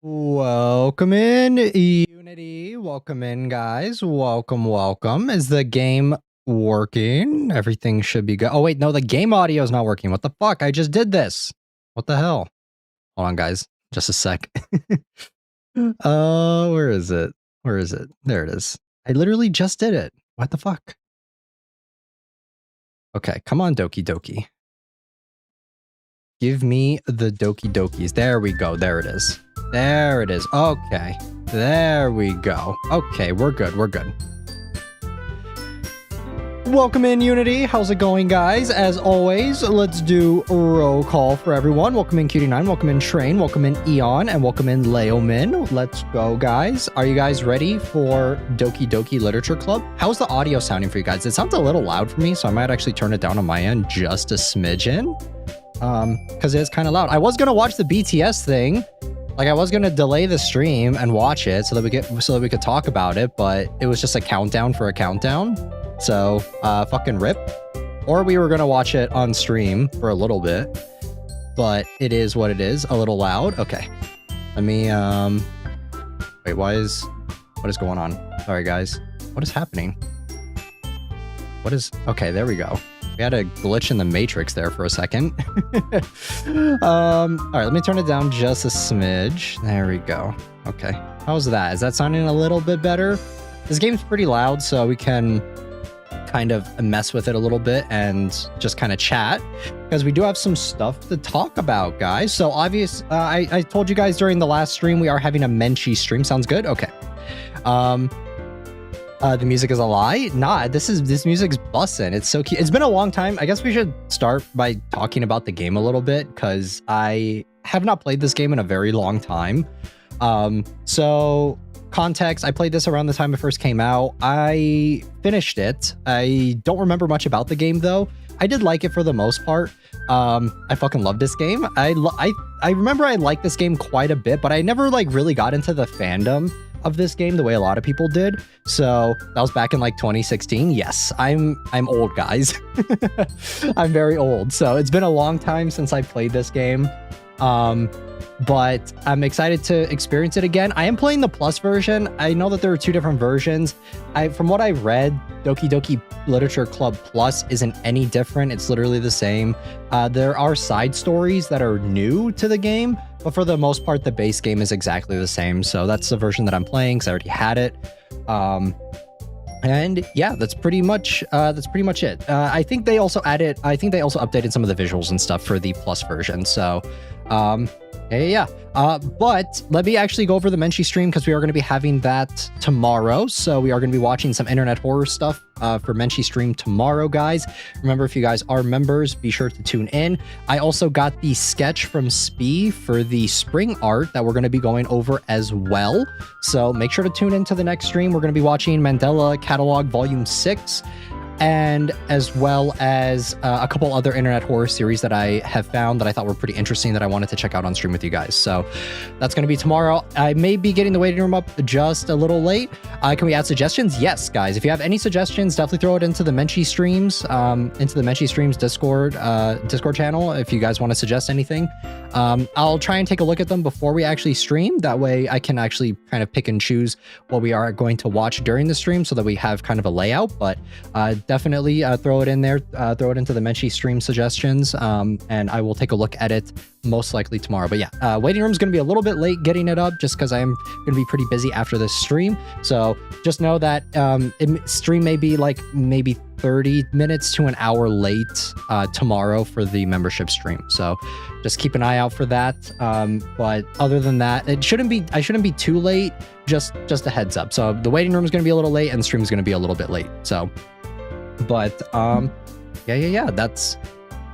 Welcome in, Unity. Welcome in, guys. Welcome. Is the game working? Everything should be good. Oh, wait, no, the game audio is not working. What the fuck? I just did this. What the hell? Hold on, guys. Just a sec. Where is it? Where is it? There it is. I literally just did it. What the fuck? Okay, come on, Doki Doki. Give me the Doki Dokis. There we go. There it is. There it is. Okay. There we go. Okay, we're good. We're good. Welcome in, Unity. How's it going, guys? As always, let's do a roll call for everyone. Welcome in, Cutie9. Welcome in, Train. Welcome in, Eon. And welcome in, Leomin. Let's go, guys. Are you guys ready for Doki Doki Literature Club? How's the audio sounding for you guys? It sounds a little loud for me, so I might actually turn it down on my end just a smidgen. Because it's kind of loud. I was gonna watch the BTS thing. Like, I was gonna delay the stream and watch it so that we could talk about it, but it was just a countdown for a countdown. So, fucking rip. Or we were gonna watch it on stream for a little bit, but it is what it is. A little loud. Okay. Let me, wait, what is going on? Sorry, guys. What is happening? Okay, there we go. We had a glitch in the matrix there for a second. All right, let me turn it down just a smidge. There we go. Okay. How's that? Is that sounding a little bit better? This game's pretty loud, so we can kind of mess with it a little bit and just kind of chat, because we do have some stuff to talk about, guys. So I told you guys during the last stream we are having a Menchie stream. Sounds good? Okay. The music is a lie? Nah, this music's bussin'. It's so cute. It's been a long time. I guess we should start by talking about the game a little bit, because I have not played this game in a very long time. So context, I played this around the time it first came out. I finished it. I don't remember much about the game, though. I did like it for the most part. I fucking love this game. I remember I liked this game quite a bit, but I never like really got into the fandom of this game the way a lot of people did. So that was back in like 2016. Yes, I'm old, guys. I'm very old. So it's been a long time since I played this game. But I'm excited to experience it again. I am playing the Plus version. I know that there are two different versions. From what I read, Doki Doki Literature Club Plus isn't any different. It's literally the same. There are side stories that are new to the game, but for the most part, the base game is exactly the same. So that's the version that I'm playing, because I already had it. And yeah, that's pretty much it. I think they also updated some of the visuals and stuff for the Plus version. So yeah. But let me actually go over the Menchie stream, because we are going to be having that tomorrow. So we are going to be watching some internet horror stuff for Menchie stream tomorrow, guys. Remember, if you guys are members, be sure to tune in. I also got the sketch from Spee for the spring art that we're going to be going over as well. So make sure to tune into the next stream. We're going to be watching Mandela Catalog Volume 6. and as well as a couple other internet horror series that I have found that I thought were pretty interesting that I wanted to check out on stream with you guys. So that's going to be tomorrow. I may be getting the waiting room up just a little late. Can we add suggestions? Yes, guys. If you have any suggestions, definitely throw it into the Menchie Streams, Discord channel. If you guys want to suggest anything, I'll try and take a look at them before we actually stream. That way I can actually kind of pick and choose what we are going to watch during the stream so that we have kind of a layout. But definitely throw it in there, throw it into the Menchie Stream suggestions, and I will take a look at it most likely tomorrow. But yeah, waiting room is going to be a little bit late getting it up just because I am going to be pretty busy after this stream. So just know that stream may be like maybe 30 minutes to an hour late tomorrow for the membership stream. So just keep an eye out for that. But other than that, I shouldn't be too late. Just a heads up. So the waiting room is going to be a little late and the stream is going to be a little bit late. So, but yeah, that's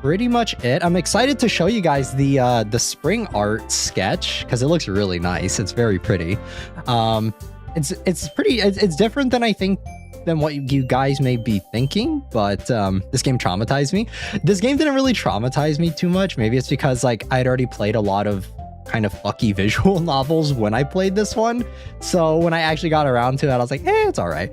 pretty much it. I'm excited to show you guys the spring art sketch because it looks really nice. It's very pretty. It's different than I think than what you guys may be thinking, but this game traumatized me. This game didn't really traumatize me too much. Maybe it's because like I'd already played a lot of kind of fucky visual novels when I played this one. So when I actually got around to it, I was like, it's all right.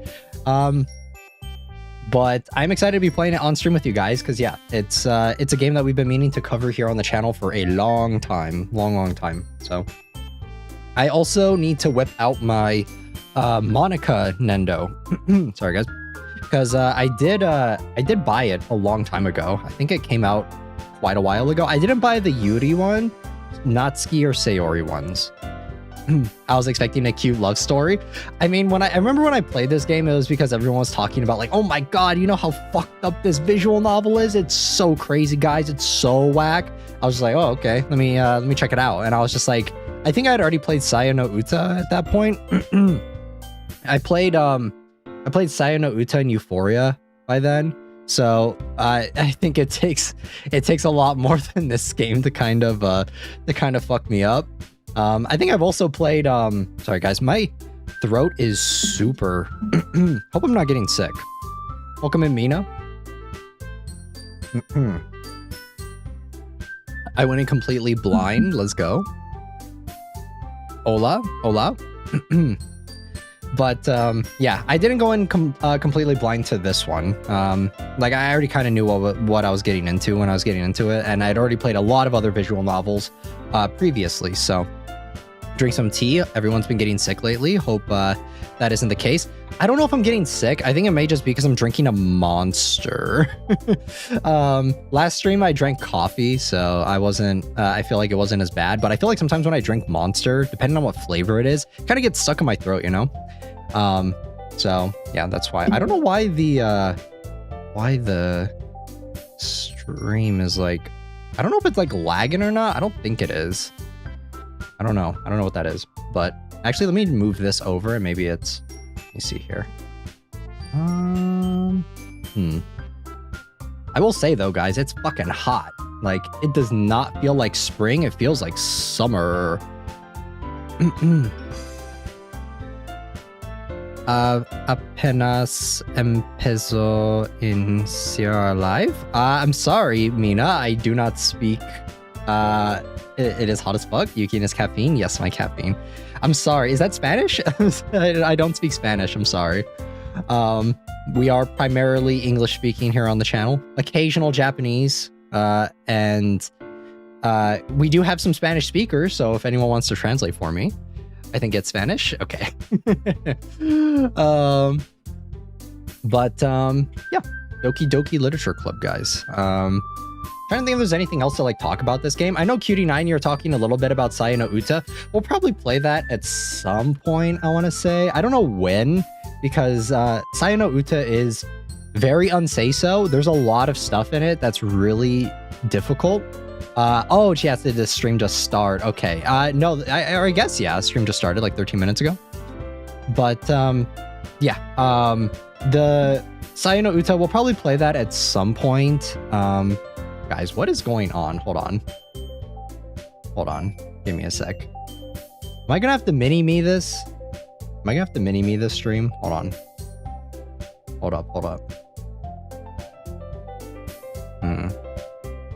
But I'm excited to be playing it on stream with you guys because yeah, it's a game that we've been meaning to cover here on the channel for a long time. So I also need to whip out my Monika Nendo. Sorry guys, because I did buy it a long time ago. I think it came out quite a while ago. I didn't buy the Yuri one, Natsuki or Sayori ones. I was expecting a cute love story. I mean, I remember when I played this game, it was because everyone was talking about like, oh my god, you know how fucked up this visual novel is? It's so crazy, guys. It's so whack. I was just like, oh okay, let me check it out. And I was just like, I think I'd already played Sayo no Uta at that point. I played Sayo no Uta and Euphoria by then. So I think it takes a lot more than this game to kind of fuck me up. I think I've also played sorry guys, my throat is super hope I'm not getting sick. Welcome in, Mina. I went in completely blind. Let's go. Hola. But yeah, I didn't go in completely blind to this one. Like I already kind of knew what I was getting into when I was getting into it, and I'd already played a lot of other visual novels previously. So drink some tea. Everyone's been getting sick lately. Hope that isn't the case. I don't know if I'm getting sick. I think it may just be because I'm drinking a Monster. Last stream I drank coffee, so I wasn't. I feel like it wasn't as bad. But I feel like sometimes when I drink Monster, depending on what flavor it is, it kind of gets stuck in my throat, you know. So yeah, that's why. I don't know why the stream is like. I don't know if it's like lagging or not. I don't think it is. I don't know what that is. But actually, let me move this over and maybe it's. Let me see here. I will say though, guys, it's fucking hot. Like, it does not feel like spring. It feels like summer. Apenas empezó iniciar live. I'm sorry, Mina. I do not speak. It is hot as fuck. Yuki and his caffeine. Yes, my caffeine. I'm sorry. Is that Spanish? I don't speak Spanish. I'm sorry. We are primarily English speaking here on the channel. Occasional Japanese. And we do have some Spanish speakers. So if anyone wants to translate for me, I think it's Spanish. Okay. Yeah. Doki Doki Literature Club, guys. Trying to think if there's anything else to like talk about this game. I know Cutie9, you're talking a little bit about Sayo no Uta. We'll probably play that at some point, I want to say. I don't know when, because Sayo no Uta is very unsay-so. There's a lot of stuff in it that's really difficult. Oh, yes, did the stream just start? Okay. No, I guess, yeah, stream just started like 13 minutes ago. But, yeah. The Sayo no Uta, we'll probably play that at some point. Guys, what is going on? Hold on. Give me a sec. Am I gonna have to mini-me this? Am I gonna have to mini-me this stream? Hold on. Hold up.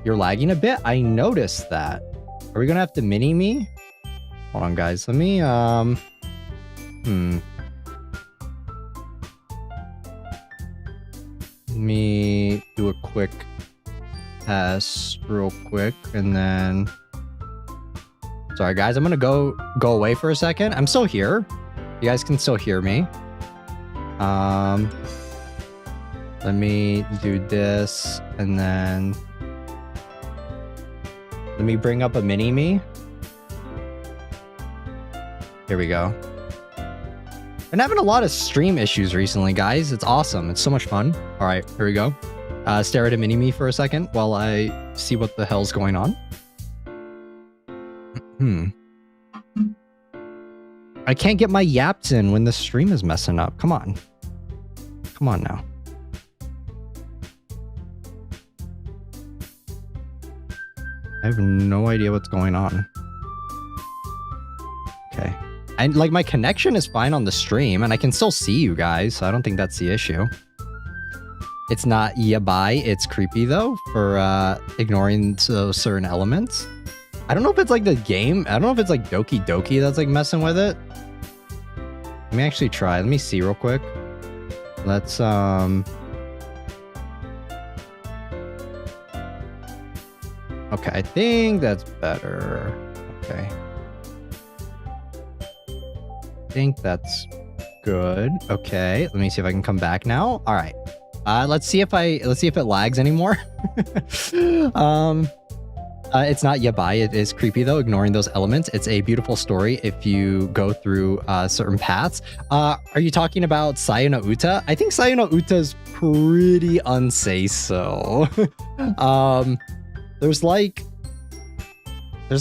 you're lagging a bit. I noticed that. Are we gonna have to mini me? Hold on, guys. Let me Let me do a quick test real quick, and then sorry guys, I'm gonna go away for a second. I'm still here. You guys can still hear me. Let me do this, and then let me bring up a mini me. Here we go. Been having a lot of stream issues recently, guys. It's awesome. It's so much fun. All right, here we go. Stare at a mini me for a second while I see what the hell's going on. I can't get my yaps in when the stream is messing up. Come on. Come on now. I have no idea what's going on. Okay. And like my connection is fine on the stream and I can still see you guys, so I don't think that's the issue. It's not yabai, it's creepy though for ignoring those certain elements. I don't know if it's like the game. I don't know if it's like Doki Doki that's like messing with it. Let me actually try. Let me see real quick. Let's okay, I think that's better. Okay. I think that's good. Okay, let me see if I can come back now. All right. Let's see if it lags anymore. It's not yabai, it is creepy though, ignoring those elements. It's a beautiful story if you go through certain paths. Are you talking about Sayo no Uta? I think Sayo no Uta is pretty unsay-so. There's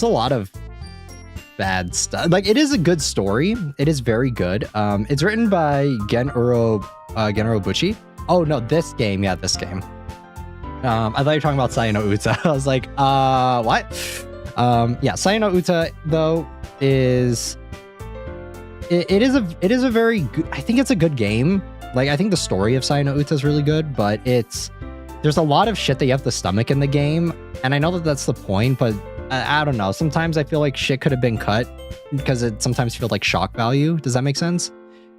a lot of bad stuff. Like, it is a good story. It is very good. It's written by Genro Buchi. Oh no, this game. Yeah, this game. I thought you were talking about Sayo no Uta. I was like, what? Yeah, Sayo no Uta though is it is a very good, I think it's a good game. Like, I think the story of Sayo no Uta is really good, but there's a lot of shit that you have to stomach in the game, and I know that that's the point, but I don't know. Sometimes I feel like shit could have been cut because it sometimes feels like shock value. Does that make sense?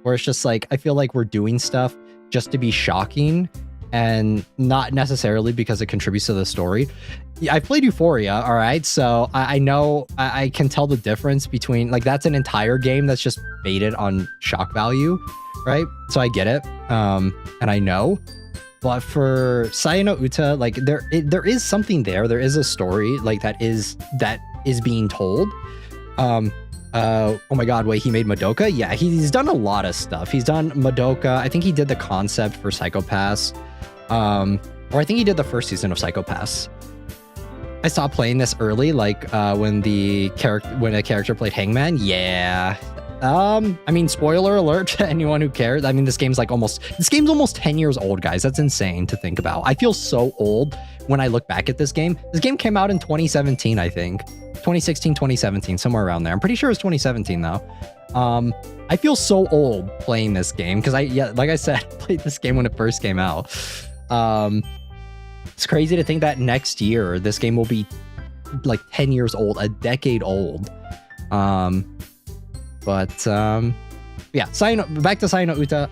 Where it's just like, I feel like we're doing stuff just to be shocking and not necessarily because it contributes to the story. Yeah, I've played Euphoria, all right? So I know, I can tell the difference between, like, that's an entire game that's just baited on shock value, right? So I get it, and I know. But for Sayo no Uta, like, there is something there. There is a story, like, that is being told. Oh my god, wait, he made Madoka? Yeah, he's done a lot of stuff. He's done Madoka. I think he did the concept for Psycho-Pass. Or I think he did the first season of Psycho-Pass. I stopped playing this early, like when a character played Hangman. Yeah. I mean, spoiler alert to anyone who cares. I mean, this game's almost 10 years old, guys. That's insane to think about. I feel so old when I look back at this game. This game came out in 2017, I think. 2016, 2017, somewhere around there. I'm pretty sure it's 2017 though. I feel so old playing this game because like I said, I played this game when it first came out. It's crazy to think that next year this game will be like 10 years old, a decade old. Yeah, back to Sayo no Uta.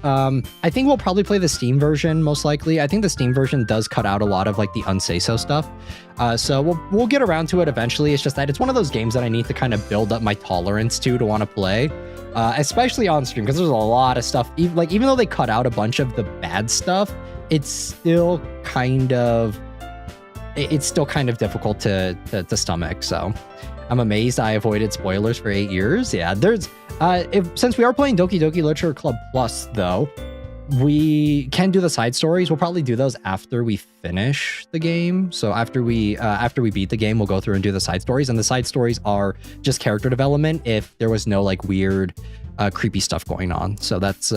I think we'll probably play the Steam version most likely. I think the Steam version does cut out a lot of like the unsay-so stuff. So we'll get around to it eventually. It's just that it's one of those games that I need to kind of build up my tolerance to want to play, especially on stream, because there's a lot of stuff. Even though they cut out a bunch of the bad stuff, it's still kind of difficult to stomach. So I'm amazed I avoided spoilers for 8 years. Yeah, since we are playing Doki Doki Literature Club Plus, though, we can do the side stories. We'll probably do those after we finish the game. So after we beat the game, we'll go through and do the side stories. And the side stories are just character development if there was no like weird, creepy stuff going on. So that's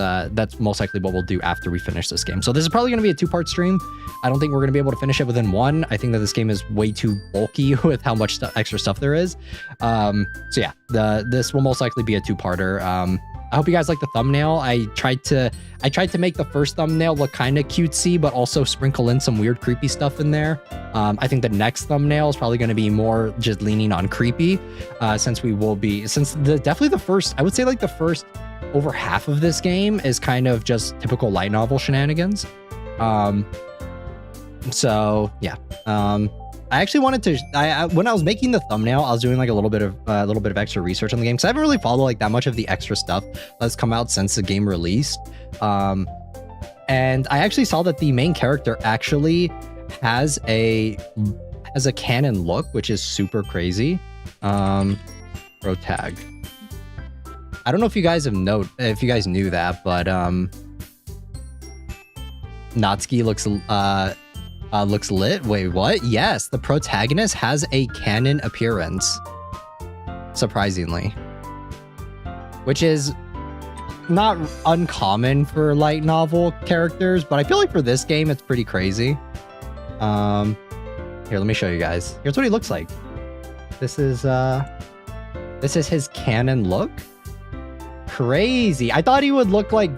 most likely what we'll do after we finish this game. So this is probably going to be a 2-part stream. I don't think we're going to be able to finish it within one. I think that this game is way too bulky with how much extra stuff there is. So yeah, this will most likely be a 2-parter. I hope you guys like the thumbnail. I tried to make the first thumbnail look kind of cutesy, but also sprinkle in some weird creepy stuff in there. I think the next thumbnail is probably going to be more just leaning on creepy, definitely the first, I would say like the first over half of this game is kind of just typical light novel shenanigans. So yeah. I actually wanted to. When I was making the thumbnail, I was doing like a little bit of extra research on the game because I haven't really followed like that much of the extra stuff that's come out since the game released. And I actually saw that the main character actually has a canon look, which is super crazy. Pro tag. I don't know if you guys knew that, but Natsuki looks lit. Wait, what? Yes, the protagonist has a canon appearance. Surprisingly. Which is not uncommon for light novel characters, but I feel like for this game, it's pretty crazy. Here, let me show you guys. Here's what he looks like. This is his canon look. Crazy. I thought he would look like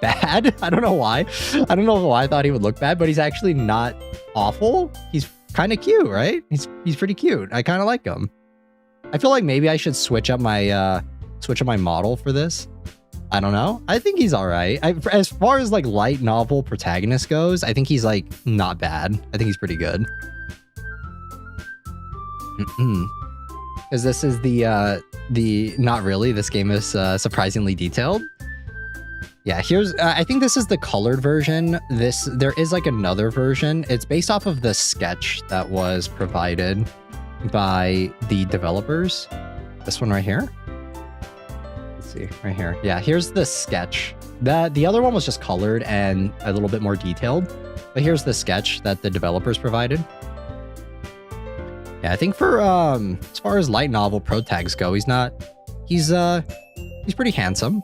bad. I don't know why. I don't know why I thought he would look bad, but he's actually not awful. He's kind of cute, right? He's pretty cute. I kind of like him. I feel like maybe I should switch up my model for this. I don't know. I think he's all right. As far as like light novel protagonist goes, I think he's like not bad. I think he's pretty good. Because this is not really. This game is surprisingly detailed. Yeah, here's, I think this is the colored version. There is like another version. It's based off of the sketch that was provided by the developers. This one right here. Let's see, right here. Yeah, here's the sketch. The other one was just colored and a little bit more detailed. But here's the sketch that the developers provided. Yeah, I think for, as far as light novel pro tags go, he's pretty handsome.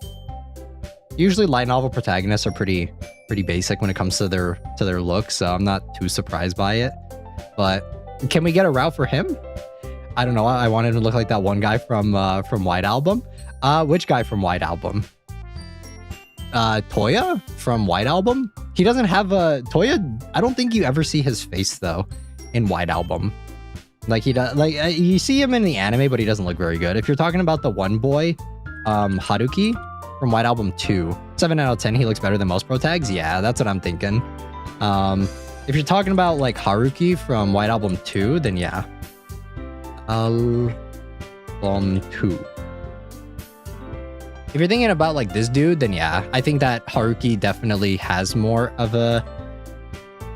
Usually light novel protagonists are pretty basic when it comes to their looks, so I'm not too surprised by it. But can we get a route for him? I don't know. I wanted to look like that one guy from White Album. Which guy from White Album? Toya from White Album? He doesn't have a Toya. I don't think you ever see his face though in White Album. Like he does, like you see him in the anime, but he doesn't look very good. If you're talking about the one boy, Haruki from White Album 2, 7 out of 10, he looks better than most pro tags. Yeah, that's what I'm thinking. If you're talking about like Haruki from White Album 2, then yeah. Album 2. If you're thinking about like this dude, then yeah, I think that Haruki definitely has more of a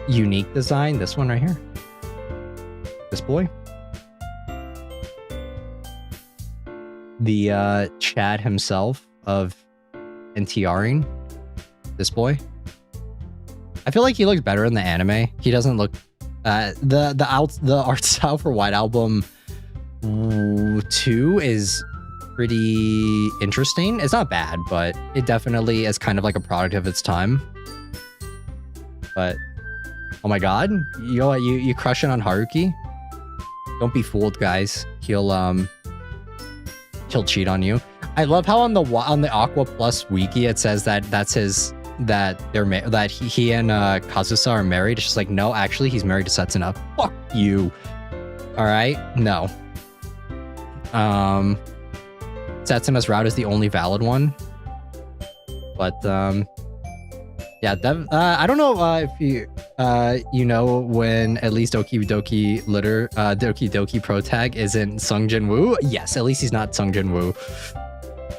unique design. This one right here. This boy. The Chad himself of NTRing. This boy. I feel like he looks better in the anime. He doesn't look the art style for White Album 2 is pretty interesting. It's not bad, but it definitely is kind of like a product of its time. But oh my god, you crushing on Haruki? Don't be fooled, guys. He'll cheat on you. I love how on the Aqua Plus wiki it says that he and Kazusa are married. It's just like, no, actually he's married to Setsuna. Fuck you. All right, no. Setsuna's route is the only valid one. But yeah, I don't know if you know when at least Doki Doki Pro Tag isn't Sung Jin Woo. Yes, at least he's not Sung Jin Woo.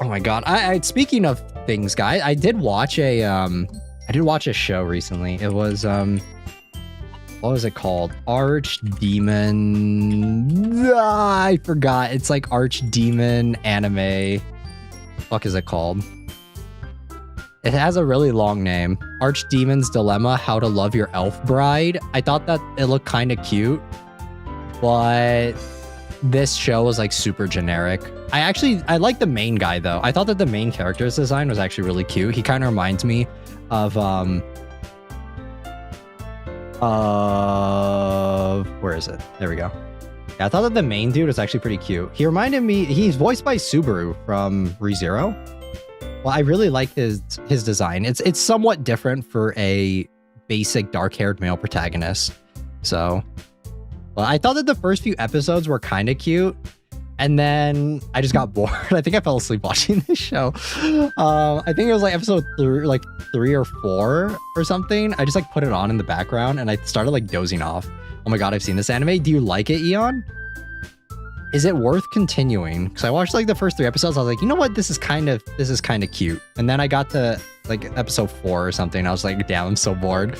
Oh my god! I speaking of things, guys, I did watch a show recently. It was what was it called? Archdemon. I forgot. It's like Archdemon anime. What the fuck is it called? It has a really long name. Archdemon's Dilemma: How to Love Your Elf Bride. I thought that it looked kind of cute, but this show was like super generic. I like the main guy though. I thought that the main character's design was actually really cute. He kind of reminds me of where is it? There we go. Yeah, I thought that the main dude was actually pretty cute. He reminded me, he's voiced by Subaru from ReZero. Well, I really like his design. It's somewhat different for a basic dark-haired male protagonist. So, well, I thought that the first few episodes were kind of cute, and then I just got bored. I think I fell asleep watching this show. I think it was like episode 3 or 4 or something. I just like put it on in the background and I started like dozing off. Oh my god, I've seen this anime. Do you like it, Eon? Is it worth continuing? Because I watched like the first 3 episodes. I was like, you know what? This is kind of cute. And then I got to like episode 4 or something. I was like, damn, I'm so bored.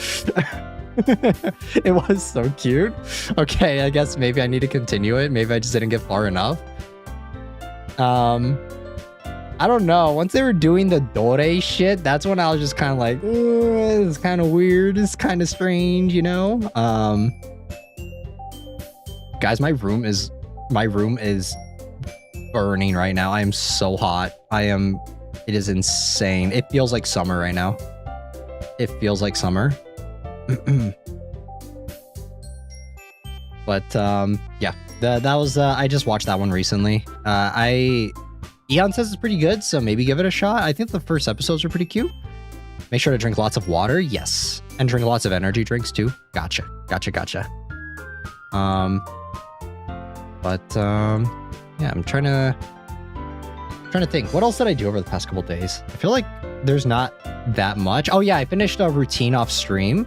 It was so cute. Okay, I guess maybe I need to continue it. Maybe I just didn't get far enough. I don't know. Once they were doing the Dore shit, that's when I was just kind of like, it's kind of weird. It's kind of strange, you know? Guys, my room is burning right now. I am so hot. It is insane. It feels like summer right now. It feels like summer. But yeah, that was I just watched that one recently. Eon says it's pretty good, so maybe give it a shot. I think the first episodes are pretty cute. Make sure to drink lots of water. Yes, and drink lots of energy drinks too. Gotcha. Yeah, I'm trying to think. What else did I do over the past couple days? I feel like there's not that much. Oh yeah, I finished a routine off stream.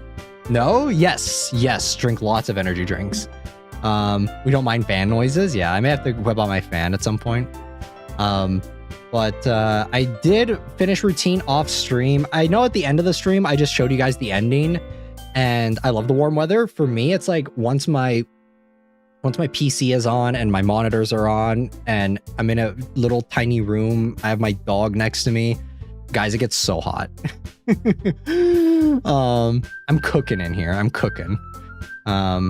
No? Yes. Drink lots of energy drinks. We don't mind fan noises. Yeah, I may have to whip out my fan at some point. But I did finish routine off stream. I know at the end of the stream, I just showed you guys the ending, and I love the warm weather. For me, it's like once my PC is on and my monitors are on and I'm in a little tiny room, I have my dog next to me. Guys, it gets so hot. I'm cooking in here. I'm cooking. Yeah,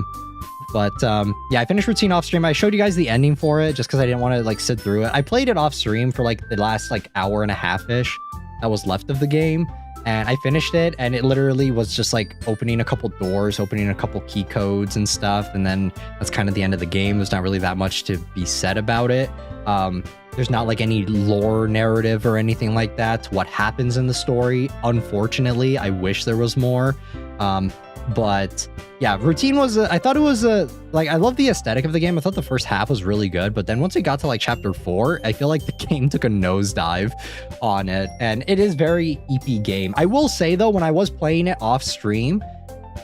I finished routine off stream. I showed you guys the ending for it just because I didn't want to like sit through it. I played it off stream for like the last like hour and a half-ish that was left of the game. And I finished it, and it literally was just like opening a couple doors, opening a couple key codes and stuff. And then that's kind of the end of the game. There's not really that much to be said about it. There's not like any lore narrative or anything like that to what happens in the story. Unfortunately, I wish there was more. But yeah, routine was, I thought it was like, I love the aesthetic of the game. I thought the first half was really good, but then once it got to like chapter 4, I feel like the game took a nosedive on it, and it is very EP game. I will say though, when I was playing it off stream,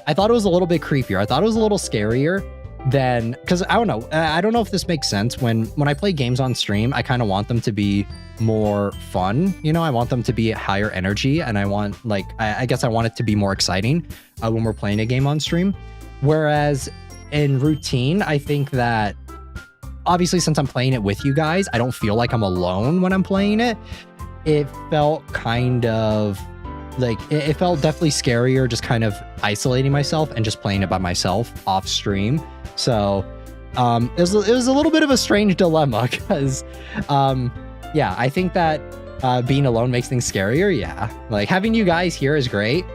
I thought it was a little bit creepier. I thought it was a little scarier than, because I don't know if this makes sense. When I play games on stream, I kind of want them to be more fun, you know. I want them to be higher energy, and I want like I guess I want it to be more exciting when we're playing a game on stream. Whereas in routine, I think that obviously since I'm playing it with you guys, I don't feel like I'm alone when I'm playing it. It felt kind of like it felt definitely scarier just kind of isolating myself and just playing it by myself off stream. So it was a little bit of a strange dilemma because yeah, I think that being alone makes things scarier. Yeah, like having you guys here is great.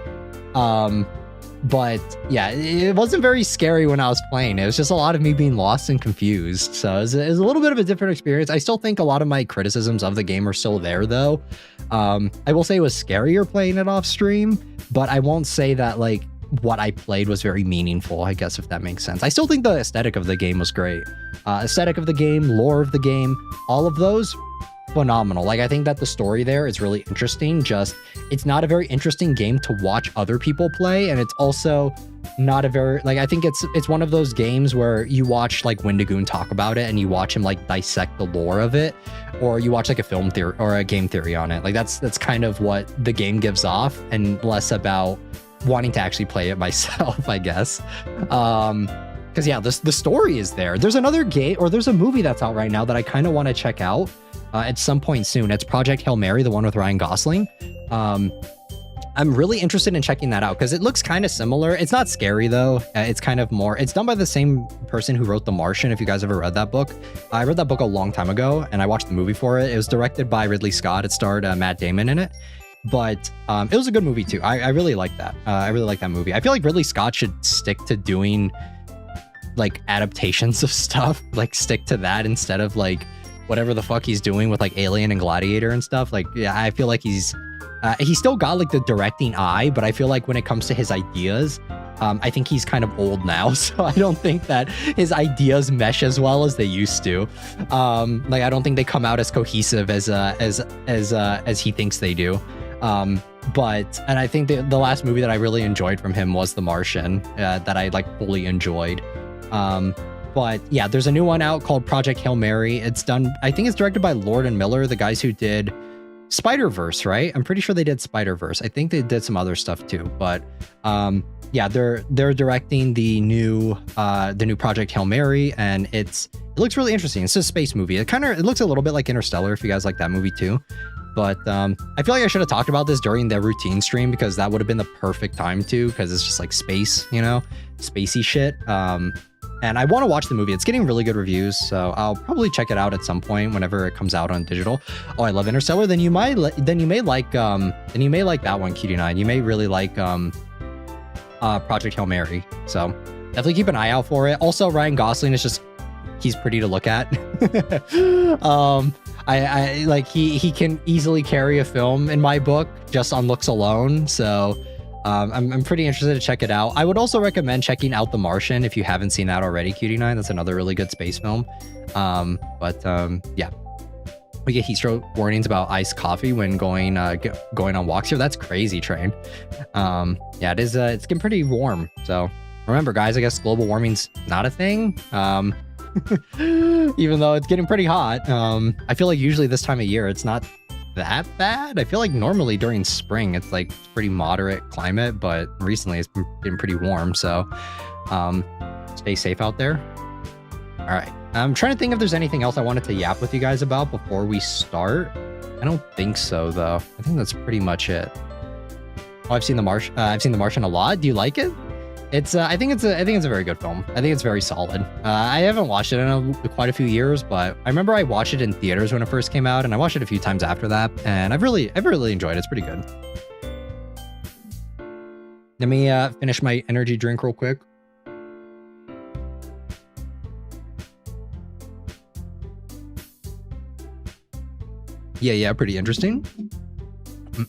But yeah, it wasn't very scary when I was playing. It was just a lot of me being lost and confused. So it was a little bit of a different experience. I still think a lot of my criticisms of the game are still there though. I will say it was scarier playing it off stream, but I won't say that like what I played was very meaningful, I guess, if that makes sense. I still think the aesthetic of the game was great. Aesthetic of the game, lore of the game, all of those, phenomenal. Like, I think that the story there is really interesting. Just, it's not a very interesting game to watch other people play, and it's also not a very, like, I think it's one of those games where you watch like Wendigoon talk about it and you watch him like dissect the lore of it, or you watch like a film theory or a game theory on it. Like that's kind of what the game gives off, and less about wanting to actually play it myself, I guess. Because yeah, the story is there. There's another game, or there's a movie that's out right now that I kind of want to check out at some point soon. It's Project Hail Mary, the one with Ryan Gosling. I'm really interested in checking that out because it looks kind of similar. It's not scary though. It's kind of more, it's done by the same person who wrote The Martian, if you guys ever read that book. I read that book a long time ago and I watched the movie for it. It was directed by Ridley Scott. It starred Matt Damon in it. But it was a good movie too. I really like that. I really like that movie. I feel like Ridley Scott should stick to doing like adaptations of stuff, like stick to that instead of like whatever the fuck he's doing with like Alien and Gladiator and stuff. Like, yeah, I feel like he's still got like the directing eye, but I feel like when it comes to his ideas, I think he's kind of old now, so I don't think that his ideas mesh as well as they used to. Like, I don't think they come out as cohesive as he thinks they do. And I think the last movie that I really enjoyed from him was The Martian, that I like fully enjoyed. But yeah, there's a new one out called Project Hail Mary. It's done, I think it's directed by Lord and Miller, the guys who did Spider-Verse, right? I'm pretty sure they did Spider-Verse. I think they did some other stuff too, but yeah, they're directing the new Project Hail Mary, and it looks really interesting. It's a space movie. It looks a little bit like Interstellar, if you guys like that movie too. But I feel like I should have talked about this during the routine stream, because that would have been the perfect time to, because it's just like space, you know, spacey shit. And I want to watch the movie. It's getting really good reviews, so I'll probably check it out at some point whenever it comes out on digital. Oh, I love Interstellar. Then you may like that one, Cutie9. You may really like Project Hail Mary. So definitely keep an eye out for it. Also, Ryan Gosling is he's pretty to look at. I like he can easily carry a film in my book just on looks alone. So I'm pretty interested to check it out. I would also recommend checking out The Martian if you haven't seen that already, Cutie9. That's another really good space film. Yeah. We get heat stroke warnings about iced coffee when going on walks here. That's crazy, Train. Yeah, it is. It's getting pretty warm. So remember, guys, I guess global warming's not a thing. Even though it's getting pretty hot. I feel like usually this time of year, it's not that bad. I feel like normally during spring, it's like pretty moderate climate, but recently it's been pretty warm. So stay safe out there. All right. I'm trying to think if there's anything else I wanted to yap with you guys about before we start. I don't think so, though. I think that's pretty much it. Oh, I've seen The Martian a lot. Do you like it? It's I think it's a very good film. I think it's very solid. I haven't watched it in quite a few years, but I remember I watched it in theaters when it first came out, and I watched it a few times after that, and I've really enjoyed it. It's pretty good. Let me finish my energy drink real quick. Yeah, pretty interesting.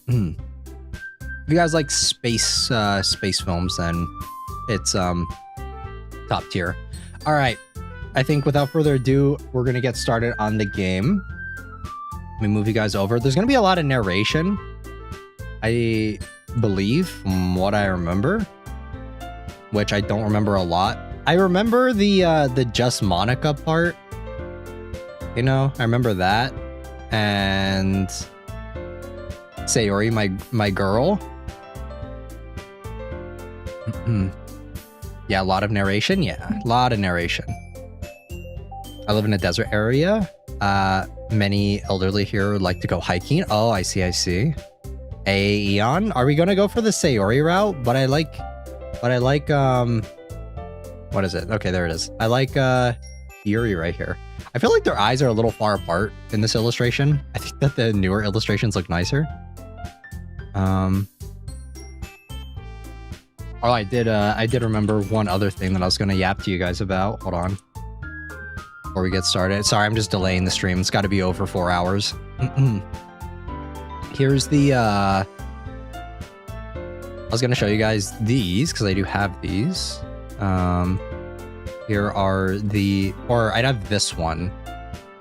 If you guys like space films, then it's top tier. All right, I think without further ado, we're gonna get started on the game. Let me move you guys over. There's gonna be a lot of narration, I believe, from what I remember, which I don't remember a lot. I remember the just Monika part. You know, I remember that. And Sayori, my girl. Yeah, a lot of narration. Yeah, a lot of narration. I live in a desert area. Many elderly here would like to go hiking. Oh, I see. Hey, Eon, are we gonna go for the Sayori route? But I like, what is it? Okay, there it is. I like Yuri right here. I feel like their eyes are a little far apart in this illustration. I think that the newer illustrations look nicer. Oh, I did remember one other thing that I was gonna yap to you guys about. Hold on. Before we get started. Sorry, I'm just delaying the stream. It's gotta be over 4 hours. Here's the I was gonna show you guys these because I do have these. Here are or I'd have this one.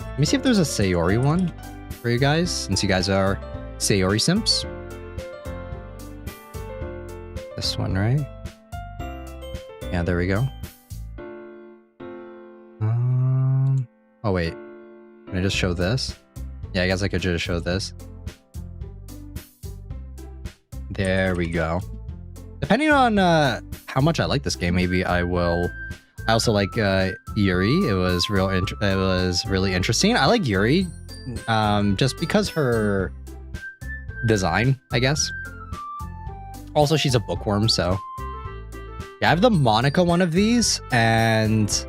Let me see if there's a Sayori one for you guys, since you guys are Sayori simps. This one, right? Yeah, there we go. Oh wait, can I just show this? Yeah, I guess I could just show this. There we go. Depending on how much I like this game, maybe I will. I also like Yuri. It was really interesting. I like Yuri just because her design, I guess. Also, she's a bookworm, so yeah. I have the Monika one of these, and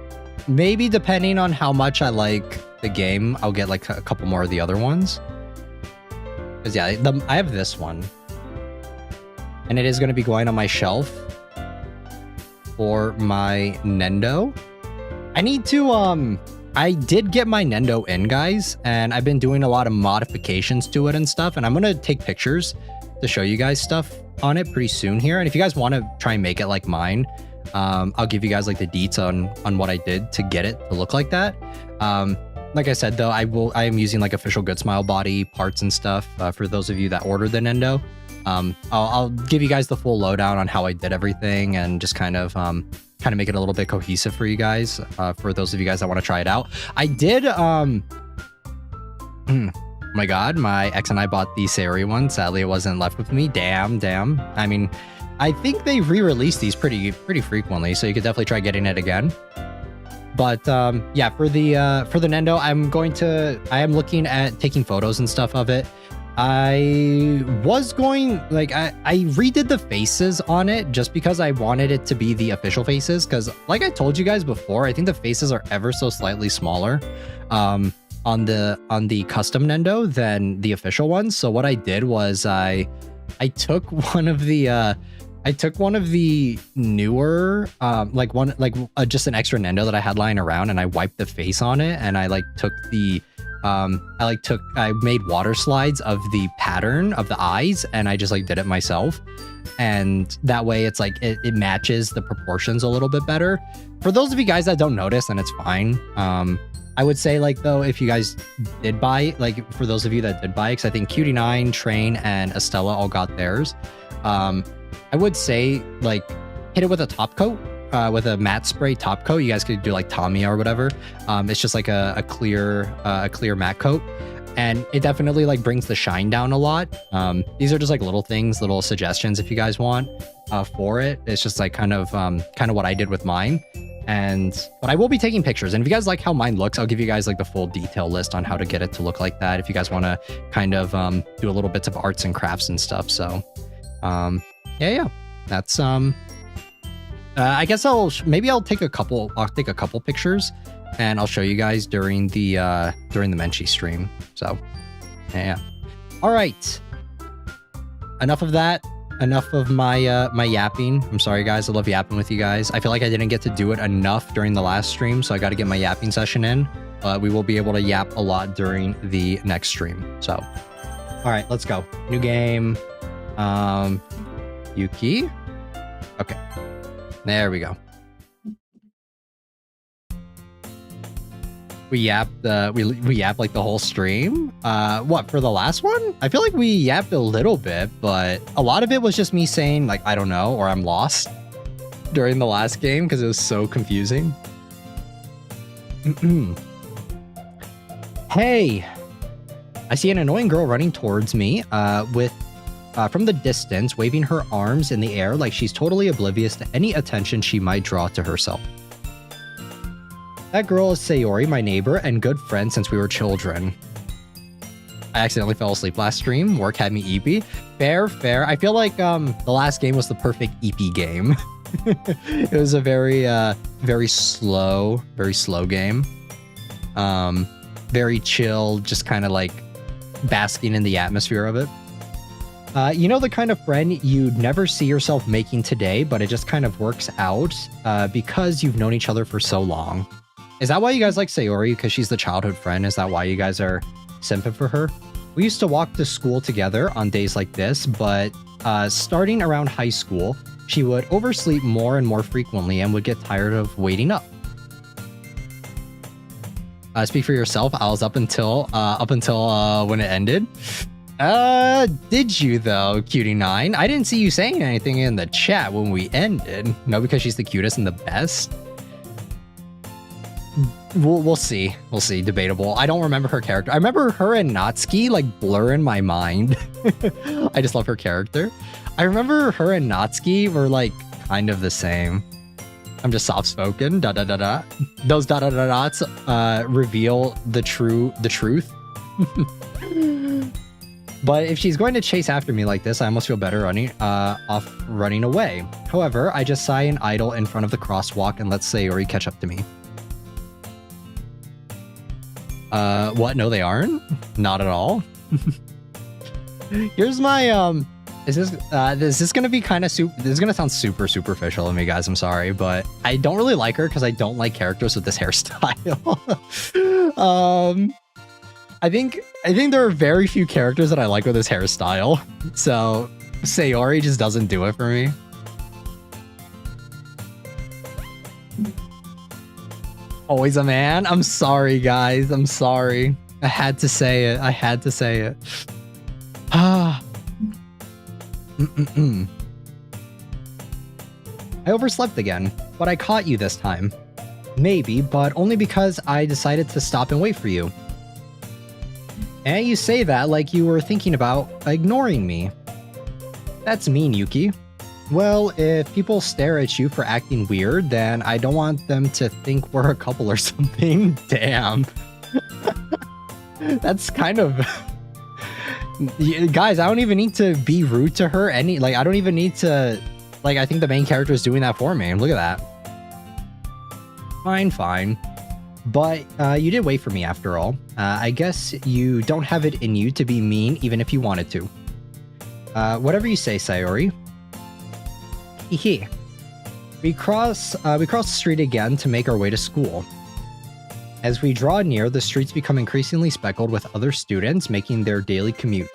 maybe depending on how much I like the game, I'll get like a couple more of the other ones. Because yeah, I have this one, and it is going to be going on my shelf for my Nendo. I need to I did get my Nendo in, guys, and I've been doing a lot of modifications to it and stuff, and I'm gonna take pictures to show you guys stuff on it pretty soon here. And if you guys want to try and make it like mine, I'll give you guys like the deets on what I did to get it to look like that. Like I said, though, I am using like official Good Smile body parts and stuff for those of you that ordered the Nendo. I'll give you guys the full lowdown on how I did everything and just kind of make it a little bit cohesive for you guys, for those of you guys that want to try it out. I did, oh my god, my ex and I bought the Sayori one. Sadly, it wasn't left with me. Damn. I mean, I think they re-release these pretty frequently, so you could definitely try getting it again. But yeah, for the Nendo, I am looking at taking photos and stuff of it. I was going, like, I redid the faces on it just because I wanted it to be the official faces, because like I told you guys before, I think the faces are ever so slightly smaller on the custom Nendo than the official ones. So what I did was I took one of the newer just an extra Nendo that I had lying around, and I wiped the face on it, and I made water slides of the pattern of the eyes, and I just like did it myself, and that way it's like it matches the proportions a little bit better. For those of you guys that don't notice, then it's fine. I would say, like, though, if you guys did buy, like, for those of you that did buy, because I think Cutie9, Train, and Estella all got theirs, I would say, like, hit it with a top coat, with a matte spray top coat. You guys could do like Tamiya or whatever. It's just like a clear matte coat, and it definitely like brings the shine down a lot. These are just like little things, little suggestions if you guys want for it. It's just like kind of what I did with mine. But I will be taking pictures, and if you guys like how mine looks, I'll give you guys like the full detail list on how to get it to look like that if you guys want to kind of do a little bits of arts and crafts and stuff. So yeah, that's I guess I'll take a couple pictures, and I'll show you guys during the Menchie stream. So yeah. All right, enough of that. Enough of my my yapping. I'm sorry, guys. I love yapping with you guys. I feel like I didn't get to do it enough during the last stream, so I got to get my yapping session in. We will be able to yap a lot during the next stream. So, all right, let's go. New game. Yuki. Okay, there we go. We yapped we yapped like the whole stream. What, for the last one? I feel like we yapped a little bit, but a lot of it was just me saying like I don't know, or I'm lost during the last game because it was so confusing. Hey, I see an annoying girl running towards me with from the distance, waving her arms in the air like she's totally oblivious to any attention she might draw to herself. That girl is Sayori, my neighbor and good friend since we were children. I accidentally fell asleep last stream. Work had me EP. Fair. I feel like the last game was the perfect EP game. It was a very slow game. Very chill, just kind of like basking in the atmosphere of it. You know, the kind of friend you'd never see yourself making today, but it just kind of works out because you've known each other for so long. Is that why you guys like Sayori? Because she's the childhood friend? Is that why you guys are simping for her? We used to walk to school together on days like this, but starting around high school, she would oversleep more and more frequently and would get tired of waiting up. Speak for yourself. I was up until when it ended. Did you though, Cutie9? I didn't see you saying anything in the chat when we ended. No, because she's the cutest and the best. We'll see. We'll see. Debatable. I don't remember her character. I remember her and Natsuki like blur in my mind. I just love her character. I remember her and Natsuki were like kind of the same. I'm just soft spoken. Da da da da. Those da da da dots reveal the truth. But if she's going to chase after me like this, I almost feel better running away. However, I just sigh and idle in front of the crosswalk and let Sayori catch up to me. What? No, they aren't? Not at all. Here's my Is this gonna be kind of this is gonna sound super superficial to me, guys. I'm sorry, but I don't really like her because I don't like characters with this hairstyle. I think there are very few characters that I like with this hairstyle. So Sayori just doesn't do it for me. Always a man. I'm sorry, guys. I'm sorry. I had to say it. I had to say it. Ah. I overslept again, but I caught you this time. Maybe, but only because I decided to stop and wait for you. And you say that like you were thinking about ignoring me. That's mean, Yuki. Well, if people stare at you for acting weird, then I don't want them to think we're a couple or something. Damn. That's kind of... Guys, I don't even need to be rude to her. I don't even need to... Like, I think the main character is doing that for me. Look at that. Fine. But you did wait for me after all. I guess you don't have it in you to be mean even if you wanted to. Whatever you say, Sayori. Hehe. We cross the street again to make our way to school. As we draw near, the streets become increasingly speckled with other students making their daily commute.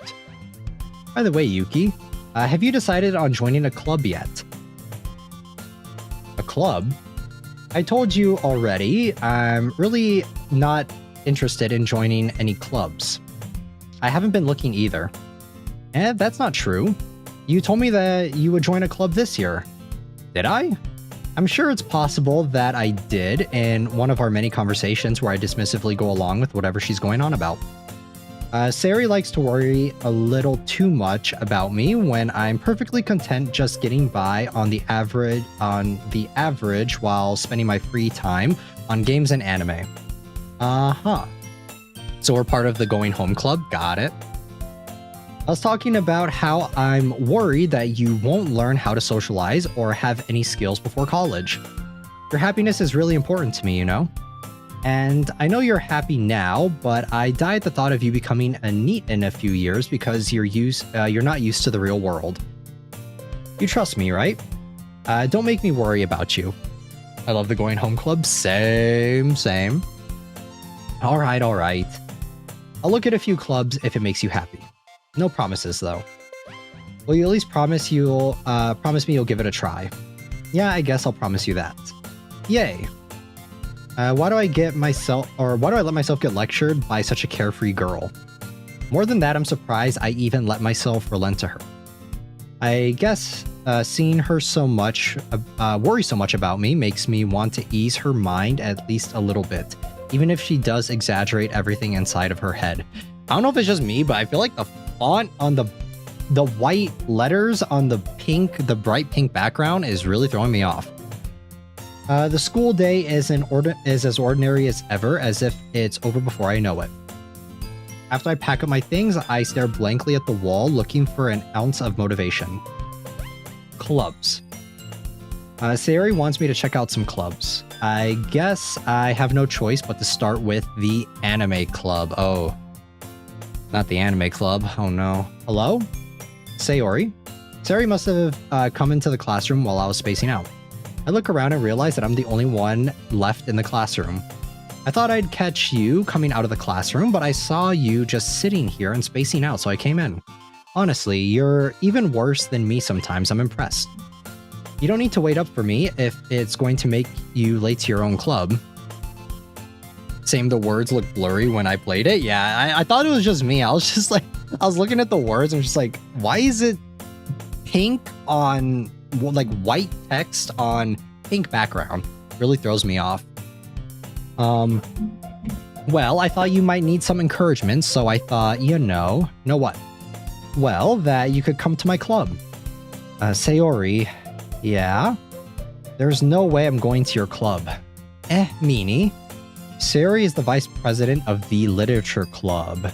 By the way, Yuki, have you decided on joining a club yet? A club? I told you already, I'm really not interested in joining any clubs. I haven't been looking either. That's not true. You told me that you would join a club this year. Did I? I'm sure it's possible that I did in one of our many conversations where I dismissively go along with whatever she's going on about. Sayori likes to worry a little too much about me when I'm perfectly content just getting by on the average while spending my free time on games and anime. Uh-huh. So we're part of the going home club, got it. I was talking about how I'm worried that you won't learn how to socialize or have any skills before college. Your happiness is really important to me, you know? And I know you're happy now, but I die at the thought of you becoming a NEET in a few years because you're not used to the real world. You trust me, right? Don't make me worry about you. I love the going home club. Same. All right. I'll look at a few clubs if it makes you happy. No promises, though. Will you at least promise me you'll give it a try? Yeah, I guess I'll promise you that. Yay. Why do I let myself get lectured by such a carefree girl? More than that, I'm surprised I even let myself relent to her. I guess seeing her worry so much about me makes me want to ease her mind at least a little bit, even if she does exaggerate everything inside of her head. I don't know if it's just me, but I feel like the font on the white letters on the bright pink background is really throwing me off. The school day is as ordinary as ever, as if it's over before I know it. After I pack up my things, I stare blankly at the wall, looking for an ounce of motivation. Clubs. Sayori wants me to check out some clubs. I guess I have no choice but to start with the anime club. Oh. Not the anime club. Oh no. Hello? Sayori? Sayori must have come into the classroom while I was spacing out. I look around and realize that I'm the only one left in the classroom. I thought I'd catch you coming out of the classroom, but I saw you just sitting here and spacing out, so I came in. Honestly, you're even worse than me sometimes. I'm impressed. You don't need to wait up for me if it's going to make you late to your own club. Same, the words look blurry when I played it. Yeah, I thought it was just me. I was looking at the words and just like, why is it pink on, like, white text on pink background? Really throws me off. Well, I thought you might need some encouragement, so I thought, know what? Well, that you could come to my club. Sayori, yeah? There's no way I'm going to your club. Meanie. Sayori is the vice president of the Literature Club.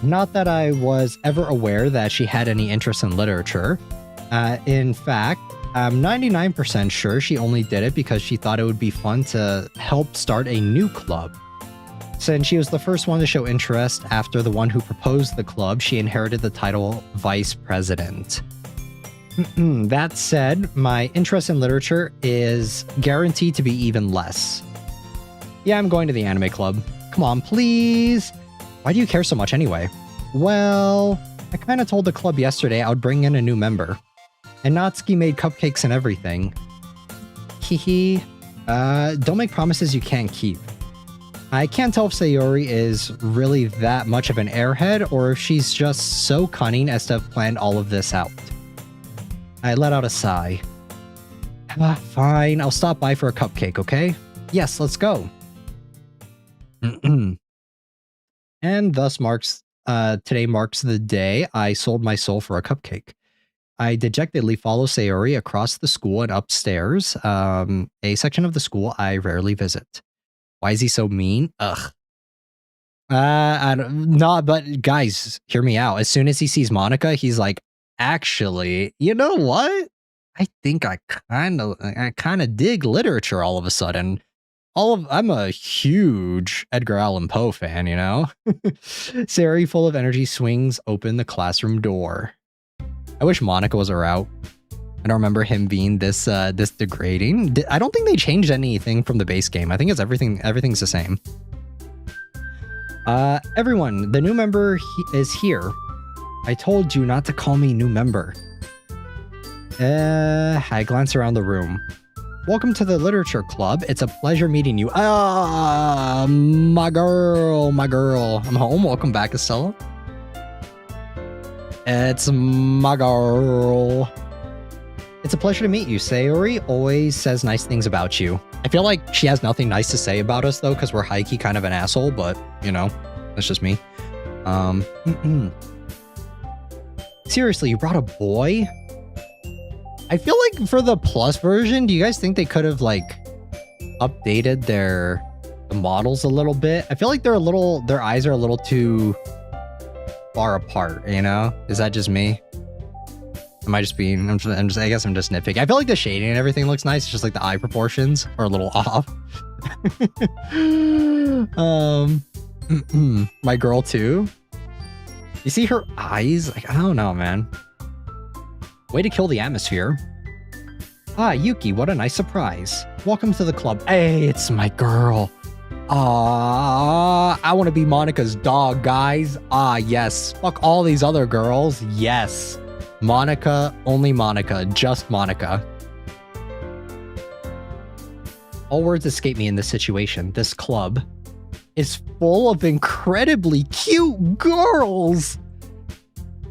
Not that I was ever aware that she had any interest in literature. In fact, I'm 99% sure she only did it because she thought it would be fun to help start a new club. Since she was the first one to show interest after the one who proposed the club, she inherited the title vice president. That said, my interest in literature is guaranteed to be even less. Yeah, I'm going to the anime club. Come on, please. Why do you care so much anyway? Well, I kind of told the club yesterday I would bring in a new member. And Natsuki made cupcakes and everything. Hehe. Don't make promises you can't keep. I can't tell if Sayori is really that much of an airhead or if she's just so cunning as to have planned all of this out. I let out a sigh. Fine, I'll stop by for a cupcake, okay? Yes, let's go. And thus today marks the day I sold my soul for a cupcake. I dejectedly follow Sayori across the school and upstairs, a section of the school I rarely visit. Why is he so mean? Ugh. But guys, hear me out. As soon as he sees Monika, he's like, actually, you know what? I think I kind of dig literature all of a sudden. I'm a huge Edgar Allan Poe fan, you know? Sayori, full of energy, swings open the classroom door. I wish Monika was around. I don't remember him being this degrading. I don't think they changed anything from the base game. I think it's everything's the same. Everyone, the new member is here. I told you not to call me new member. I glance around the room. Welcome to the Literature Club. It's a pleasure meeting you. My girl. I'm home. Welcome back, Estella. It's my girl. It's a pleasure to meet you. Sayori always says nice things about you. I feel like she has nothing nice to say about us, though, because we're high-key kind of an asshole, but, you know, that's just me. Seriously, you brought a boy? I feel like for the plus version, do you guys think they could have, like, updated the models a little bit? I feel like their eyes are a little too far apart, you know? Is that just me? Am I just being, I guess I'm just nitpicking. I feel like the shading and everything looks nice. It's just like the eye proportions are a little off. My girl too. You see her eyes? Like, I don't know, man. Way to kill the atmosphere. Ah, Yuki, what a nice surprise. Welcome to the club. Hey, it's my girl. I want to be Monika's dog, guys. Yes. Fuck all these other girls. Yes. Monika, only Monika, just Monika. All words escape me in this situation. This club is full of incredibly cute girls.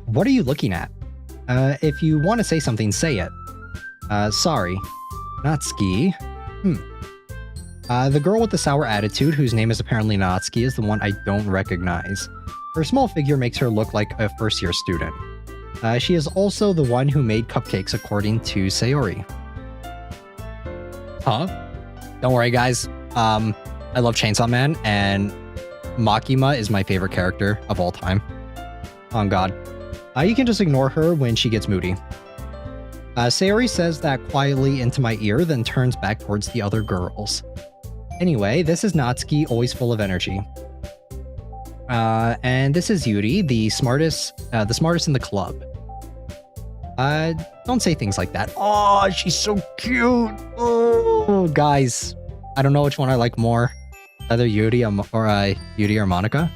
What are you looking at? If you want to say something, say it. Sorry. Natsuki. The girl with the sour attitude, whose name is apparently Natsuki, is the one I don't recognize. Her small figure makes her look like a first-year student. She is also the one who made cupcakes, according to Sayori. Huh? Don't worry, guys. I love Chainsaw Man, and Makima is my favorite character of all time. Oh, God. You can just ignore her when she gets moody. Sayori says that quietly into my ear, then turns back towards the other girls. Anyway, this is Natsuki, always full of energy. And this is Yuri, the smartest in the club. Don't say things like that. Oh, she's so cute. Oh, guys, I don't know which one I like more, either Yuri or Monika.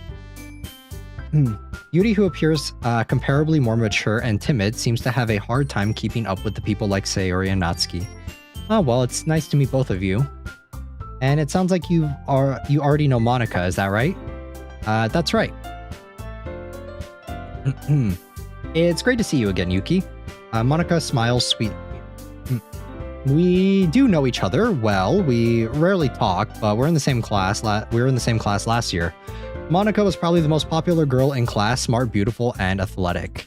Yuri, who appears comparably more mature and timid, seems to have a hard time keeping up with the people like Sayori and Natsuki. Oh, well, it's nice to meet both of you. And it sounds like you already know Monika, is that right? That's right. It's great to see you again, Yuki. Monika smiles sweetly. We do know each other well. We rarely talk, but we're in the same class. We were in the same class last year. Monika was probably the most popular girl in class, smart, beautiful, and athletic.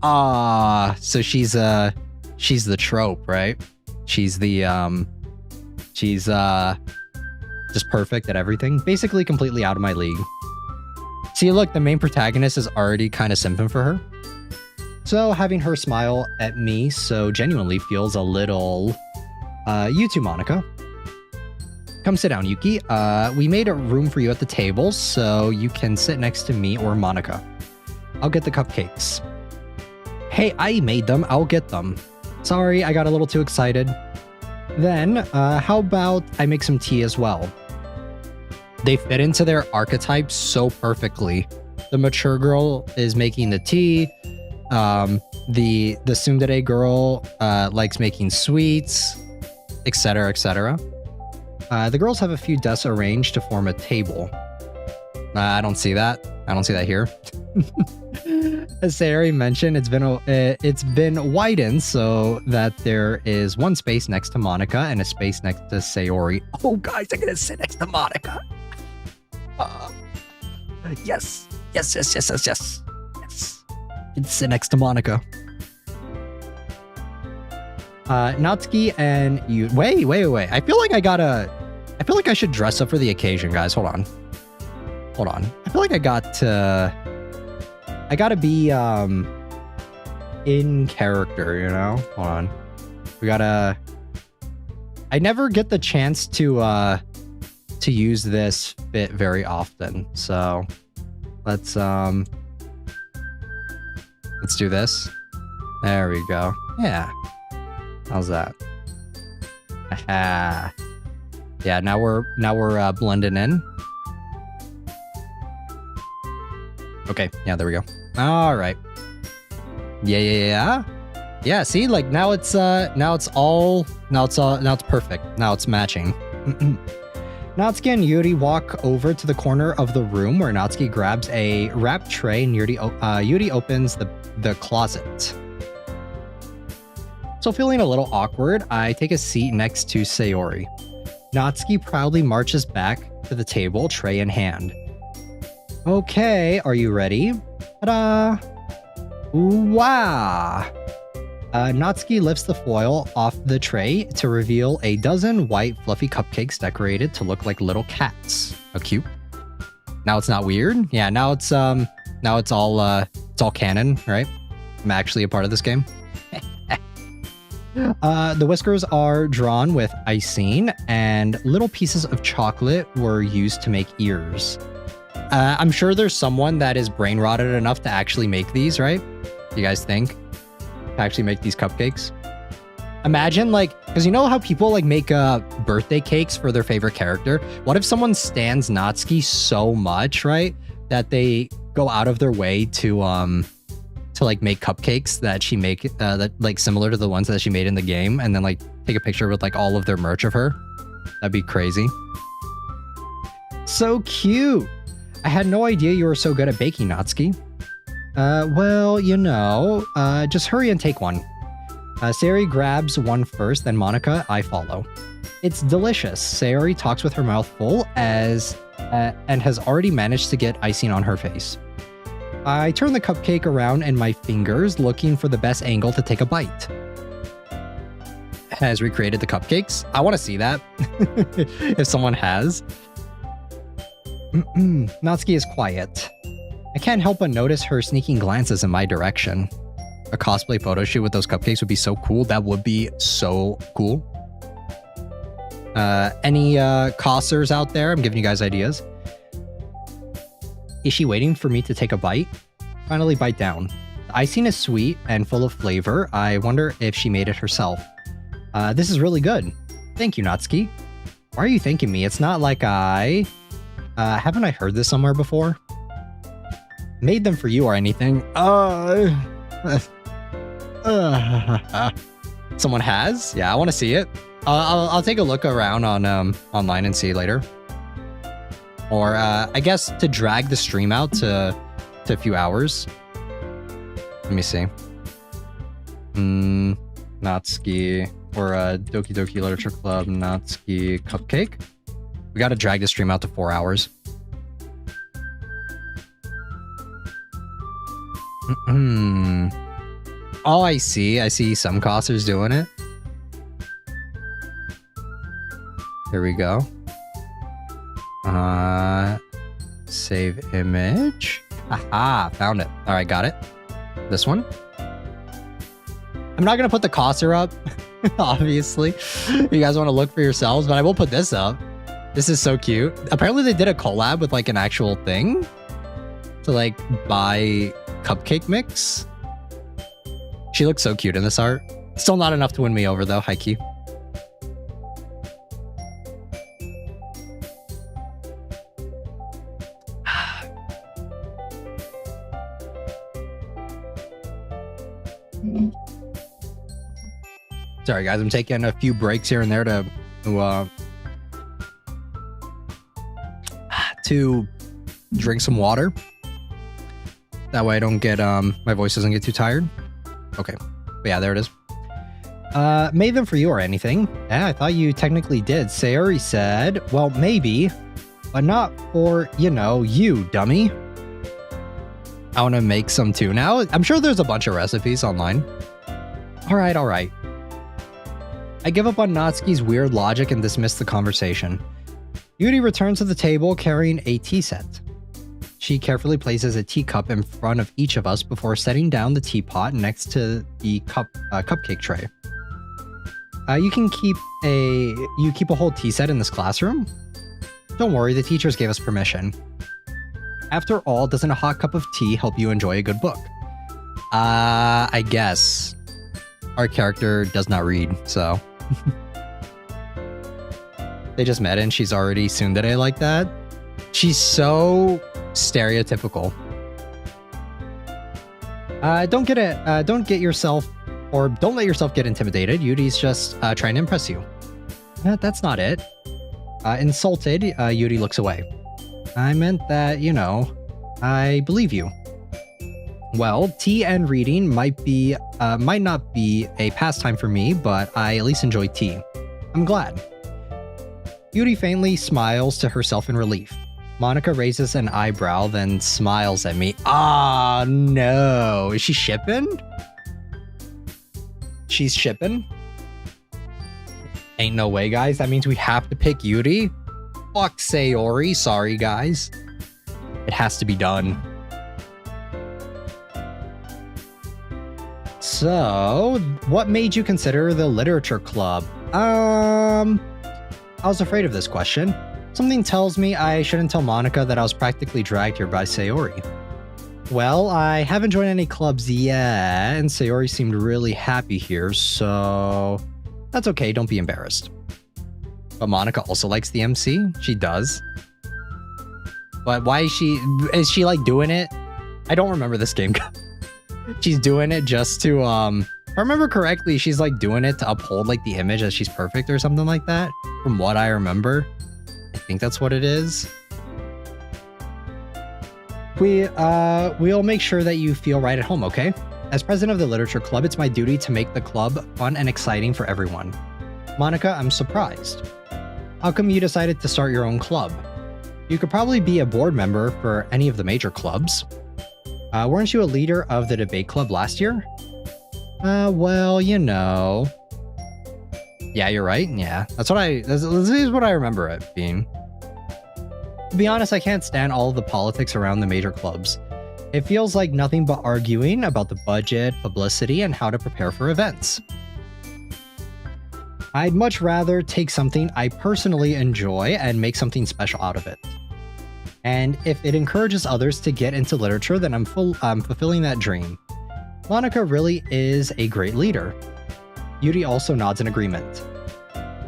So she's the trope, right? She's just perfect at everything. Basically completely out of my league. See, look, the main protagonist is already kind of simping for her. So having her smile at me so genuinely feels a little... you too, Monika. Come sit down, Yuki. We made a room for you at the table, so you can sit next to me or Monika. I'll get the cupcakes. Hey, I made them. I'll get them. Sorry, I got a little too excited. Then, how about I make some tea as well? They fit into their archetypes so perfectly. The mature girl is making the tea. The tsundere girl likes making sweets, etc., etc. The girls have a few desks arranged to form a table. I don't see that. I don't see that here. As Sayori mentioned, it's been widened so that there is one space next to Monika and a space next to Sayori. Oh, guys, I'm gonna sit next to Monika. Yes. Yes. Can sit next to Monika. Natsuki and you. Wait. I feel like I should dress up for the occasion, guys. Hold on. I feel like I gotta be in character, you know? Hold on. I never get the chance to use this fit very often. So let's do this. There we go. Yeah. How's that? Aha. Yeah, now we're blending in. Okay, yeah, there we go. All right. Yeah. See, like now it's perfect. Now it's matching. Natsuki and Yuri walk over to the corner of the room where Natsuki grabs a wrapped tray and Yuri opens the closet. So feeling a little awkward, I take a seat next to Sayori. Natsuki proudly marches back to the table, tray in hand. Okay, are you ready? Ta-da! Wow! Natsuki lifts the foil off the tray to reveal a dozen white fluffy cupcakes decorated to look like little cats. How cute. Now it's not weird? Yeah, now it's all canon, right? I'm actually a part of this game. The whiskers are drawn with icing and little pieces of chocolate were used to make ears. I'm sure there's someone that is brain rotted enough to actually make these, right? You guys think? To actually make these cupcakes? Imagine because you know how people make birthday cakes for their favorite character? What if someone stands Natsuki so much, right? That they go out of their way to make cupcakes that she that similar to the ones that she made in the game and then take a picture with all of their merch of her? That'd be crazy. So cute. I had no idea you were so good at baking, Natsuki. Well, you know, just hurry and take one. Sayori grabs one first, then Monika, I follow. It's delicious. Sayori talks with her mouth full and has already managed to get icing on her face. I turn the cupcake around in my fingers, looking for the best angle to take a bite. Has recreated the cupcakes? I want to see that. If someone has. Natsuki is quiet. I can't help but notice her sneaking glances in my direction. A cosplay photo shoot with those cupcakes would be so cool. That would be so cool. Any cossers out there? I'm giving you guys ideas. Is she waiting for me to take a bite? Finally bite down. The icing is sweet and full of flavor. I wonder if she made it herself. This is really good. Thank you, Natsuki. Why are you thanking me? It's not like haven't I heard this somewhere before? Made them for you or anything. Someone has? Yeah, I want to see it. I'll take a look around on online and see later. Or I guess to drag the stream out to a few hours. Let me see. Natsuki or Doki Doki Literature Club Natsuki cupcake. We got to drag the stream out to 4 hours. Oh, I see some cossers doing it. Here we go. Save image. Aha, found it. All right, got it. This one. I'm not gonna put the cosser up, obviously. You guys want to look for yourselves, but I will put this up. This is so cute. Apparently they did a collab with an actual thing to buy cupcake mix. She looks so cute in this art. Still not enough to win me over though, high-key. Sorry guys, I'm taking a few breaks here and there to drink some water. That way I don't get my voice doesn't get too tired. Okay, but yeah, there it is. Made them for you or anything? Yeah, I thought you technically did. Sayori said, well, maybe, but not for, you know, you, dummy. I want to make some too now. I'm sure there's a bunch of recipes online. All right. I give up on Natsuki's weird logic and dismiss the conversation. Yuri returns to the table carrying a tea set. She carefully places a teacup in front of each of us before setting down the teapot next to the cupcake tray. You keep a whole tea set in this classroom? Don't worry, the teachers gave us permission. After all, doesn't a hot cup of tea help you enjoy a good book? I guess. Our character does not read, so... They just met and she's already tsundere like that. She's so stereotypical. Don't let yourself get intimidated. Yuri's just trying to impress you. That's not it. Insulted, Yuri looks away. I meant that, you know, I believe you. Well, tea and reading might not be a pastime for me, but I at least enjoy tea. I'm glad. Yuri faintly smiles to herself in relief. Monika raises an eyebrow, then smiles at me. Ah, no. Is she shipping? She's shipping? Ain't no way, guys. That means we have to pick Yuri? Fuck Sayori. Sorry, guys. It has to be done. So, what made you consider the literature club? I was afraid of this question. Something tells me I shouldn't tell Monika that I was practically dragged here by Sayori. Well, I haven't joined any clubs yet, and Sayori seemed really happy here, so... That's okay, don't be embarrassed. But Monika also likes the MC? She does. But why is she like doing it? I don't remember this game. She's doing it just to, if I remember correctly, she's like doing it to uphold like the image that she's perfect or something like that. From what I remember. I think that's what it is. We'll make sure that you feel right at home, okay? As president of the literature club, it's my duty to make the club fun and exciting for everyone. Monika, I'm surprised. How come you decided to start your own club? You could probably be a board member for any of the major clubs. Weren't you a leader of the debate club last year? Well, you know... Yeah, you're right. Yeah, this is what I remember it being. To be honest, I can't stand all of the politics around the major clubs. It feels like nothing but arguing about the budget, publicity, and how to prepare for events. I'd much rather take something I personally enjoy and make something special out of it. And if it encourages others to get into literature, then I'm fulfilling that dream. Monika really is a great leader. Yuri also nods in agreement.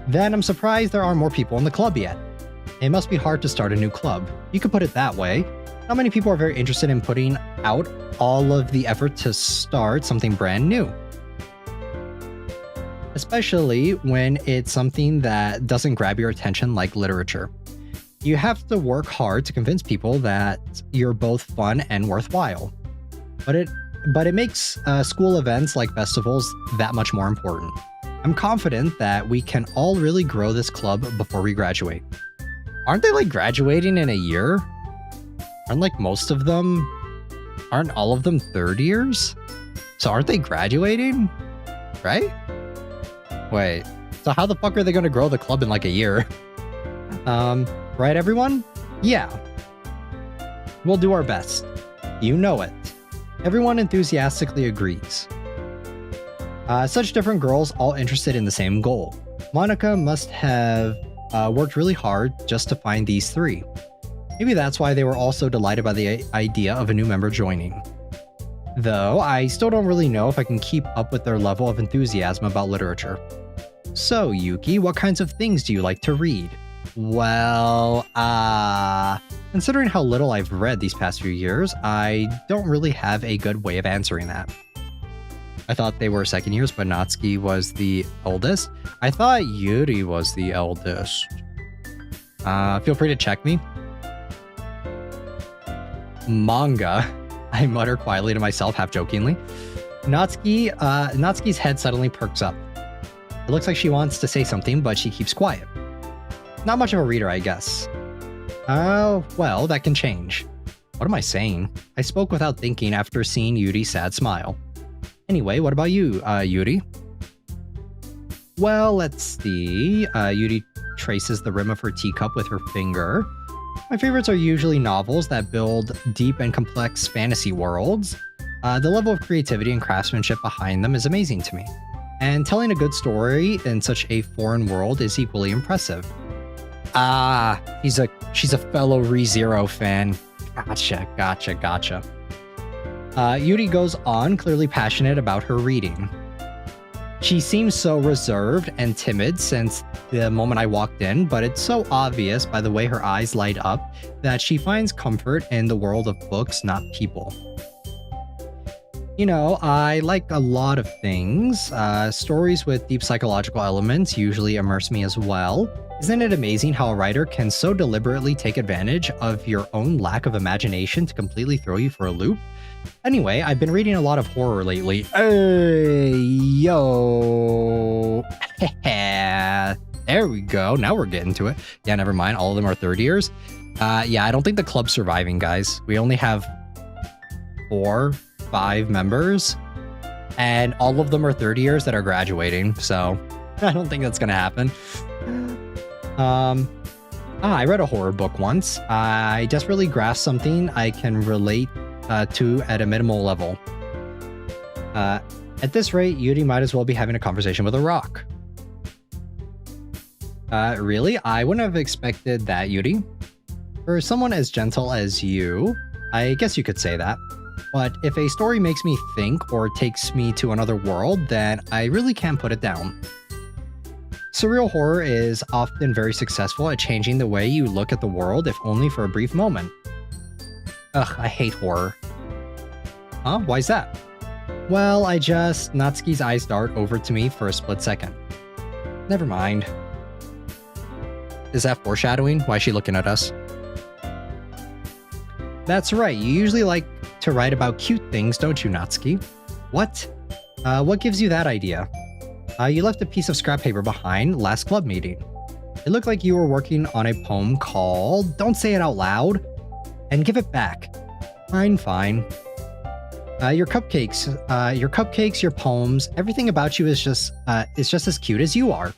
Then I'm surprised there aren't more people in the club yet. It must be hard to start a new club. You could put it that way. Not many people are very interested in putting out all of the effort to start something brand new. Especially when it's something that doesn't grab your attention like literature. You have to work hard to convince people that you're both fun and worthwhile. But it makes school events like festivals that much more important. I'm confident that we can all really grow this club before we graduate. Aren't they like graduating in a year? Aren't like aren't all of them third years? So aren't they graduating? Right? Wait, so how the fuck are they gonna grow the club in like a year? Right everyone? Yeah. We'll do our best. You know it. Everyone enthusiastically agrees. Such different girls all interested in the same goal. Monika must have worked really hard just to find these three. Maybe that's why they were all so delighted by the idea of a new member joining. Though I still don't really know if I can keep up with their level of enthusiasm about literature. So, Yuki, what kinds of things do you like to read? Well, considering how little I've read these past few years, I don't really have a good way of answering that. I thought they were second years, but Natsuki was the oldest. I thought Yuri was the eldest. Feel free to check me. Manga, I mutter quietly to myself, half jokingly. Natsuki's head suddenly perks up. It looks like she wants to say something, but she keeps quiet. Not much of a reader, I guess. Well, that can change. What am I saying? I spoke without thinking after seeing Yuri's sad smile. Anyway, what about you, Yuri? Well, let's see. Yuri traces the rim of her teacup with her finger. My favorites are usually novels that build deep and complex fantasy worlds. The level of creativity and craftsmanship behind them is amazing to me. And telling a good story in such a foreign world is equally impressive. She's a fellow ReZero fan. Gotcha. Yuri goes on, clearly passionate about her reading. She seems so reserved and timid since the moment I walked in, but it's so obvious by the way her eyes light up that she finds comfort in the world of books, not people. You know, I like a lot of things. Stories with deep psychological elements usually immerse me as well. Isn't it amazing how a writer can so deliberately take advantage of your own lack of imagination to completely throw you for a loop? Anyway, I've been reading a lot of horror lately. Hey, yo. There we go. Now we're getting to it. Yeah, never mind. All of them are third years. Yeah, I don't think the club's surviving, guys. We only have 4-5 members, and all of them are third years that are graduating, so I don't think that's gonna happen. I read a horror book once. I desperately grasped something I can relate to at a minimal level. At this rate, Yuri might as well be having a conversation with a rock. Really? I wouldn't have expected that, Yuri. For someone as gentle as you, I guess you could say that. But if a story makes me think or takes me to another world, then I really can't put it down. Surreal horror is often very successful at changing the way you look at the world, if only for a brief moment. Ugh, I hate horror. Huh? Why's that? Well, Natsuki's eyes dart over to me for a split second. Never mind. Is that foreshadowing? Why is she looking at us? That's right, you usually like to write about cute things, don't you, Natsuki? What? What gives you that idea? You left a piece of scrap paper behind last club meeting. It looked like you were working on a poem called Don't Say It Out Loud, and give it back. Fine. Your cupcakes, your poems, everything about you is just as cute as you are.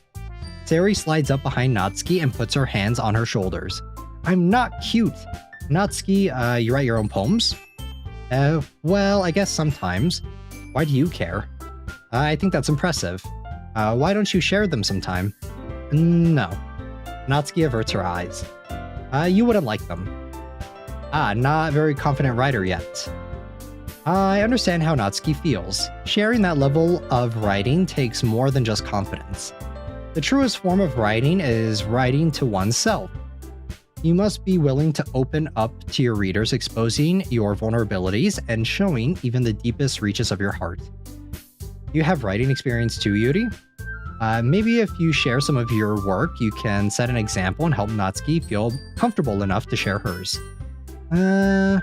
Sayori slides up behind Natsuki and puts her hands on her shoulders. I'm not cute. Natsuki, you write your own poems? Well, I guess sometimes. Why do you care? I think that's impressive. Why don't you share them sometime? No. Natsuki averts her eyes. You wouldn't like them. Not very confident writer yet. I understand how Natsuki feels. Sharing that level of writing takes more than just confidence. The truest form of writing is writing to oneself. You must be willing to open up to your readers, exposing your vulnerabilities and showing even the deepest reaches of your heart. You have writing experience too, Yuri? Maybe if you share some of your work, you can set an example and help Natsuki feel comfortable enough to share hers. I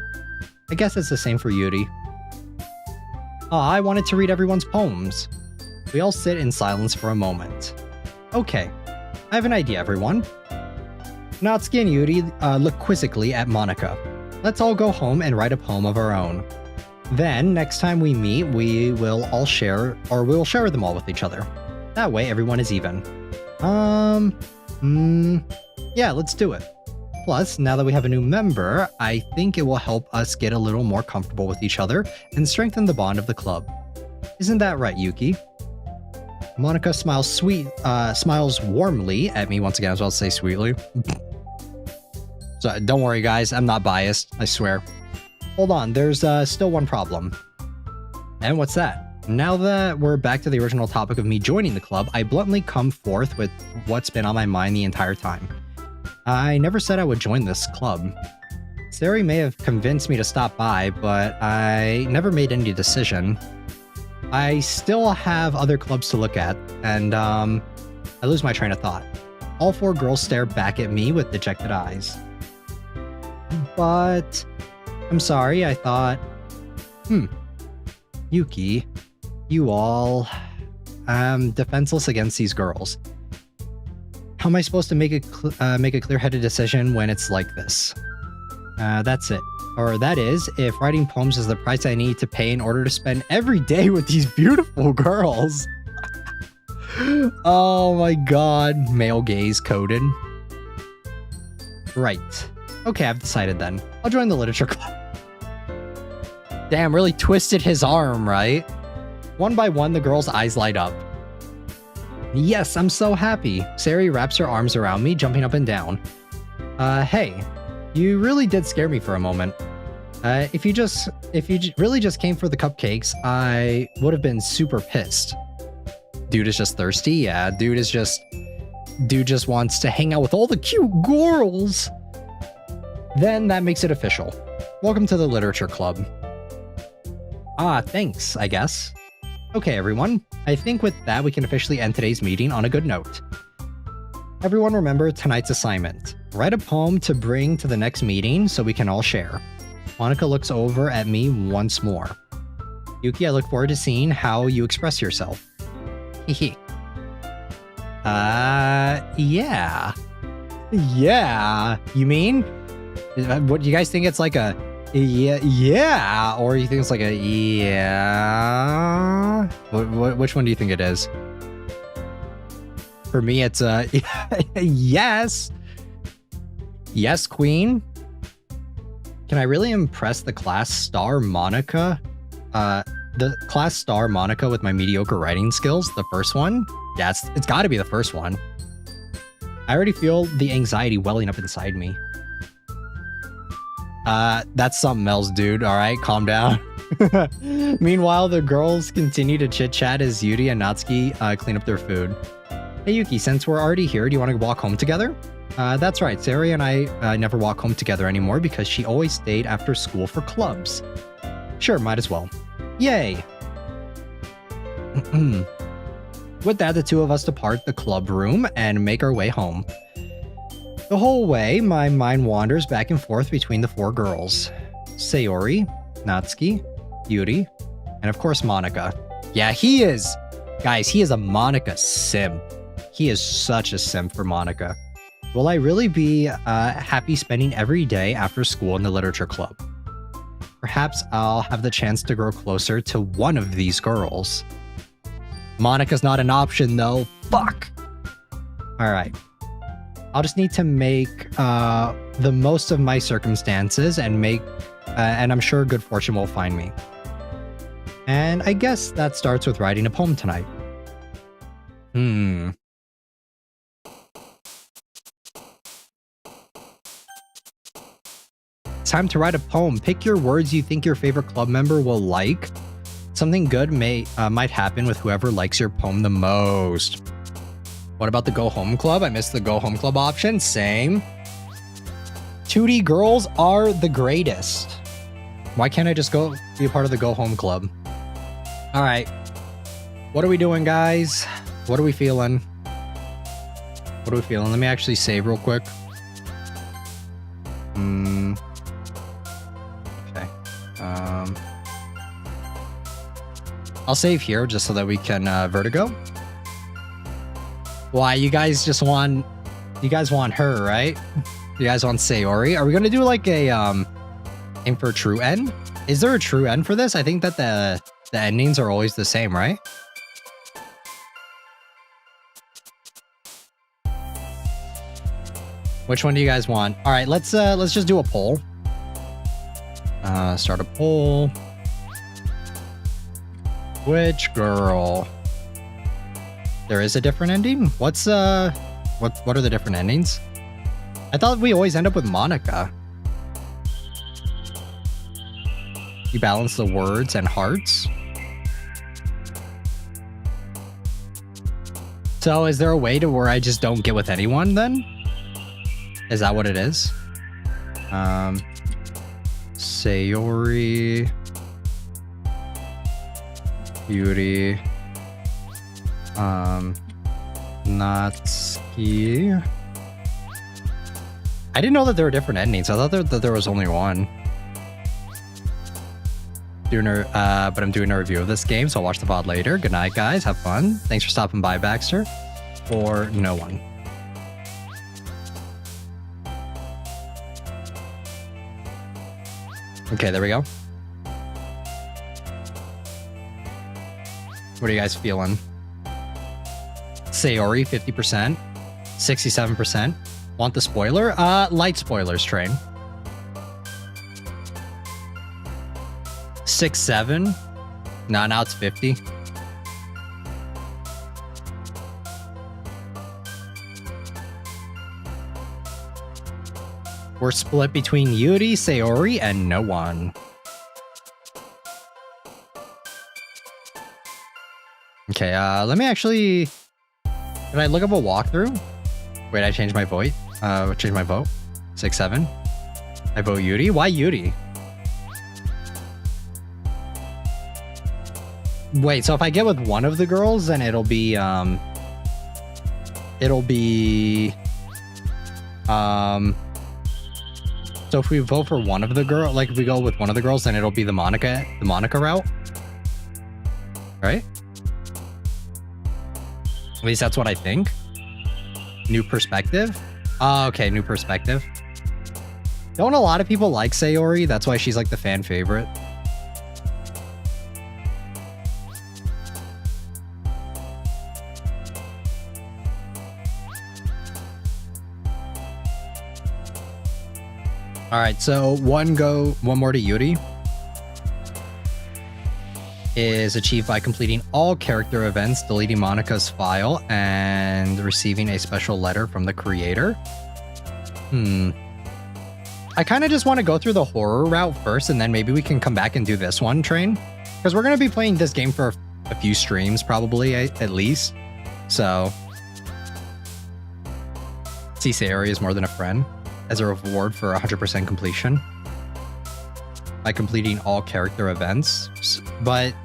guess it's the same for Yuri. I wanted to read everyone's poems. We all sit in silence for a moment. Okay, I have an idea, everyone. Natsuki and Yuri look quizzically at Monika. Let's all go home and write a poem of our own. Then, next time we meet, we'll share them all with each other. That way, everyone is even. Yeah, let's do it. Plus, now that we have a new member, I think it will help us get a little more comfortable with each other and strengthen the bond of the club. Isn't that right, Yuki? Monika smiles warmly at me once again. I was about to say sweetly. So don't worry, guys. I'm not biased. I swear. Hold on. There's still one problem. And what's that? Now that we're back to the original topic of me joining the club, I bluntly come forth with what's been on my mind the entire time. I never said I would join this club. Sari may have convinced me to stop by, but I never made any decision. I still have other clubs to look at, and I lose my train of thought. All 4 girls stare back at me with dejected eyes. But I'm sorry, I thought, Yuki, you all, defenseless against these girls. How am I supposed to make a clear-headed decision when it's like this? That's it. Or that is, if writing poems is the price I need to pay in order to spend every day with these beautiful girls. Oh my god, male gaze coded. Right. Okay, I've decided then. I'll join the literature club. Damn, really twisted his arm, right? One by one, the girl's eyes light up. Yes, I'm so happy. Sari wraps her arms around me, jumping up and down. Hey, you really did scare me for a moment. If you really just came for the cupcakes, I would have been super pissed. Dude is just thirsty? Yeah, dude just wants to hang out with all the cute girls. Then that makes it official. Welcome to the literature club. Ah, thanks, I guess. Okay, everyone. I think with that, we can officially end today's meeting on a good note. Everyone remember tonight's assignment. Write a poem to bring to the next meeting so we can all share. Monika looks over at me once more. Yuki, I look forward to seeing how you express yourself. Hehe. Yeah. Yeah. You mean? What, you guys think it's like a yeah, or you think it's like a yeah? Which one do you think it is? For me, it's a yes. Yes, queen. Can I really impress the class star Monika? The class star Monika with my mediocre writing skills? The first one? Yeah, it's got to be the first one. I already feel the anxiety welling up inside me. That's something else, dude. All right, calm down. Meanwhile, the girls continue to chit-chat as Yuri and Natsuki clean up their food. Hey, Yuki, since we're already here, do you want to walk home together? That's right. Sari and I never walk home together anymore because she always stayed after school for clubs. Sure, might as well. Yay! With that, the two of us depart the club room and make our way home. The whole way, my mind wanders back and forth between the 4 girls. Sayori, Natsuki, Yuri, and of course Monika. Yeah, he is! Guys, he is a Monika simp. He is such a simp for Monika. Will I really be happy spending every day after school in the literature club? Perhaps I'll have the chance to grow closer to one of these girls. Monika's not an option though. Fuck! Alright. I'll just need to make the most of my circumstances and and I'm sure good fortune will find me. And I guess that starts with writing a poem tonight. Time to write a poem. Pick your words you think your favorite club member will like. Something good might happen with whoever likes your poem the most. What about the Go Home Club? I missed the Go Home Club option. Same. 2D girls are the greatest. Why can't I just go be a part of the Go Home Club? All right. What are we doing, guys? What are we feeling? What are we feeling? Let me actually save real quick. Okay. I'll save here just so that we can vertigo. Why, you guys want her, right? You guys want Sayori? Are we gonna do like a aim for a true end? Is there a true end for this? I think that the endings are always the same, right? Which one do you guys want? All right, let's just do a poll. Start a poll. Which girl? There is a different ending? What are the different endings? I thought we always end up with Monika. You balance the words and hearts. So is there a way to where I just don't get with anyone then? Is that what it is? Sayori, Yuri, Natsuki. I didn't know that there were different endings. I thought that there was only one. But I'm doing a review of this game, so I'll watch the VOD later. Good night, guys. Have fun. Thanks for stopping by, Baxter. Or no one. Okay, there we go. What are you guys feeling? Sayori, 50%. 67%. Want the spoiler? Light spoilers, Train. 6-7. No, now it's 50. We're split between Yuri, Sayori, and no one. Okay, let me actually... Did I look up a walkthrough? Wait, I changed my vote. Change my vote. 6-7. I vote Yuri. Why Yuri? Wait, so if I get with one of the girls, then it'll be so if we vote for one of the girl, like if we go with one of the girls, then it'll be the Monika route, right? At least that's what I think. New perspective. Oh, okay, new perspective. Don't a lot of people like Sayori? That's why she's like the fan favorite. All right, so one more to Yuri is achieved by completing all character events, deleting Monika's file, and receiving a special letter from the creator. I kind of just want to go through the horror route first, and then maybe we can come back and do this one, Train. Because we're going to be playing this game for a few streams, probably, at least. So, see Sayori is more than a friend. As a reward for 100% completion by completing all character events. But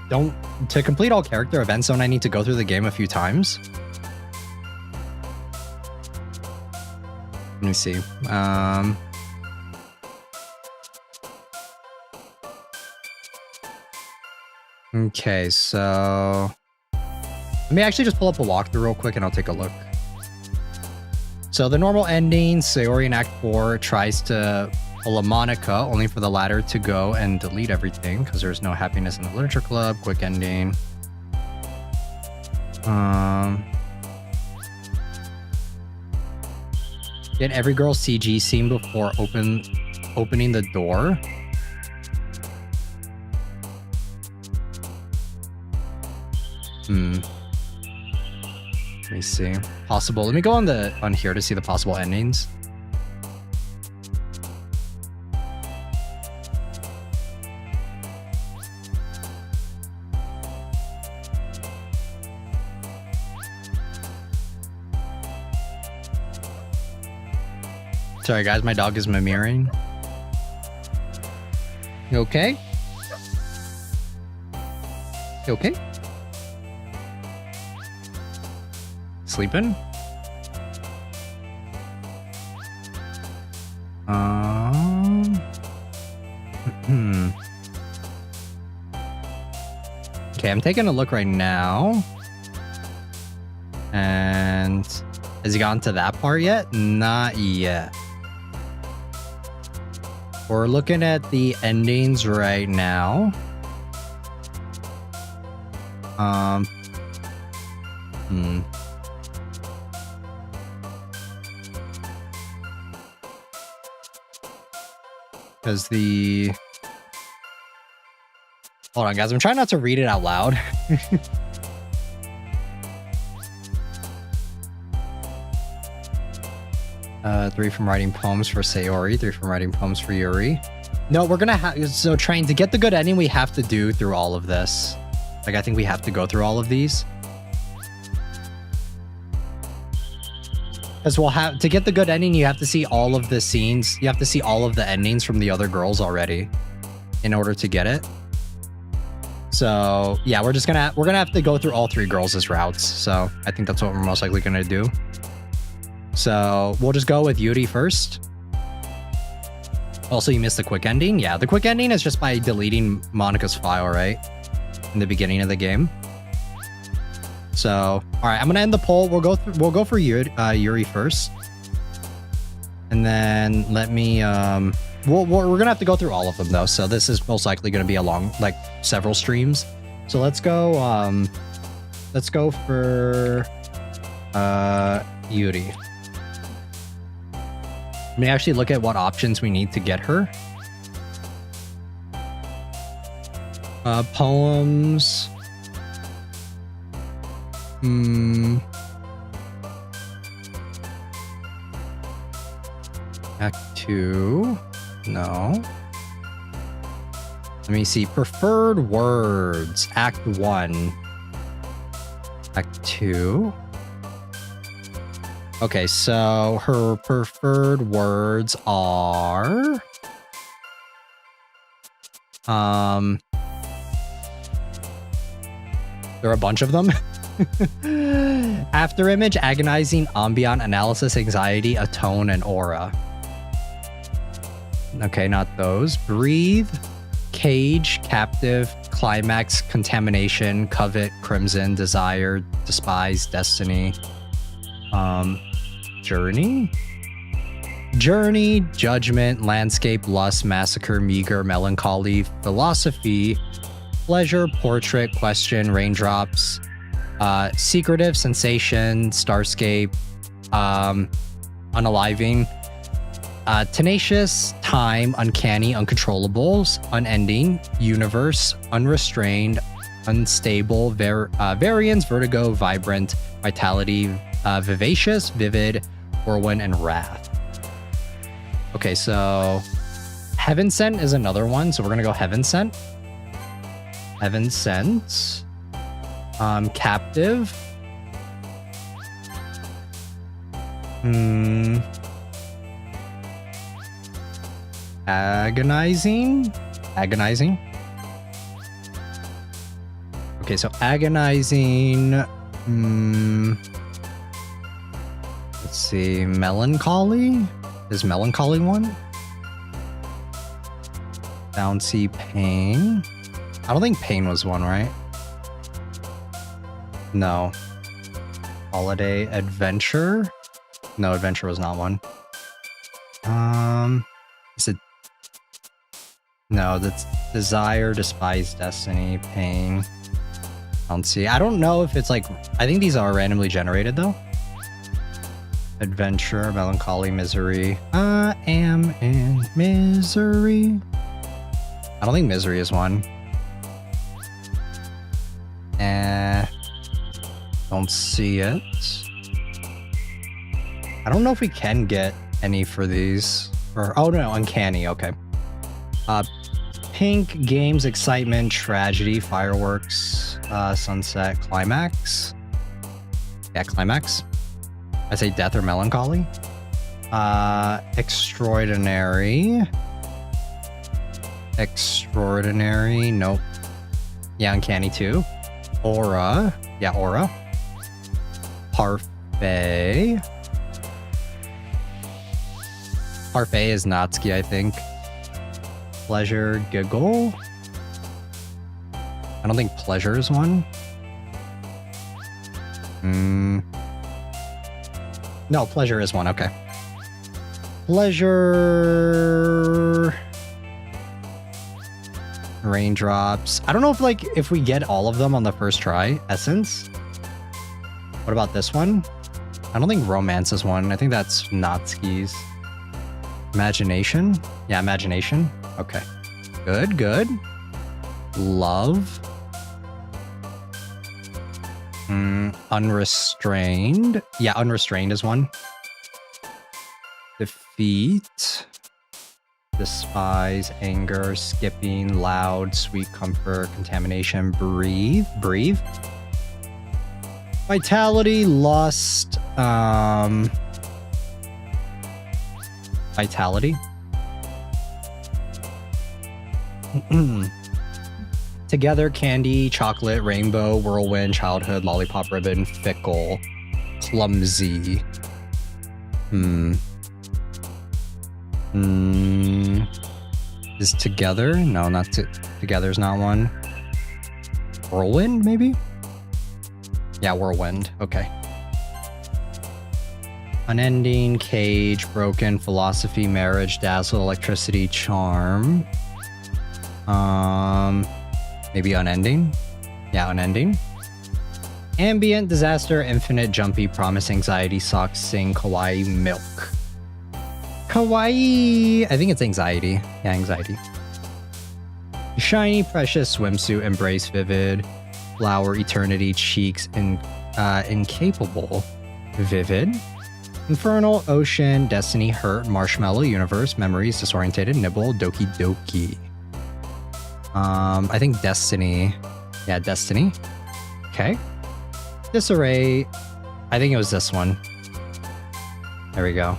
to complete all character events, don't I need to go through the game a few times? Let me see. Okay, so let me actually just pull up a walkthrough real quick and I'll take a look. So the normal ending, Sayori in Act 4 tries to pull a Monika, only for the latter to go and delete everything because there's no happiness in the literature club. Quick ending. Get every girl's CG scene before opening the door. Let me see. Possible. Let me go on here to see the possible endings. Sorry guys, my dog is mimering. You okay? You okay? Sleeping? Okay, I'm taking a look right now. And has he gotten to that part yet? Not yet. We're looking at the endings right now. Because hold on guys, I'm trying not to read it out loud. 3 from writing poems for Sayori, 3 from writing poems for Yuri. No, we're gonna have, so trying to get the good ending, we have to do through all of this. Like, I think we have to go through all of these. Because we'll have to get the good ending, you have to see all of the scenes. You have to see all of the endings from the other girls already in order to get it. So yeah, we're gonna have to go through all 3 girls' routes. So I think that's what we're most likely gonna do. So we'll just go with Yuri first. Also, you missed the quick ending. Yeah, the quick ending is just by deleting Monika's file, right? In the beginning of the game. So, all right, I'm gonna end the poll. We'll go for Yuri first, and then let me. We're gonna have to go through all of them though. So this is most likely gonna be a long, like several streams. So let's go. Let's go for Yuri. Let me actually look at what options we need to get her. Poems. Act 2. No. Let me see. Preferred words. Act 1. Act 2. Okay, so her preferred words are... there are a bunch of them. After image, agonizing, ambient, analysis, anxiety, atone, and aura. Okay, not those. Breathe, cage, captive, climax, contamination, covet, crimson, desire, despise, destiny. Journey? Journey, judgment, landscape, lust, massacre, meager, melancholy, philosophy, pleasure, portrait, question, raindrops, secretive, sensation, starscape, unaliving, tenacious, time, uncanny, uncontrollables, unending, universe, unrestrained, unstable, variance, vertigo, vibrant, vitality, vivacious, vivid, whirlwind, and wrath. Okay, so Heaven Sent is another one, so we're gonna go Heaven Sent. Heaven Sent. Captive. Agonizing. Agonizing. Okay, so agonizing. Let's see. Melancholy. Is melancholy one? Bouncy pain. I don't think pain was one, right? No. Holiday adventure. No, adventure was not one. Is it? No, that's desire, despise, destiny, pain. I don't see. I don't know if it's like. I think these are randomly generated though. Adventure, melancholy, misery. I am in misery. I don't think misery is one. Don't see it. I don't know if we can get any for these. Or oh no, uncanny. Okay. Pink, games, excitement, tragedy, fireworks, sunset, climax. Yeah, climax. I say death or melancholy. Extraordinary. Extraordinary. Nope. Yeah, uncanny too. Aura. Yeah, aura. Parfait. Parfait is Natsuki, I think. Pleasure, giggle. I don't think pleasure is one. No, pleasure is one. Okay. Pleasure. Raindrops. I don't know if we get all of them on the first try. Essence. What about this one? I don't think romance is one. I think that's Natsuki's. Imagination? Yeah, imagination. Okay. Good, good. Love. Unrestrained. Yeah, unrestrained is one. Defeat. Despise, anger, skipping, loud, sweet comfort, contamination, breathe. Breathe. Vitality, lust, Vitality. Together, candy, chocolate, rainbow, whirlwind, childhood, lollipop, ribbon, fickle, clumsy. Is together? No, not together's not one. Whirlwind, maybe? Yeah, whirlwind. Okay. Unending, cage, broken, philosophy, marriage, dazzle, electricity, charm. Maybe unending? Yeah, unending. Ambient, disaster, infinite, jumpy, promise, anxiety, socks, sing, kawaii, milk. Kawaii! I think it's anxiety. Yeah, anxiety. Shiny, precious, swimsuit, embrace, vivid, flower, eternity, cheeks, incapable, vivid. Infernal, ocean, destiny, hurt, marshmallow, universe, memories, disorientated, nibble, doki doki. I think destiny. Yeah, destiny. Okay. Disarray. I think it was this one. There we go.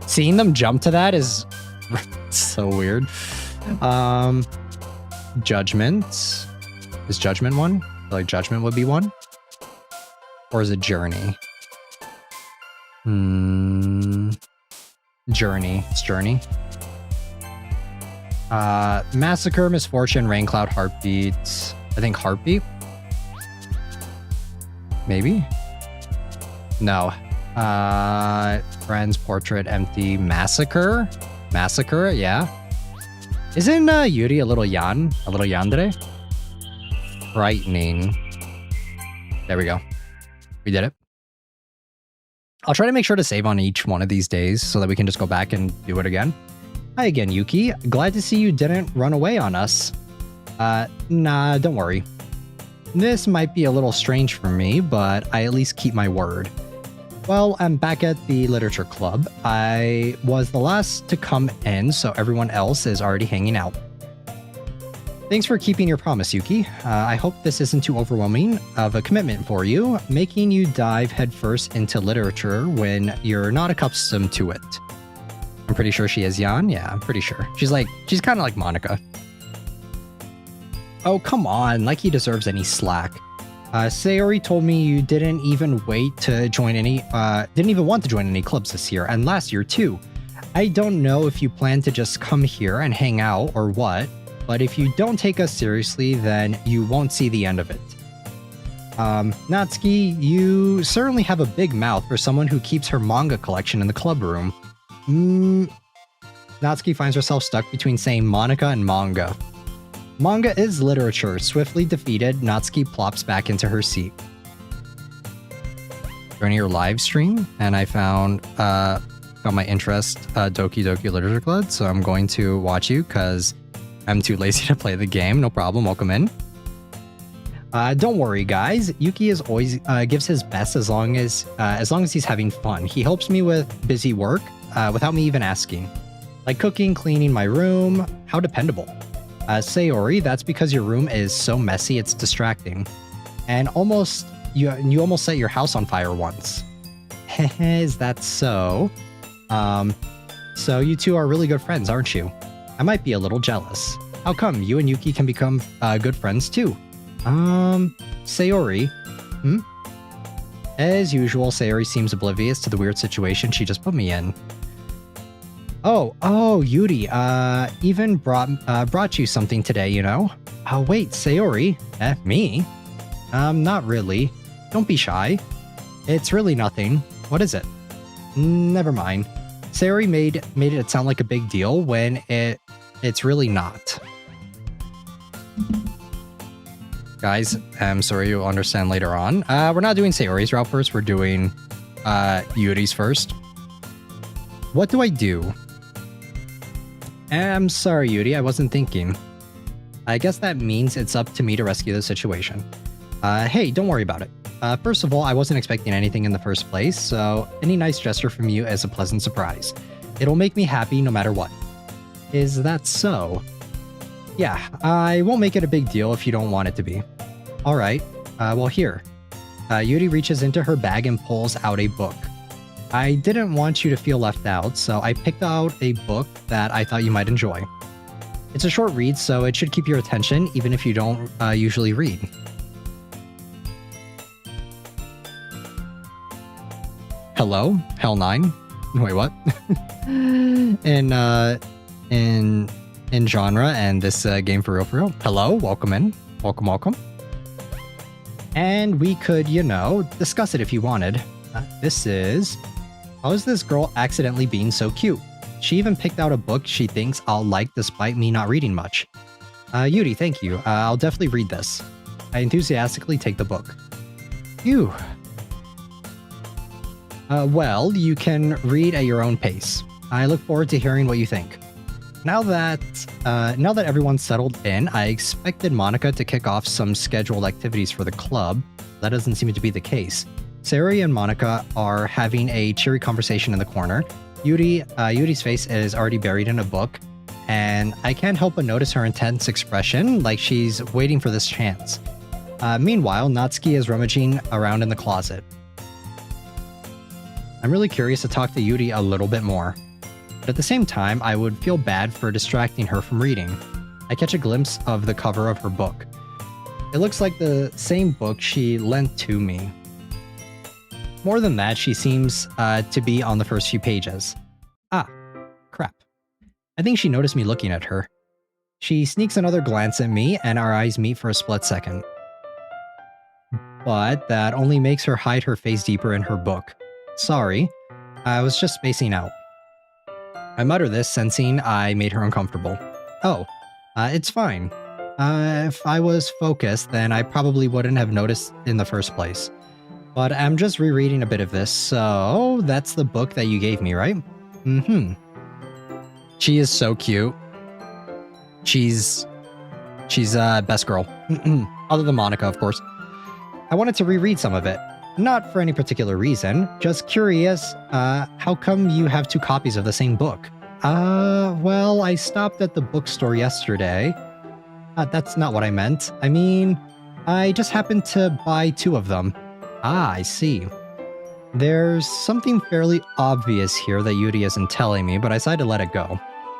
Seeing them jump to that is so weird. Judgment. Is judgment one? I feel like judgment would be one. Or is it journey? Journey. It's journey. Massacre, misfortune, rain cloud, heartbeat. I think heartbeat. Maybe? No. Friends, portrait, empty, massacre? Massacre, yeah. Isn't Yuri a little yandere? Frightening. There we go. We did it. I'll try to make sure to save on each one of these days so that we can just go back and do it again. Hi again, Yuki. Glad to see you didn't run away on us. Nah, don't worry. This might be a little strange for me, but I at least keep my word. Well, I'm back at the literature club. I was the last to come in, so everyone else is already hanging out. Thanks for keeping your promise, Yuki. I hope this isn't too overwhelming of a commitment for you, making you dive headfirst into literature when you're not accustomed to it. I'm pretty sure she is Yan. Yeah, I'm pretty sure. She's kind of like Monika. Oh, come on, like he deserves any slack. Sayori told me you didn't even want to join any clubs this year, and last year too. I don't know if you plan to just come here and hang out or what, but if you don't take us seriously, then you won't see the end of it. Natsuki, you certainly have a big mouth for someone who keeps her manga collection in the club room. Natsuki finds herself stuck between saying Monika and manga. Manga is literature. Swiftly defeated, Natsuki plops back into her seat. Joining your live stream, and I found my interest, Doki Doki Literature Club, so I'm going to watch you because I'm too lazy to play the game. No problem. Welcome in. Don't worry, guys. Yuki is always gives his best as long as he's having fun. He helps me with busy work without me even asking, like cooking, cleaning my room. How dependable. Sayori, that's because your room is so messy it's distracting, and you almost set your house on fire once. Is that so? So you two are really good friends, aren't you? I might be a little jealous. How come you and Yuki can become good friends too? Sayori. As usual, Sayori seems oblivious to the weird situation she just put me in. Oh, Yuri, even brought you something today, you know? Oh, wait, Sayori? Me? Not really. Don't be shy. It's really nothing. What is it? Never mind. Sayori made it sound like a big deal when it's really not. Guys, I'm sorry, you'll understand later on. We're not doing Sayori's route first, we're doing Yuri's first. What do I do? I'm sorry, Yuri, I wasn't thinking. I guess that means it's up to me to rescue the situation. Hey, don't worry about it. First of all, I wasn't expecting anything in the first place, so any nice gesture from you is a pleasant surprise. It'll make me happy no matter what. Is that so? Yeah, I won't make it a big deal if you don't want it to be. Alright, well here. Yuri reaches into her bag and pulls out a book. I didn't want you to feel left out, so I picked out a book that I thought you might enjoy. It's a short read, so it should keep your attention even if you don't usually read. Hello? Hell 9? Wait, what? in genre and this game for real. Hello, welcome in. Welcome. And we could, discuss it if you wanted. This is... How is this girl accidentally being so cute? She even picked out a book she thinks I'll like despite me not reading much. Yuri, thank you. I'll definitely read this. I enthusiastically take the book. Phew. Well, you can read at your own pace. I look forward to hearing what you think. Now that everyone's settled in, I expected Monika to kick off some scheduled activities for the club. That doesn't seem to be the case. Sayori and Monika are having a cheery conversation in the corner. Yuri's face is already buried in a book, and I can't help but notice her intense expression, like she's waiting for this chance. Meanwhile, Natsuki is rummaging around in the closet. I'm really curious to talk to Yuri a little bit more. But at the same time, I would feel bad for distracting her from reading. I catch a glimpse of the cover of her book. It looks like the same book she lent to me. More than that, she seems to be on the first few pages. Ah, crap. I think she noticed me looking at her. She sneaks another glance at me, and our eyes meet for a split second. But that only makes her hide her face deeper in her book. Sorry, I was just spacing out. I mutter this, sensing I made her uncomfortable. Oh, it's fine. If I was focused, then I probably wouldn't have noticed in the first place. But I'm just rereading a bit of this, so that's the book that you gave me, right? Mm-hmm. She is so cute. She's best girl. Other than Monika, of course. I wanted to reread some of it. Not for any particular reason, just curious, how come you have 2 copies of the same book? Well, I stopped at the bookstore yesterday. That's not what I meant. I mean, I just happened to buy 2 of them. Ah, I see. There's something fairly obvious here that Yuri isn't telling me, but I decided to let it go.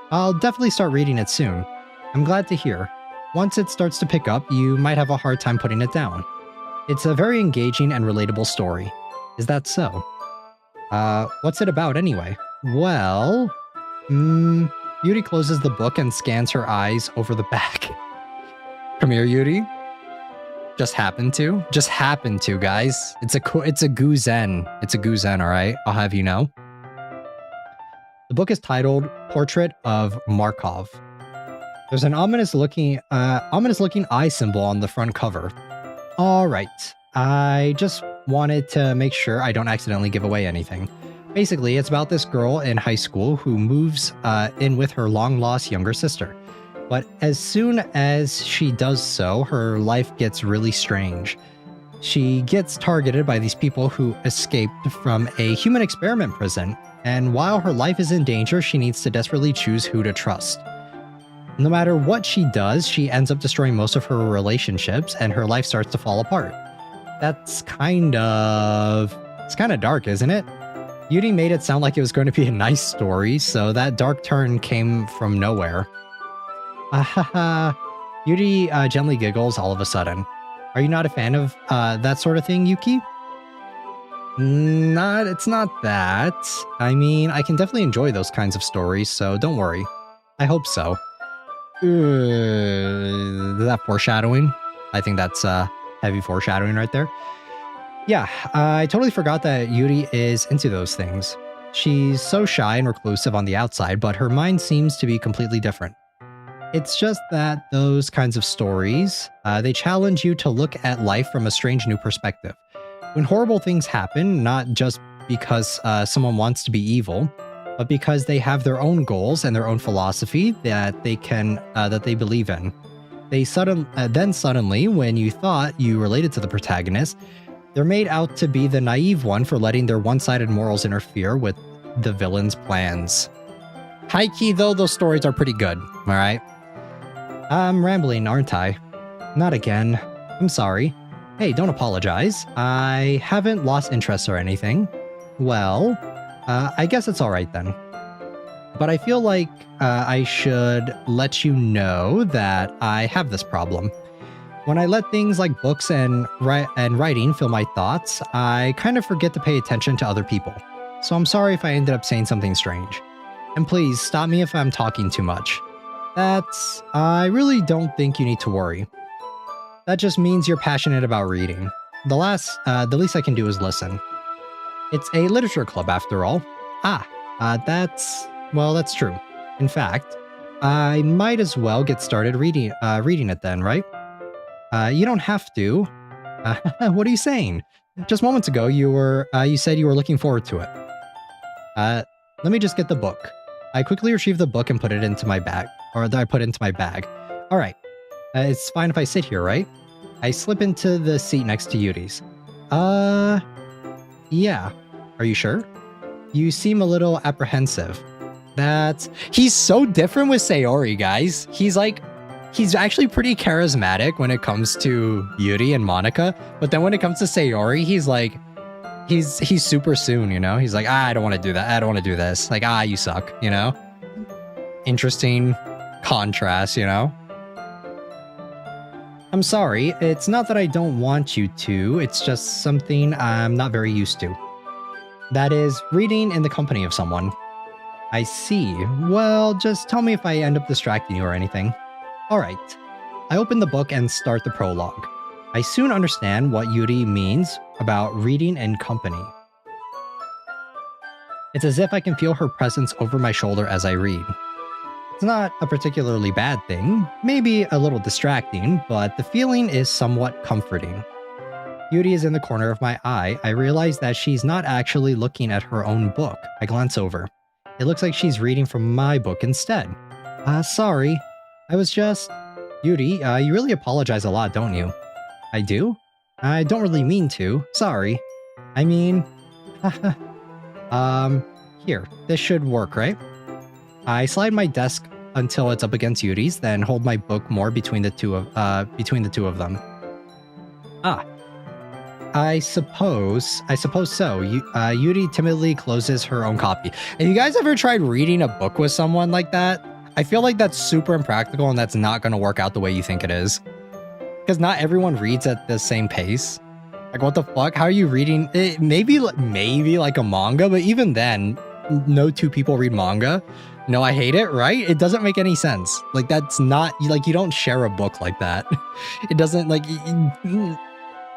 I'll definitely start reading it soon. I'm glad to hear. Once it starts to pick up, you might have a hard time putting it down. It's a very engaging and relatable story. Is that so? What's it about anyway? Well... Yuri closes the book and scans her eyes over the back. Come here, Yuri. Just happened to, guys. It's a guzen. It's a guzen, alright? I'll have you know. The book is titled Portrait of Markov. There's an ominous looking eye symbol on the front cover. Alright, I just wanted to make sure I don't accidentally give away anything. Basically, it's about this girl in high school who moves in with her long-lost younger sister. But as soon as she does so, her life gets really strange. She gets targeted by these people who escaped from a human experiment prison, and while her life is in danger, she needs to desperately choose who to trust. No matter what she does, she ends up destroying most of her relationships, and her life starts to fall apart. It's kind of dark, isn't it? Yuri made it sound like it was going to be a nice story, so that dark turn came from nowhere. Yuri gently giggles all of a sudden. Are you not a fan of that sort of thing, Yuki? It's not that. I mean, I can definitely enjoy those kinds of stories, so don't worry. I hope so. Is that foreshadowing? I think that's heavy foreshadowing right there. Yeah, I totally forgot that Yuri is into those things. She's so shy and reclusive on the outside, but her mind seems to be completely different. It's just that those kinds of stories, they challenge you to look at life from a strange new perspective. When horrible things happen, not just because someone wants to be evil, but because they have their own goals and their own philosophy that they believe in. Then suddenly, when you thought you related to the protagonist, they're made out to be the naive one for letting their one-sided morals interfere with the villain's plans. High-key though, those stories are pretty good, alright? I'm rambling, aren't I? Not again. I'm sorry. Hey, don't apologize. I haven't lost interest or anything. Well, I guess it's alright then. But I feel like I should let you know that I have this problem. When I let things like books and writing fill my thoughts, I kind of forget to pay attention to other people. So I'm sorry if I ended up saying something strange. And please stop me if I'm talking too much. I really don't think you need to worry. That just means you're passionate about reading. The least I can do is listen. It's a literature club after all. That's true. In fact, I might as well get started reading it then, right? You don't have to. What are you saying? Just moments ago, you said you were looking forward to it. Let me just get the book. I quickly retrieve the book and put it into my bag. I put it into my bag. Alright. It's fine if I sit here, right? I slip into the seat next to Yuri's. Yeah. Are you sure? You seem a little apprehensive. He's so different with Sayori, guys. He's actually pretty charismatic when it comes to Yuri and Monika, but then when it comes to Sayori, he's super soon, you know? He's like, I don't want to do that. I don't want to do this. Like, you suck, you know? Interesting contrast, you know? I'm sorry. It's not that I don't want you to. It's just something I'm not very used to. That is, reading in the company of someone. I see. Well, just tell me if I end up distracting you or anything. Alright. I open the book and start the prologue. I soon understand what Yuri means about reading in company. It's as if I can feel her presence over my shoulder as I read. It's not a particularly bad thing, maybe a little distracting, but the feeling is somewhat comforting. Yuri is in the corner of my eye. I realize that she's not actually looking at her own book. I glance over. It looks like she's reading from my book instead. Sorry. I was just... Yuri, you really apologize a lot, don't you? I do? I don't really mean to. Sorry. I mean... Here. This should work, right? I slide my desk until it's up against Yuri's, then hold my book more between the two of them. I suppose so. Yuri timidly closes her own copy. Have you guys ever tried reading a book with someone like that? I feel like that's super impractical and that's not going to work out the way you think it is. Because not everyone reads at the same pace. Like, what the fuck? How are you reading? Maybe like a manga, but even then, no two people read manga. No, I hate it, right? It doesn't make any sense. Like, that's not... Like, you don't share a book like that. It doesn't, like...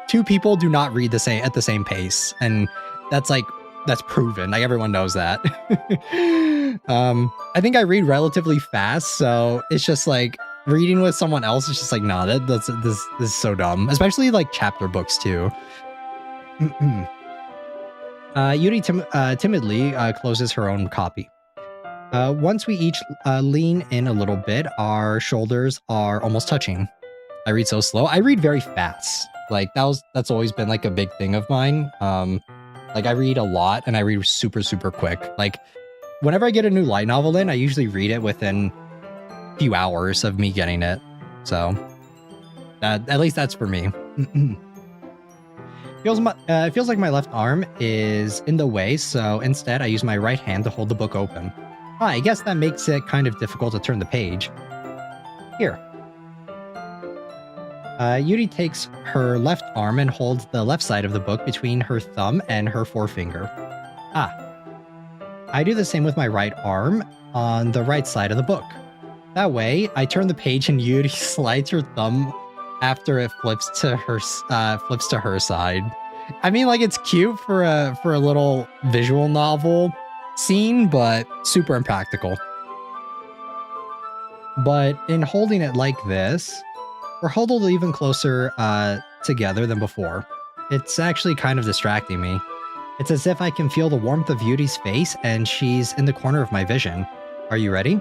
Two people do not read at the same pace, and that's proven. Like, everyone knows that. I think I read relatively fast, so it's just like reading with someone else is just like, nah, this is so dumb. Especially like chapter books too. Yuri timidly closes her own copy. Once we each lean in a little bit, our shoulders are almost touching. I read so slow. I read very fast. Like that's always been like a big thing of mine. Like I read a lot and I read super, super quick. Like whenever I get a new light novel in, I usually read it within a few hours of me getting it. So at least that's for me. It feels like my left arm is in the way, so instead I use my right hand to hold the book open. I guess that makes it kind of difficult to turn the page. Here. Yuri takes her left arm and holds the left side of the book between her thumb and her forefinger. I do the same with my right arm on the right side of the book. That way, I turn the page and Yuri slides her thumb after it flips to her side. I mean, like, it's cute for a little visual novel scene, but super impractical. But in holding it like this, we're huddled even closer together than before. It's actually kind of distracting me. It's as if I can feel the warmth of Yuri's face and she's in the corner of my vision. Are you ready?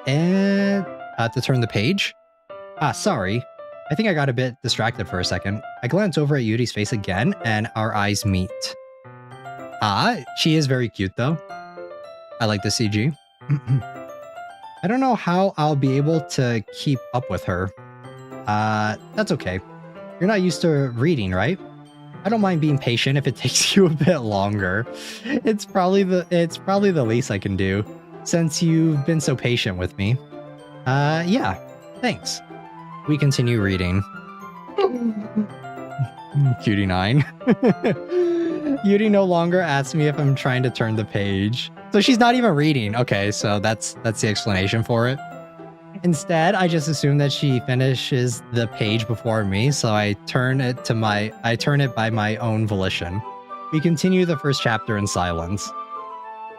And to turn the page? Sorry. I think I got a bit distracted for a second. I glance over at Yuri's face again and our eyes meet. She is very cute though. I like the CG. I don't know how I'll be able to keep up with her. That's okay. You're not used to reading, right? I don't mind being patient if it takes you a bit longer. It's probably the least I can do, since you've been so patient with me. Yeah, thanks. We continue reading. Cutie 9. Yuri no longer asks me if I'm trying to turn the page. So she's not even reading. Okay, so that's the explanation for it. Instead, I just assume that she finishes the page before me, so I turn it by my own volition. We continue the first chapter in silence.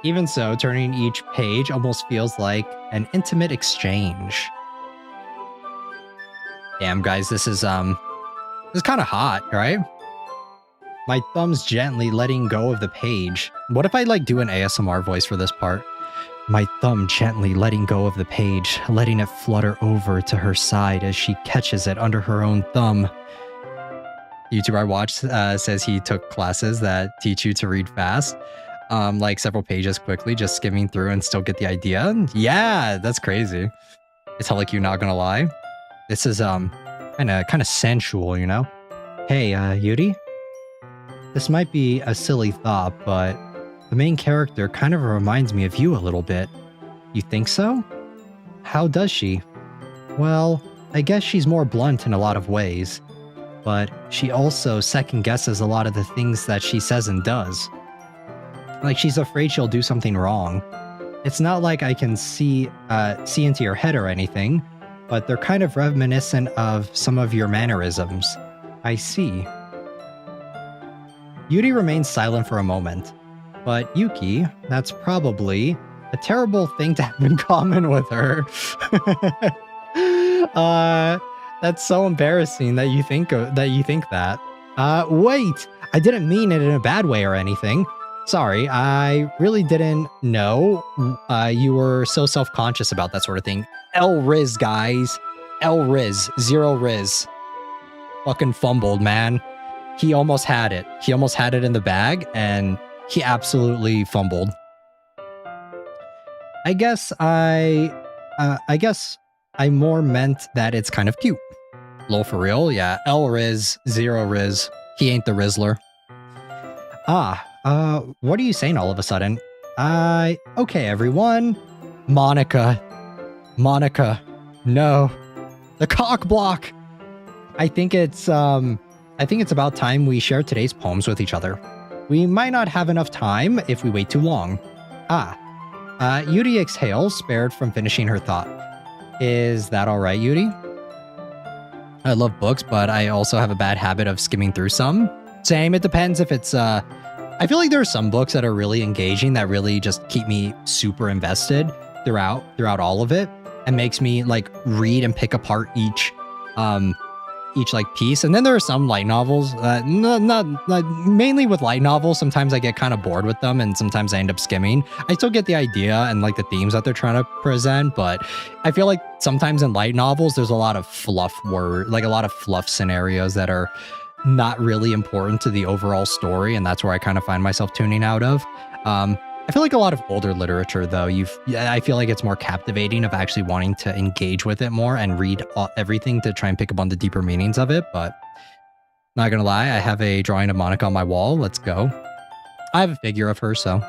Even so, turning each page almost feels like an intimate exchange. Damn, guys, this is kind of hot, right? My thumb's gently letting go of the page. What if I like do an ASMR voice for this part? My thumb gently letting go of the page, letting it flutter over to her side as she catches it under her own thumb. The YouTuber I watched says he took classes that teach you to read fast, like several pages quickly, just skimming through and still get the idea. Yeah, that's crazy. It's hella cute, not gonna lie. This is kind of sensual, you know? Hey, Yuri? This might be a silly thought, but the main character kind of reminds me of you a little bit. You think so? How does she? Well, I guess she's more blunt in a lot of ways, but she also second guesses a lot of the things that she says and does. Like she's afraid she'll do something wrong. It's not like I can see into your head or anything, but they're kind of reminiscent of some of your mannerisms. I see. Yuri remains silent for a moment. But Yuki, that's probably a terrible thing to have in common with her. That's so embarrassing that you think that. Wait, I didn't mean it in a bad way or anything. Sorry, I really didn't know you were so self-conscious about that sort of thing. L-Riz, guys. L-Riz. Zero Riz. Fucking fumbled, man. He almost had it. He almost had it in the bag, and he absolutely fumbled. I guess I more meant that it's kind of cute. Lol, for real? Yeah. L-Riz. Zero Riz. He ain't the Rizzler. What are you saying all of a sudden? Okay, everyone. Monika. No. The cock block. I think it's about time we share today's poems with each other. We might not have enough time if we wait too long. Yuri exhales, spared from finishing her thought. Is that alright, Yuri? I love books, but I also have a bad habit of skimming through some. Same, it depends if it's, I feel like there are some books that are really engaging that really just keep me super invested throughout all of it and makes me like read and pick apart each like piece. And then there are some light novels, not mainly with light novels. Sometimes I get kind of bored with them and sometimes I end up skimming. I still get the idea and like the themes that they're trying to present, but I feel like sometimes in light novels, there's a lot of fluff scenarios that are not really important to the overall story. And that's where I kind of find myself tuning out of. I feel like a lot of older literature, though, I feel like it's more captivating of actually wanting to engage with it more and read everything to try and pick up on the deeper meanings of it. But not gonna lie, I have a drawing of Monika on my wall. Let's go. I have a figure of her, so.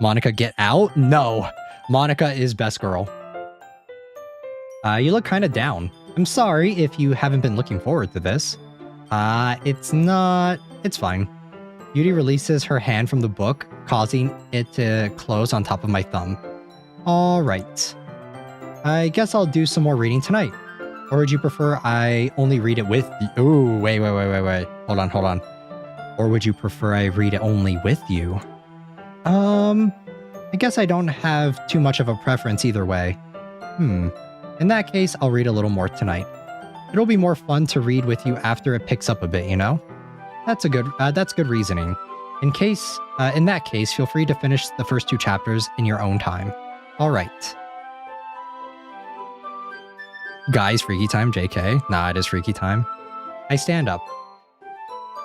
Monika, get out? No. Monika is best girl. You look kind of down. I'm sorry if you haven't been looking forward to this. It's fine. Yuri releases her hand from the book, causing it to close on top of my thumb. Alright. I guess I'll do some more reading tonight. Or would you prefer I only read it with you? Ooh, wait. Hold on. Or would you prefer I read it only with you? I guess I don't have too much of a preference either way. In that case, I'll read a little more tonight. It'll be more fun to read with you after it picks up a bit, you know? That's good reasoning. In that case, feel free to finish the first 2 chapters in your own time. All right. Guys, freaky time, JK. Nah, it is freaky time. I stand up.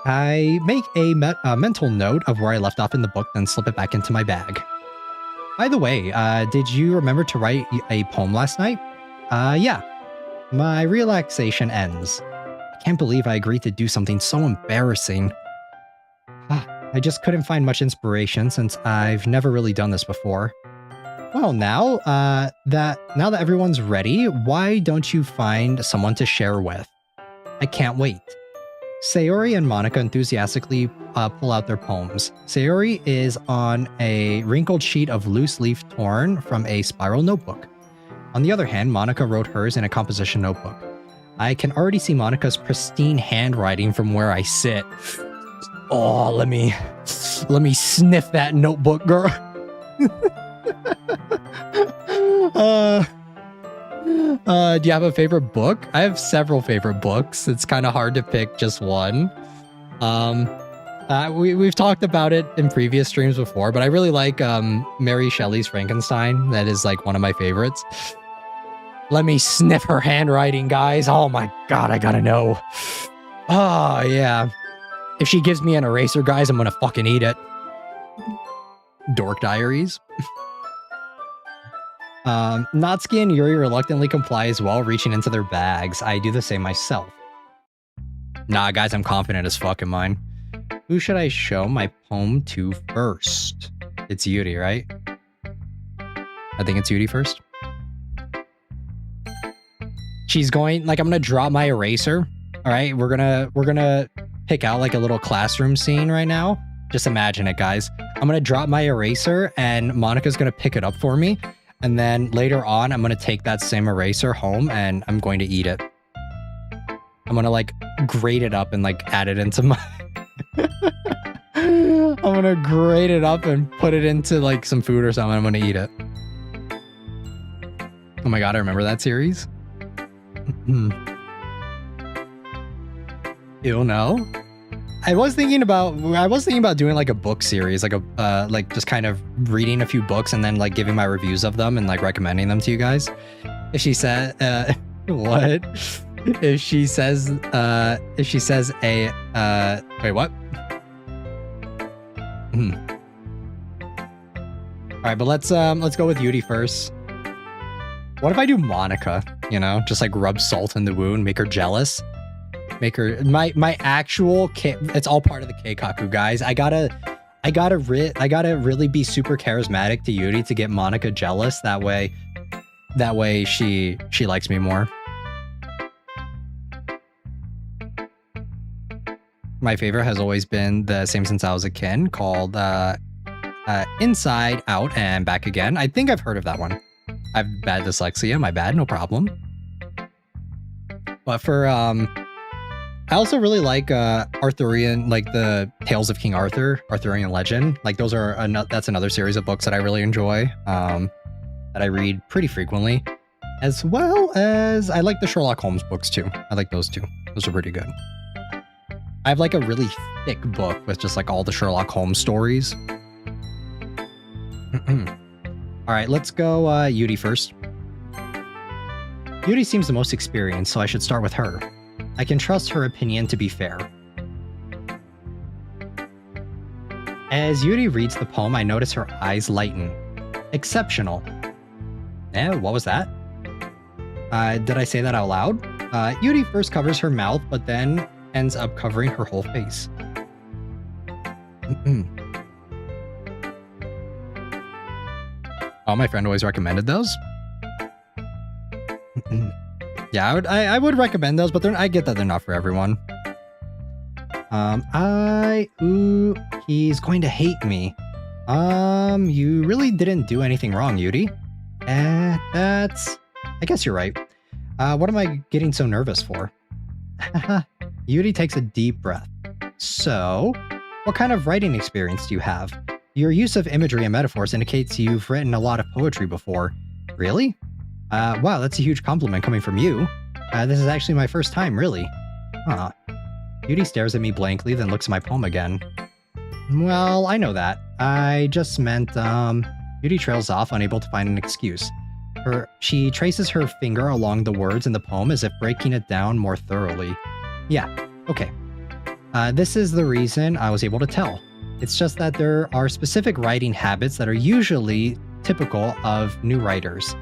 I make a mental note of where I left off in the book, then slip it back into my bag. By the way, did you remember to write a poem last night? Yeah. My relaxation ends. Can't believe I agreed to do something so embarrassing. I just couldn't find much inspiration since I've never really done this before. Well, now that everyone's ready, why don't you find someone to share with? I can't wait. Sayori and Monika enthusiastically pull out their poems. Sayori is on a wrinkled sheet of loose leaf torn from a spiral notebook. On the other hand, Monika wrote hers in a composition notebook. I can already see Monika's pristine handwriting from where I sit. Oh, let me sniff that notebook, girl. Do you have a favorite book? I have several favorite books. It's kind of hard to pick just one. We've talked about it in previous streams before, but I really like Mary Shelley's Frankenstein. That is like one of my favorites. Let me sniff her handwriting, guys. Oh my god, I gotta know. Oh yeah. If she gives me an eraser, guys, I'm gonna fucking eat it. Dork Diaries. Natsuki and Yuri reluctantly comply as well, reaching into their bags. I do the same myself. Nah, guys, I'm confident as fuck in mine. Who should I show my poem to first? It's Yuri, right? I think it's Yuri first. She's going, like, I'm gonna drop my eraser. All right, we're gonna pick out like a little classroom scene right now. Just imagine it, guys. I'm gonna drop my eraser and Monika's gonna pick it up for me. And then later on, I'm going to take that same eraser home and I'm going to eat it. I'm going to like grate it up and like add it into my... I'm going to grate it up and put it into like some food or something. I'm going to eat it. Oh my god, I remember that series. Ew, no. I was thinking about doing like a book series, like a like just kind of reading a few books and then like giving my reviews of them and like recommending them to you guys. If she said what? If she says a wait, what? All right, but let's go with Yuri first. What if I do Monika? You know, just like rub salt in the wound, make her jealous. Make her my actual it's all part of the Keikaku, guys. I gotta really be super charismatic to Yuri to get Monika jealous. That way she likes me more. My favorite has always been the same since I was a kid, called Inside Out and Back Again. I think I've heard of that one. I have bad dyslexia, my bad, no problem. But for I also really like Arthurian, like the Tales of King Arthur, Arthurian legend. Like those are that's another series of books that I really enjoy, that I read pretty frequently, as well as I like the Sherlock Holmes books too. I like those too. Those are pretty good. I have like a really thick book with just like all the Sherlock Holmes stories. All right, let's go Yuri first. Yuri seems the most experienced, so I should start with her. I can trust her opinion to be fair. As Yuri reads the poem, I notice her eyes lighten. Exceptional. Eh, what was that? Did I say that out loud? Yuri first covers her mouth, but then ends up covering her whole face. Oh, my friend always recommended those. Yeah, I would recommend those, but I get that they're not for everyone. Ooh, he's going to hate me. You really didn't do anything wrong, Yuri. I guess you're right. What am I getting so nervous for? Yuri takes a deep breath. So, what kind of writing experience do you have? Your use of imagery and metaphors indicates you've written a lot of poetry before. Really? Wow, that's a huge compliment coming from you. This is actually my first time, really. Huh. Yuri stares at me blankly, then looks at my poem again. Well, I know that. I just meant, Yuri trails off, unable to find an excuse. She traces her finger along the words in the poem as if breaking it down more thoroughly. Yeah, okay. This is the reason I was able to tell. It's just that there are specific writing habits that are usually typical of new writers.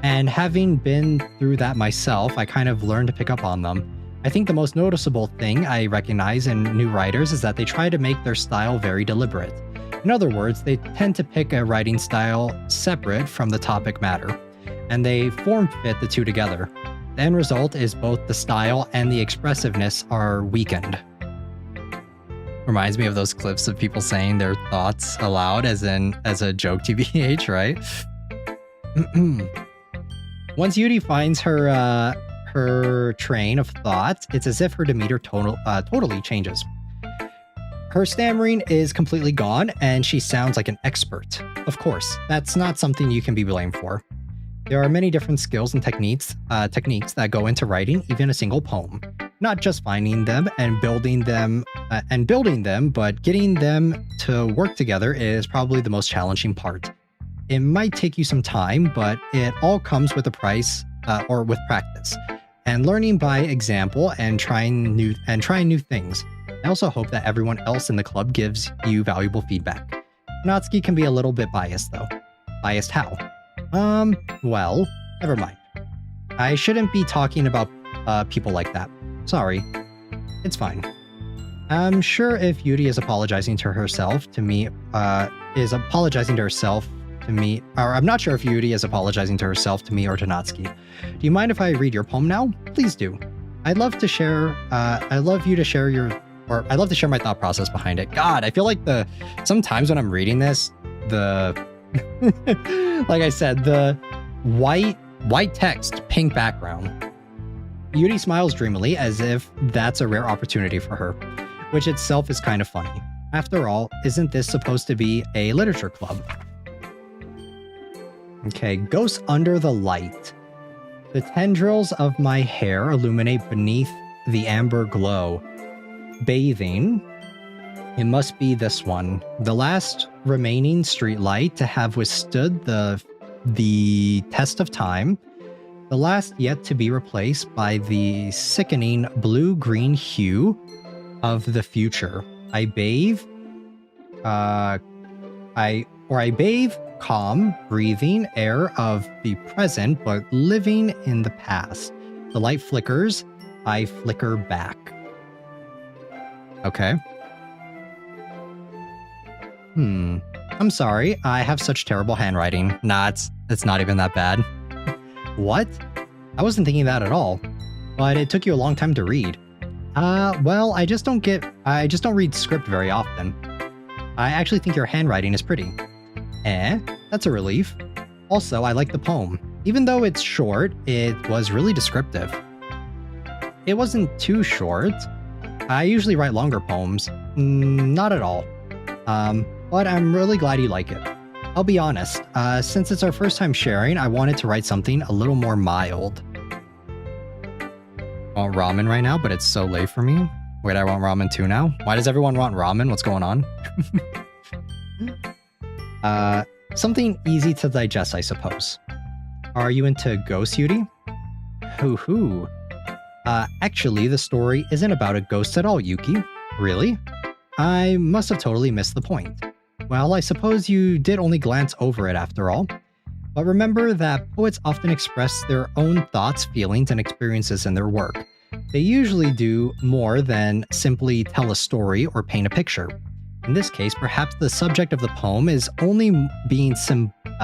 And having been through that myself, I kind of learned to pick up on them. I think the most noticeable thing I recognize in new writers is that they try to make their style very deliberate. In other words, they tend to pick a writing style separate from the topic matter, and they form-fit the two together. The end result is both the style and the expressiveness are weakened. Reminds me of those clips of people saying their thoughts aloud as a joke TBH, right? Once Yuri finds her train of thought, it's as if her demeanor totally changes. Her stammering is completely gone, and she sounds like an expert. Of course, that's not something you can be blamed for. There are many different skills and techniques that go into writing even a single poem. Not just finding them and building them, but getting them to work together is probably the most challenging part. It might take you some time, but it all comes with a price or with practice, and learning by example and trying new things. I also hope that everyone else in the club gives you valuable feedback. Natsuki can be a little bit biased though. Biased how? Well, never mind. I shouldn't be talking about people like that. Sorry. It's fine. I'm sure if Yuri is apologizing to herself to me, or I'm not sure if Yuri is apologizing to herself to me or to Natsuki. Do you mind if I read your poem now? Please do. I'd love to share my thought process behind it. God, I feel like sometimes when I'm reading this, like I said, the white text, pink background. Yuri smiles dreamily as if that's a rare opportunity for her, which itself is kind of funny. After all, isn't this supposed to be a literature club? Okay, ghosts under the light. The tendrils of my hair illuminate beneath the amber glow. Bathing. It must be this one. The last remaining streetlight to have withstood the test of time. The last yet to be replaced by the sickening blue-green hue of the future. I bathe, calm, breathing air of the present, but living in the past. The light flickers, I flicker back. Okay. I'm sorry, I have such terrible handwriting. Nah, it's not even that bad. What? I wasn't thinking that at all. But it took you a long time to read. Well, I just don't read script very often. I actually think your handwriting is pretty. That's a relief. Also, I like the poem. Even though it's short, it was really descriptive. It wasn't too short. I usually write longer poems. Not at all. But I'm really glad you like it. I'll be honest, since it's our first time sharing, I wanted to write something a little more mild. I want ramen right now, but it's so late for me. Wait, I want ramen too now? Why does everyone want ramen? What's going on? Something easy to digest, I suppose. Are you into ghost, Yuri? Hoo-hoo. Actually, the story isn't about a ghost at all, Yuki. Really? I must have totally missed the point. Well, I suppose you did only glance over it after all. But remember that poets often express their own thoughts, feelings, and experiences in their work. They usually do more than simply tell a story or paint a picture. In this case, perhaps the subject of the poem is only being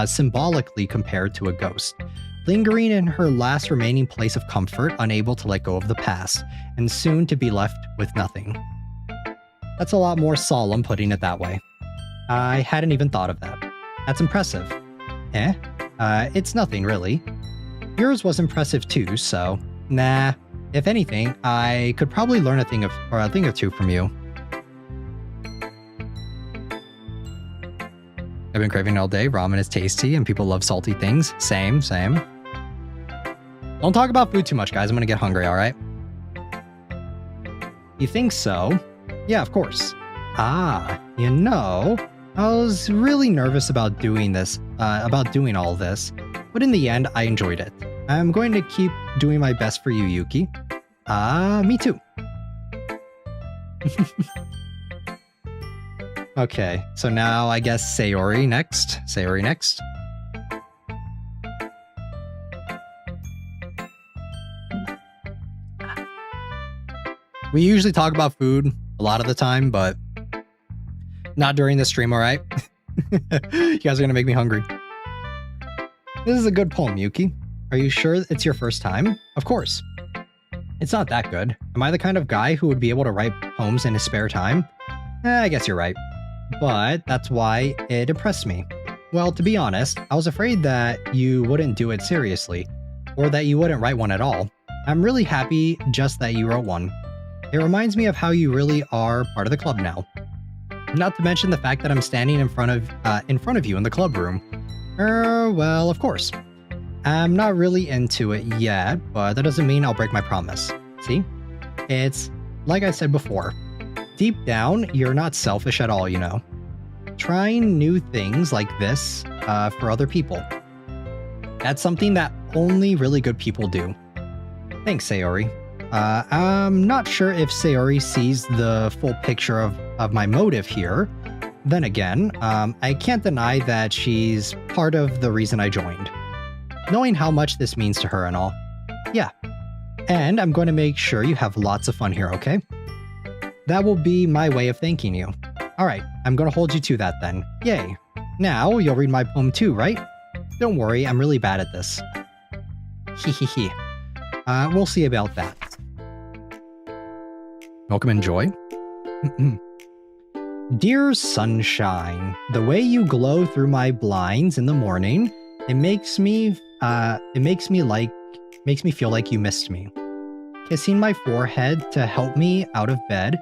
symbolically compared to a ghost, lingering in her last remaining place of comfort, unable to let go of the past, and soon to be left with nothing. That's a lot more solemn putting it that way. I hadn't even thought of that. That's impressive. It's nothing really. Yours was impressive too, so nah. If anything, I could probably learn a thing or two from you. I've been craving all day. Ramen is tasty and people love salty things. Same. Don't talk about food too much, guys. I'm gonna get hungry, alright? You think so? Yeah, of course. You know, I was really nervous about doing all this, but in the end, I enjoyed it. I'm going to keep doing my best for you, Yuki. Me too. Okay, so now I guess Sayori next. We usually talk about food a lot of the time, but not during the stream, all right? You guys are gonna make me hungry. This is a good poem, Yuki. Are you sure it's your first time? Of course. It's not that good. Am I the kind of guy who would be able to write poems in his spare time? I guess you're right. But that's why it impressed me. Well, to be honest, I was afraid that you wouldn't do it seriously, or that you wouldn't write one at all. I'm really happy just that you wrote one. It reminds me of how you really are part of the club now. Not to mention the fact that I'm standing in front of you in the club room. Well, of course. I'm not really into it yet, but that doesn't mean I'll break my promise. See? It's like I said before. Deep down, you're not selfish at all, you know. Trying new things like this for other people. That's something that only really good people do. Thanks, Sayori. I'm not sure if Sayori sees the full picture of my motive here. Then again, I can't deny that she's part of the reason I joined. Knowing how much this means to her and all. Yeah. And I'm going to make sure you have lots of fun here, okay? That will be my way of thanking you. Alright, I'm going to hold you to that then. Yay. Now, you'll read my poem too, right? Don't worry, I'm really bad at this. Hehehe. We'll see about that. Welcome and joy. Dear sunshine, the way you glow through my blinds in the morning, it makes me feel like you missed me. Kissing my forehead to help me out of bed,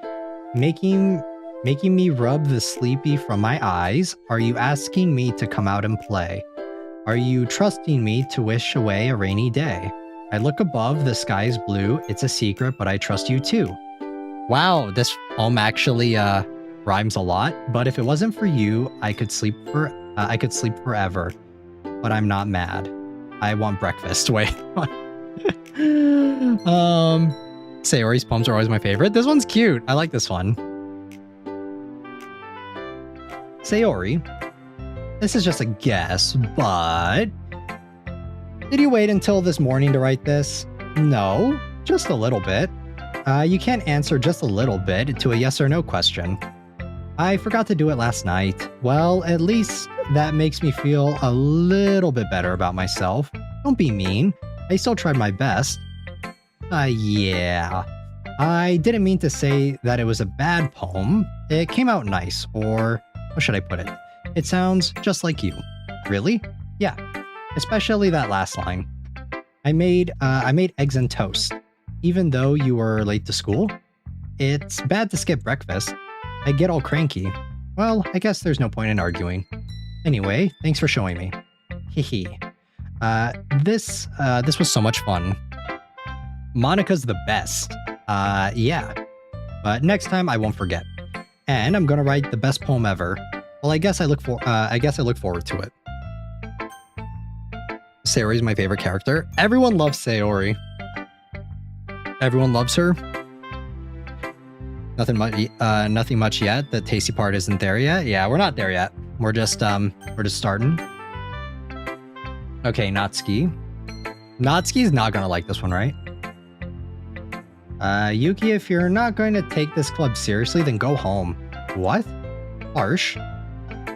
making me rub the sleepy from my eyes. Are you asking me to come out and play? Are you trusting me to wish away a rainy day? I look above, the sky's blue. It's a secret, but I trust you too. Wow, this poem actually rhymes a lot. But if it wasn't for you, I could sleep forever. But I'm not mad. I want breakfast. Wait. Sayori's poems are always my favorite. This one's cute. I like this one. Sayori, this is just a guess, but did you wait until this morning to write this? No, just a little bit. You can't answer just a little bit to a yes or no question. I forgot to do it last night. Well, at least that makes me feel a little bit better about myself. Don't be mean. I still tried my best. Yeah. I didn't mean to say that it was a bad poem. It came out nice, or how should I put it? It sounds just like you. Really? Yeah. Especially that last line. I made eggs and toast. Even though you were late to school? It's bad to skip breakfast. I get all cranky. Well, I guess there's no point in arguing. Anyway, thanks for showing me. Hehe. This was so much fun. Monika's the best. Yeah. But next time I won't forget. And I'm gonna write the best poem ever. Well, I guess I look forward to it. Sayori's my favorite character. Everyone loves Sayori. Everyone loves her. Nothing much yet. The tasty part isn't there yet. Yeah, we're not there yet. We're just starting. Okay, Natsuki. Natsuki's not gonna like this one, right? Yuki, if you're not going to take this club seriously, then go home. What? Harsh.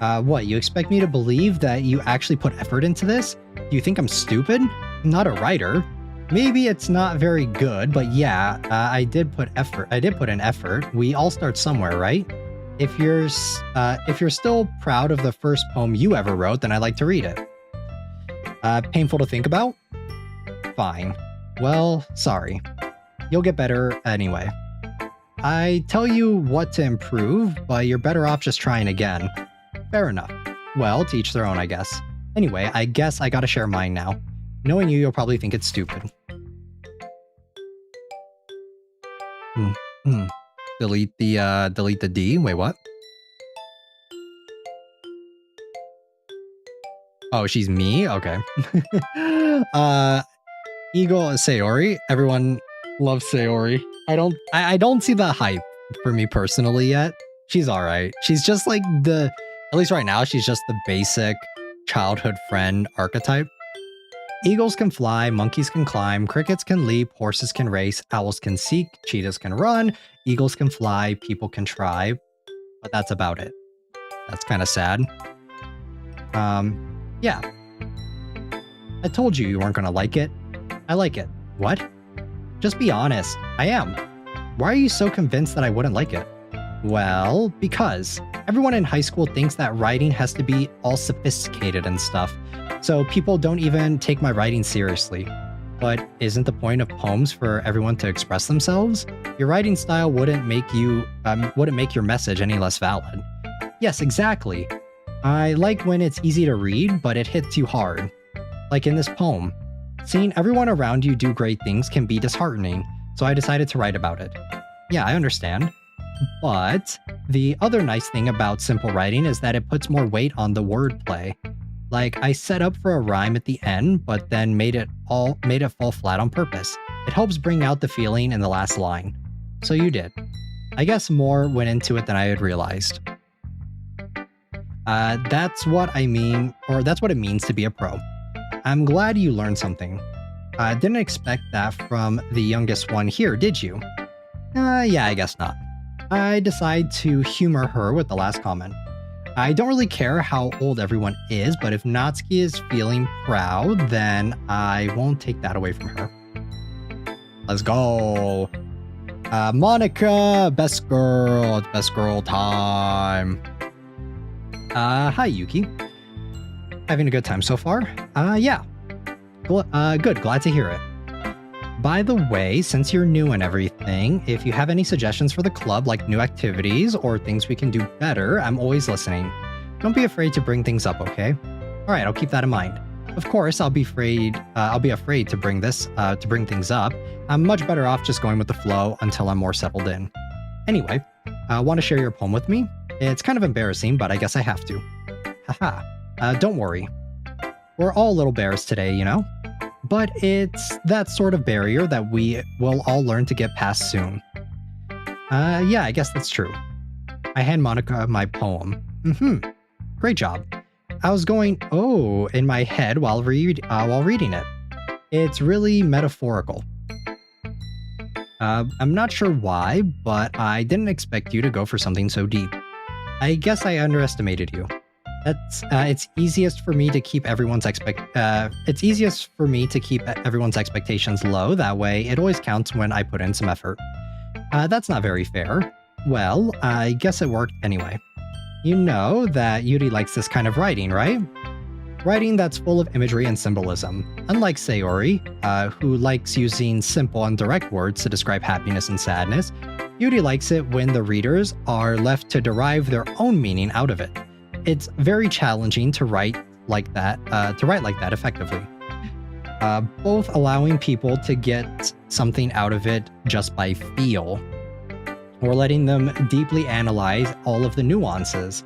What, you expect me to believe that you actually put effort into this? Do you think I'm stupid? I'm not a writer. Maybe it's not very good, but yeah, I did put in effort. We all start somewhere, right? If you're still proud of the first poem you ever wrote, then I'd like to read it. Painful to think about? Fine. Well, sorry. You'll get better anyway. I tell you what to improve, but you're better off just trying again. Fair enough. Well, to each their own, I guess. Anyway, I guess I gotta share mine now. Knowing you'll probably think it's stupid. Delete the D. Wait, what? Oh, she's me? Okay. Eagle Sayori. Everyone loves Sayori. I don't see the hype for me personally yet. She's alright. She's just like at least right now, she's just the basic childhood friend archetype. Eagles can fly, monkeys can climb, crickets can leap, horses can race, owls can seek, cheetahs can run, eagles can fly, people can try, but that's about it. That's kind of sad. Yeah. I told you you weren't gonna like it. I like it. What? Just be honest. I am. Why are you so convinced that I wouldn't like it? Well, because everyone in high school thinks that writing has to be all sophisticated and stuff, so people don't even take my writing seriously. But isn't the point of poems for everyone to express themselves? Your writing style wouldn't make your message any less valid. Yes, exactly. I like when it's easy to read, but it hits you hard. Like in this poem. Seeing everyone around you do great things can be disheartening, so I decided to write about it. Yeah, I understand. But the other nice thing about simple writing is that it puts more weight on the wordplay. Like, I set up for a rhyme at the end, but then made it fall flat on purpose. It helps bring out the feeling in the last line. So you did. I guess more went into it than I had realized. That's what I mean, or that's what it means to be a pro. I'm glad you learned something. I didn't expect that from the youngest one here, did you? Yeah, I guess not. I decide to humor her with the last comment. I don't really care how old everyone is, but if Natsuki is feeling proud, then I won't take that away from her. Let's go. Monika, best girl. It's best girl time. Hi, Yuki. Having a good time so far? Yeah. Good, glad to hear it. By the way, since you're new and everything, if you have any suggestions for the club, like new activities or things we can do better, I'm always listening. Don't be afraid to bring things up, okay? Alright, I'll keep that in mind. Of course, I'll be afraid to bring things up. I'm much better off just going with the flow until I'm more settled in. Anyway, want to share your poem with me? It's kind of embarrassing, but I guess I have to. Haha. Don't worry. We're all little bears today, you know? But it's that sort of barrier that we will all learn to get past soon. Yeah, I guess that's true. I hand Monika my poem. Great job. I was going, oh, in my head while reading it. It's really metaphorical. I'm not sure why, but I didn't expect you to go for something so deep. I guess I underestimated you. It's easiest for me to keep everyone's expectations low. That way, it always counts when I put in some effort. That's not very fair. Well, I guess it worked anyway. You know that Yuri likes this kind of writing, right? Writing that's full of imagery and symbolism. Unlike Sayori, who likes using simple and direct words to describe happiness and sadness, Yuri likes it when the readers are left to derive their own meaning out of it. It's very challenging to write like that effectively. Both allowing people to get something out of it just by feel, or letting them deeply analyze all of the nuances.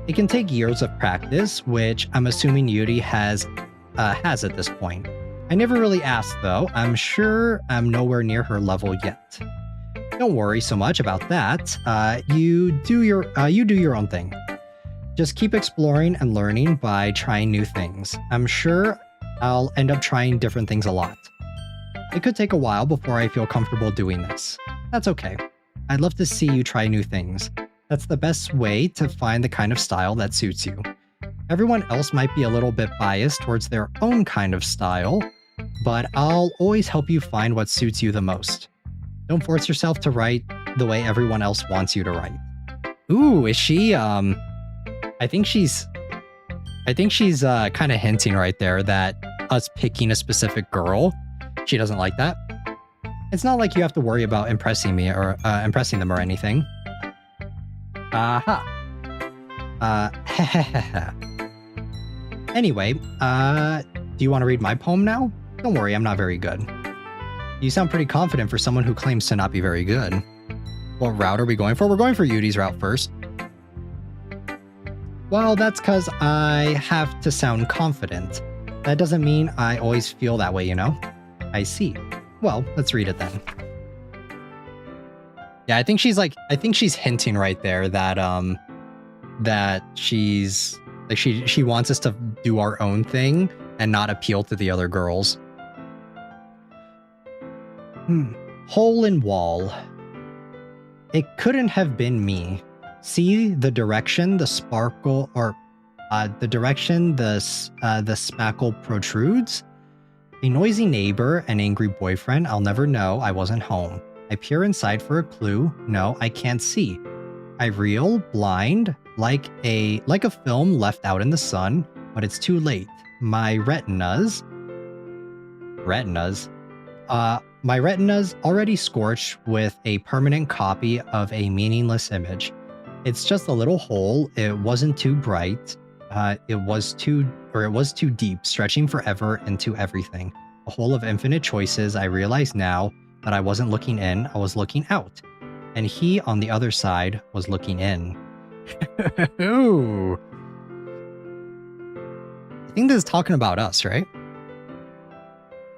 It can take years of practice, which I'm assuming Yuri has at this point. I never really asked though. I'm sure I'm nowhere near her level yet. Don't worry so much about that. You do your own thing. Just keep exploring and learning by trying new things. I'm sure I'll end up trying different things a lot. It could take a while before I feel comfortable doing this. That's okay. I'd love to see you try new things. That's the best way to find the kind of style that suits you. Everyone else might be a little bit biased towards their own kind of style, but I'll always help you find what suits you the most. Don't force yourself to write the way everyone else wants you to write. Ooh, is she, I think she's kind of hinting right there that us picking a specific girl, she doesn't like that. It's not like you have to worry about impressing me or impressing them or anything. Anyway, do you want to read my poem now? Don't worry, I'm not very good. You sound pretty confident for someone who claims to not be very good. What route are we going for? We're going for Yuri's route first. Well, that's because I have to sound confident. That doesn't mean I always feel that way, you know? I see. Well, let's read it then. Yeah, I think she's hinting right there that that she wants us to do our own thing and not appeal to the other girls. Hole in wall. It couldn't have been me. See the direction the sparkle or the direction the spackle protrudes? A noisy neighbor, an angry boyfriend, I'll never know, I wasn't home. I peer inside for a clue. No, I can't see. I reel, blind, like a film left out in the sun, but it's too late. My retinas already scorched with a permanent copy of a meaningless image. It's just a little hole. It wasn't too bright. It was too deep, stretching forever into everything. A hole of infinite choices. I realize now that I wasn't looking in, I was looking out. And he on the other side was looking in. Ooh. I think this is talking about us, right?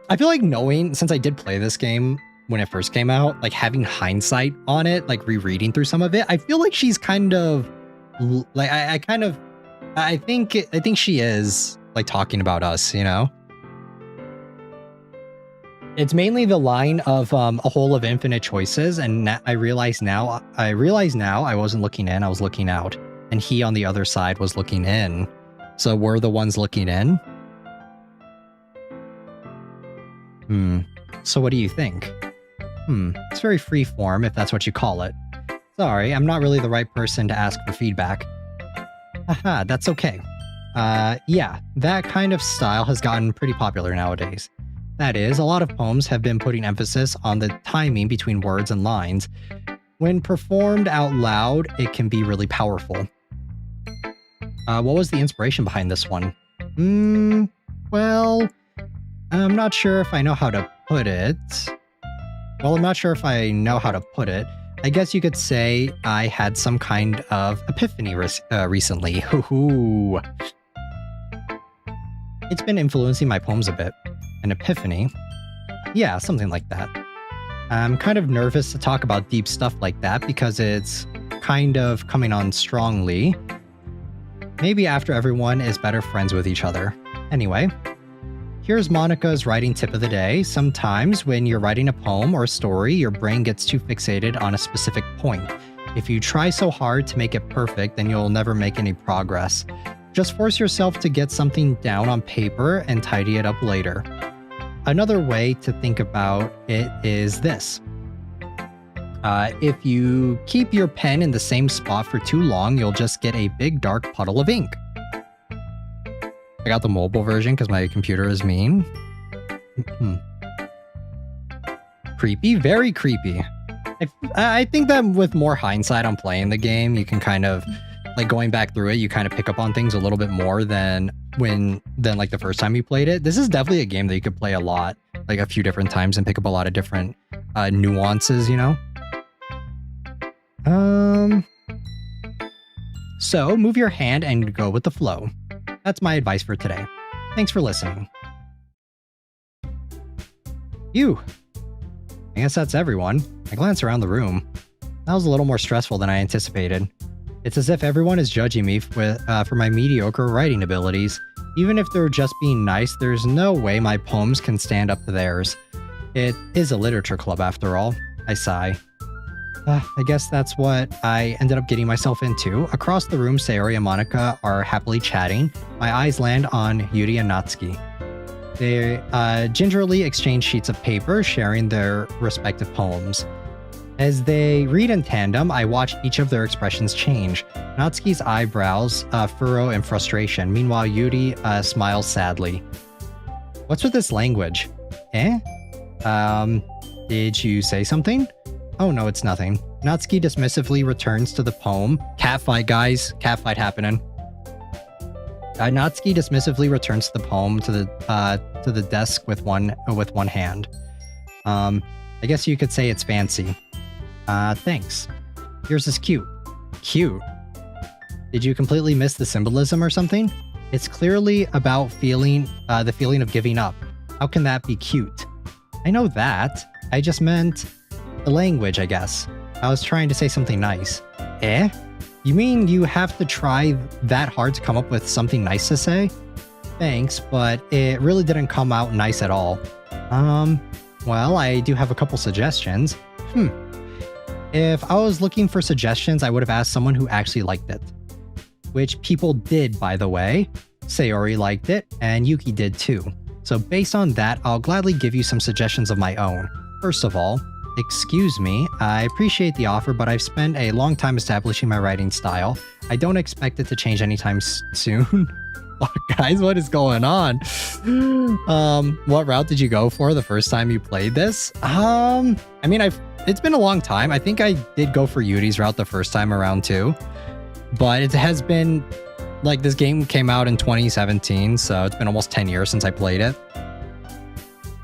I feel like knowing, since I did play this game when it first came out, like having hindsight on it, like rereading through some of it, I feel like she's kind of like I think she is like talking about us, you know? It's mainly the line of a hole of infinite choices, and I realize now I wasn't looking in, I was looking out, and he on the other side was looking in. So we're the ones looking in. So what do you think? It's very free form, if that's what you call it. Sorry, I'm not really the right person to ask for feedback. Haha, that's okay. Yeah, that kind of style has gotten pretty popular nowadays. That is, a lot of poems have been putting emphasis on the timing between words and lines. When performed out loud, it can be really powerful. What was the inspiration behind this one? Well, I'm not sure if I know how to put it. I guess you could say I had some kind of epiphany recently. Hoo-hoo. It's been influencing my poems a bit. An epiphany? Yeah, something like that. I'm kind of nervous to talk about deep stuff like that because it's kind of coming on strongly. Maybe after everyone is better friends with each other. Anyway, here's Monika's writing tip of the day. Sometimes when you're writing a poem or a story, your brain gets too fixated on a specific point. If you try so hard to make it perfect, then you'll never make any progress. Just force yourself to get something down on paper and tidy it up later. Another way to think about it is this. If you keep your pen in the same spot for too long, you'll just get a big dark puddle of ink. I got the mobile version because my computer is mean. Creepy, very creepy. I think that with more hindsight on playing the game, you can kind of, like going back through it, you kind of pick up on things a little bit more than like the first time you played it. This is definitely a game that you could play a lot, like a few different times and pick up a lot of different nuances, you know? So move your hand and go with the flow. That's my advice for today. Thanks for listening. I guess that's everyone. I glance around the room. That was a little more stressful than I anticipated. It's as if everyone is judging me for my mediocre writing abilities. Even if they're just being nice, there's no way my poems can stand up to theirs. It is a literature club after all. I sigh. I guess that's what I ended up getting myself into. Across the room, Sayori and Monika are happily chatting. My eyes land on Yuri and Natsuki. They gingerly exchange sheets of paper, sharing their respective poems. As they read in tandem, I watch each of their expressions change. Natsuki's eyebrows furrow in frustration. Meanwhile, Yuri smiles sadly. What's with this language? Did you say something? Oh no, it's nothing. Natsuki dismissively returns to the poem. Catfight, guys. Catfight happening. Natsuki dismissively returns to the poem to the desk with one hand. I guess you could say it's fancy. Thanks. Yours is cute. Cute? Did you completely miss the symbolism or something? It's clearly about the feeling of giving up. How can that be cute? I know that. I just meant the language, I guess. I was trying to say something nice. You mean you have to try that hard to come up with something nice to say? thanks, but it really didn't come out nice at all. Well, I do have a couple suggestions. If I was looking for suggestions, I would have asked someone who actually liked it. Which people did, by the way. Sayori liked it, and Yuki did too. So based on that, I'll gladly give you some suggestions of my own. First of all, excuse me, I appreciate the offer, but I've spent a long time establishing my writing style. I don't expect it to change anytime soon. Oh, guys, what is going on? What route did you go for the first time you played this? I mean, it's been a long time. I think I did go for Yuri's route the first time around too. But it has been, like, this game came out in 2017, so it's been almost 10 years since I played it.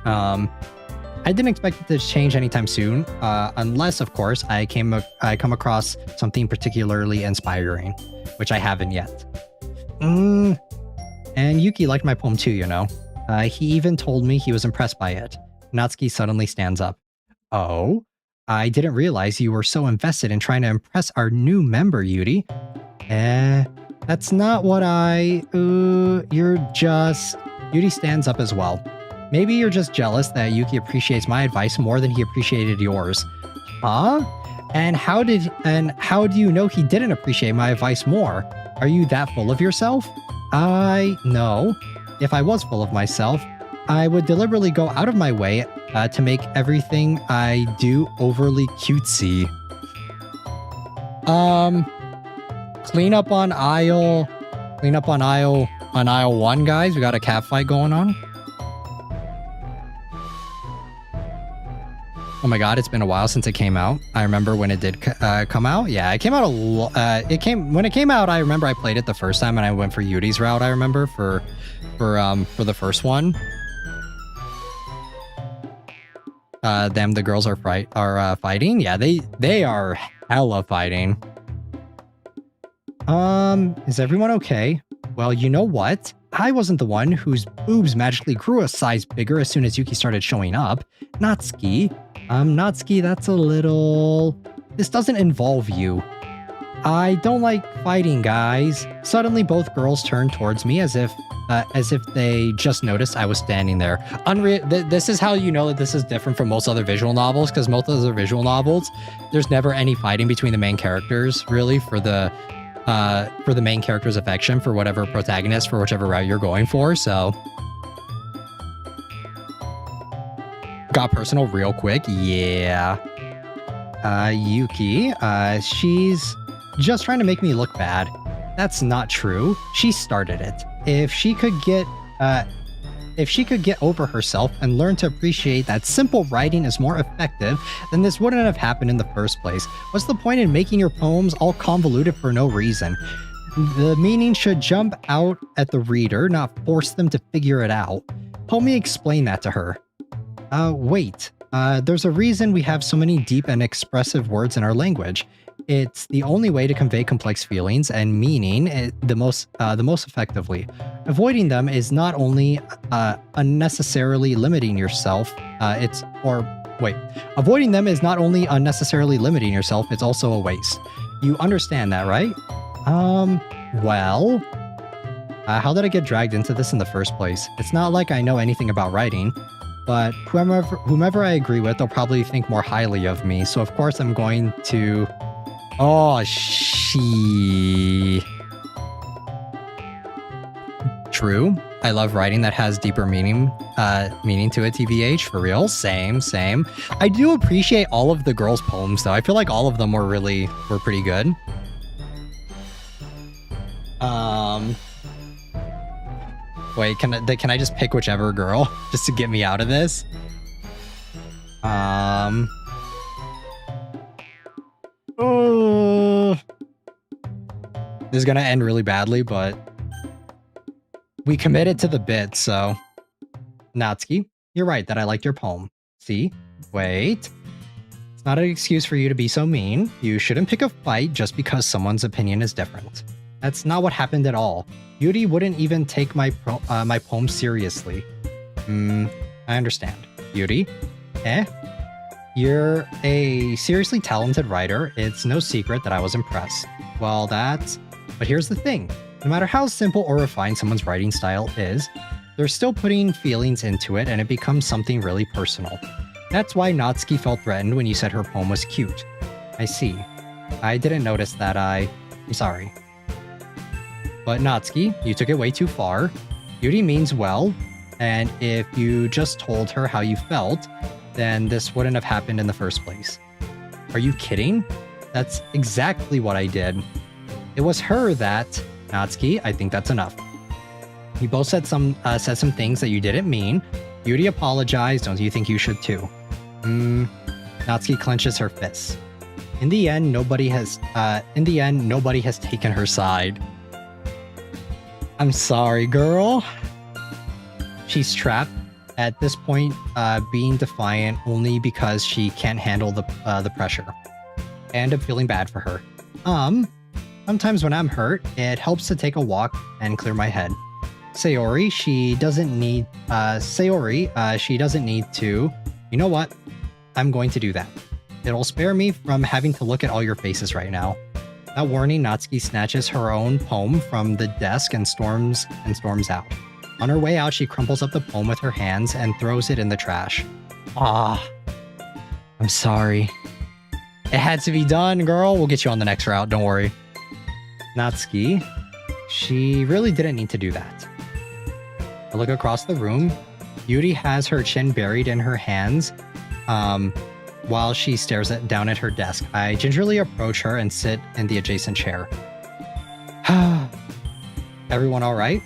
I didn't expect it to change anytime soon, unless, of course, I come across something particularly inspiring, which I haven't yet. And Yuki liked my poem too, you know. He even told me he was impressed by it. Natsuki suddenly stands up. Oh? I didn't realize you were so invested in trying to impress our new member, Yuri. That's not what you're just... Yuri stands up as well. Maybe you're just jealous that Yuki appreciates my advice more than he appreciated yours. Huh? And how do you know he didn't appreciate my advice more? Are you that full of yourself? No. If I was full of myself, I would deliberately go out of my way to make everything I do overly cutesy. Clean up on aisle 1, guys. We got a cat fight going on. Oh my god, it's been a while since it came out. I remember when it did come out. Yeah, it came out when it came out. I remember I played it the first time and I went for Yuri's route. I remember for the first one. The girls are fighting. Yeah, they are hella fighting. Is everyone okay? Well, you know what? I wasn't the one whose boobs magically grew a size bigger as soon as Yuki started showing up. Natsuki. Natsuki, that's a little... This doesn't involve you. I don't like fighting, guys. Suddenly, both girls turned towards me as if they just noticed I was standing there. This is how you know that this is different from most other visual novels, because most other visual novels, there's never any fighting between the main characters, really, for the main character's affection for whatever protagonist, for whichever route you're going for, so... Got personal real quick, yeah. Yuki, she's just trying to make me look bad. That's not true. She started it. If she could get over herself and learn to appreciate that simple writing is more effective, then this wouldn't have happened in the first place. What's the point in making your poems all convoluted for no reason? The meaning should jump out at the reader, not force them to figure it out. Help me explain that to her. Wait. There's a reason we have so many deep and expressive words in our language. It's the only way to convey complex feelings and meaning the most effectively. Avoiding them is not only unnecessarily limiting yourself, avoiding them is not only unnecessarily limiting yourself, it's also a waste. You understand that, right? Well... how did I get dragged into this in the first place? It's not like I know anything about writing, but whomever I agree with, they'll probably think more highly of me, so of course I'm going to... Oh, True. I love writing that has deeper meaning to it, TBH, for real. Same. I do appreciate all of the girls' poems, though. I feel like all of them were pretty good. Wait, can I just pick whichever girl just to get me out of this? Oh, this is gonna end really badly, but we committed to the bit, so... Natsuki, you're right that I liked your poem. See? Wait. It's not an excuse for you to be so mean. You shouldn't pick a fight just because someone's opinion is different. That's not what happened at all. Yuri wouldn't even take my poem seriously. I understand. Yuri? You're a seriously talented writer. It's no secret that I was impressed. Well, but here's the thing. No matter how simple or refined someone's writing style is, they're still putting feelings into it and it becomes something really personal. That's why Natsuki felt threatened when you said her poem was cute. I see. I didn't notice that. I'm sorry. But Natsuki, you took it way too far. Yuri means well, and if you just told her how you felt, then this wouldn't have happened in the first place. Are you kidding? That's exactly what I did. It was her that... Natsuki, I think that's enough. You both said some things that you didn't mean. Yuri apologized. Don't you think you should too? Natsuki clenches her fists. In the end, nobody has taken her side. I'm sorry, girl. She's trapped at this point, being defiant only because she can't handle the pressure. I end up feeling bad for her. Sometimes when I'm hurt, it helps to take a walk and clear my head. Sayori, she doesn't need to. You know what? I'm going to do that. It'll spare me from having to look at all your faces right now. Without warning, Natsuki snatches her own poem from the desk and storms out. On her way out, she crumples up the poem with her hands and throws it in the trash. Ah, I'm sorry. It had to be done, girl. We'll get you on the next route, don't worry. Natsuki, she really didn't need to do that. I look across the room. Yuri has her chin buried in her hands while she stares down at her desk. I gingerly approach her and sit in the adjacent chair. Everyone all right?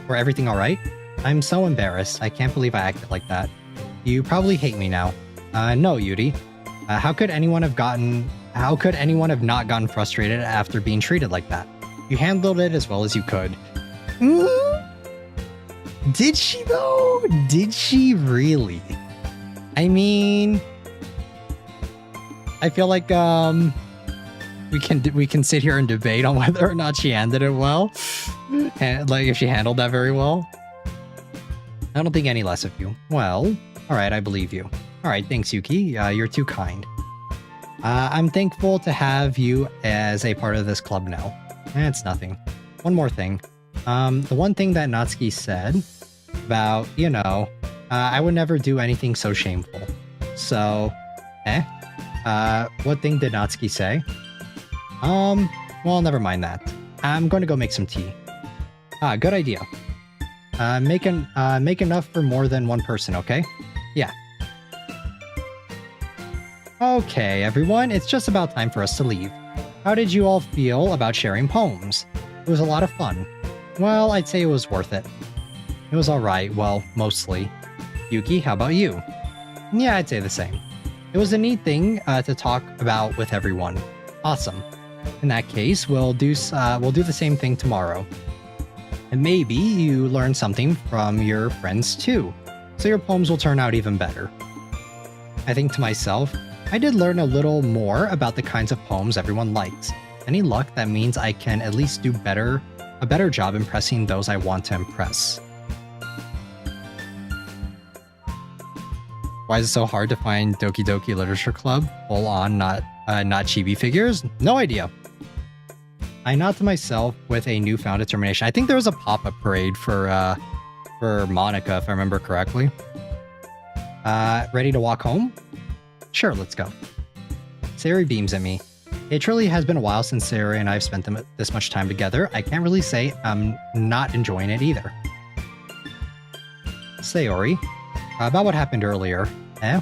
Or everything all right? I'm so embarrassed. I can't believe I acted like that. You probably hate me now. No, Yuri. How could anyone have not gotten frustrated after being treated like that? You handled it as well as you could. Did she though? Did she really? I mean, I feel like we can sit here and debate on whether or not she handled it well, and like if she handled that very well. I don't think any less of you. Well, all right, I believe you. All right, thanks, Yuki. You're too kind. I'm thankful to have you as a part of this club now. It's nothing. One more thing. The one thing that Natsuki said about, I would never do anything so shameful. So, what thing did Natsuki say? Well, never mind that. I'm going to go make some tea. Good idea. Make enough for more than one person, okay? Yeah. Okay, everyone, it's just about time for us to leave. How did you all feel about sharing poems? It was a lot of fun. Well, I'd say it was worth it. It was alright, well, mostly. Yuki, how about you? Yeah, I'd say the same. It was a neat thing to talk about with everyone. Awesome. In that case, we'll do the same thing tomorrow. And maybe you learn something from your friends too, so your poems will turn out even better. I think to myself, I did learn a little more about the kinds of poems everyone likes. Any luck, that means I can at least do a better job impressing those I want to impress. Why is it so hard to find Doki Doki Literature Club? Full on, not chibi figures? No idea. I nod to myself with a newfound determination. I think there was a pop-up parade for Monika, if I remember correctly. Ready to walk home? Sure, let's go. Sayori beams at me. It truly has been a while since Sayori and I have spent this much time together. I can't really say I'm not enjoying it either. Sayori, about what happened earlier.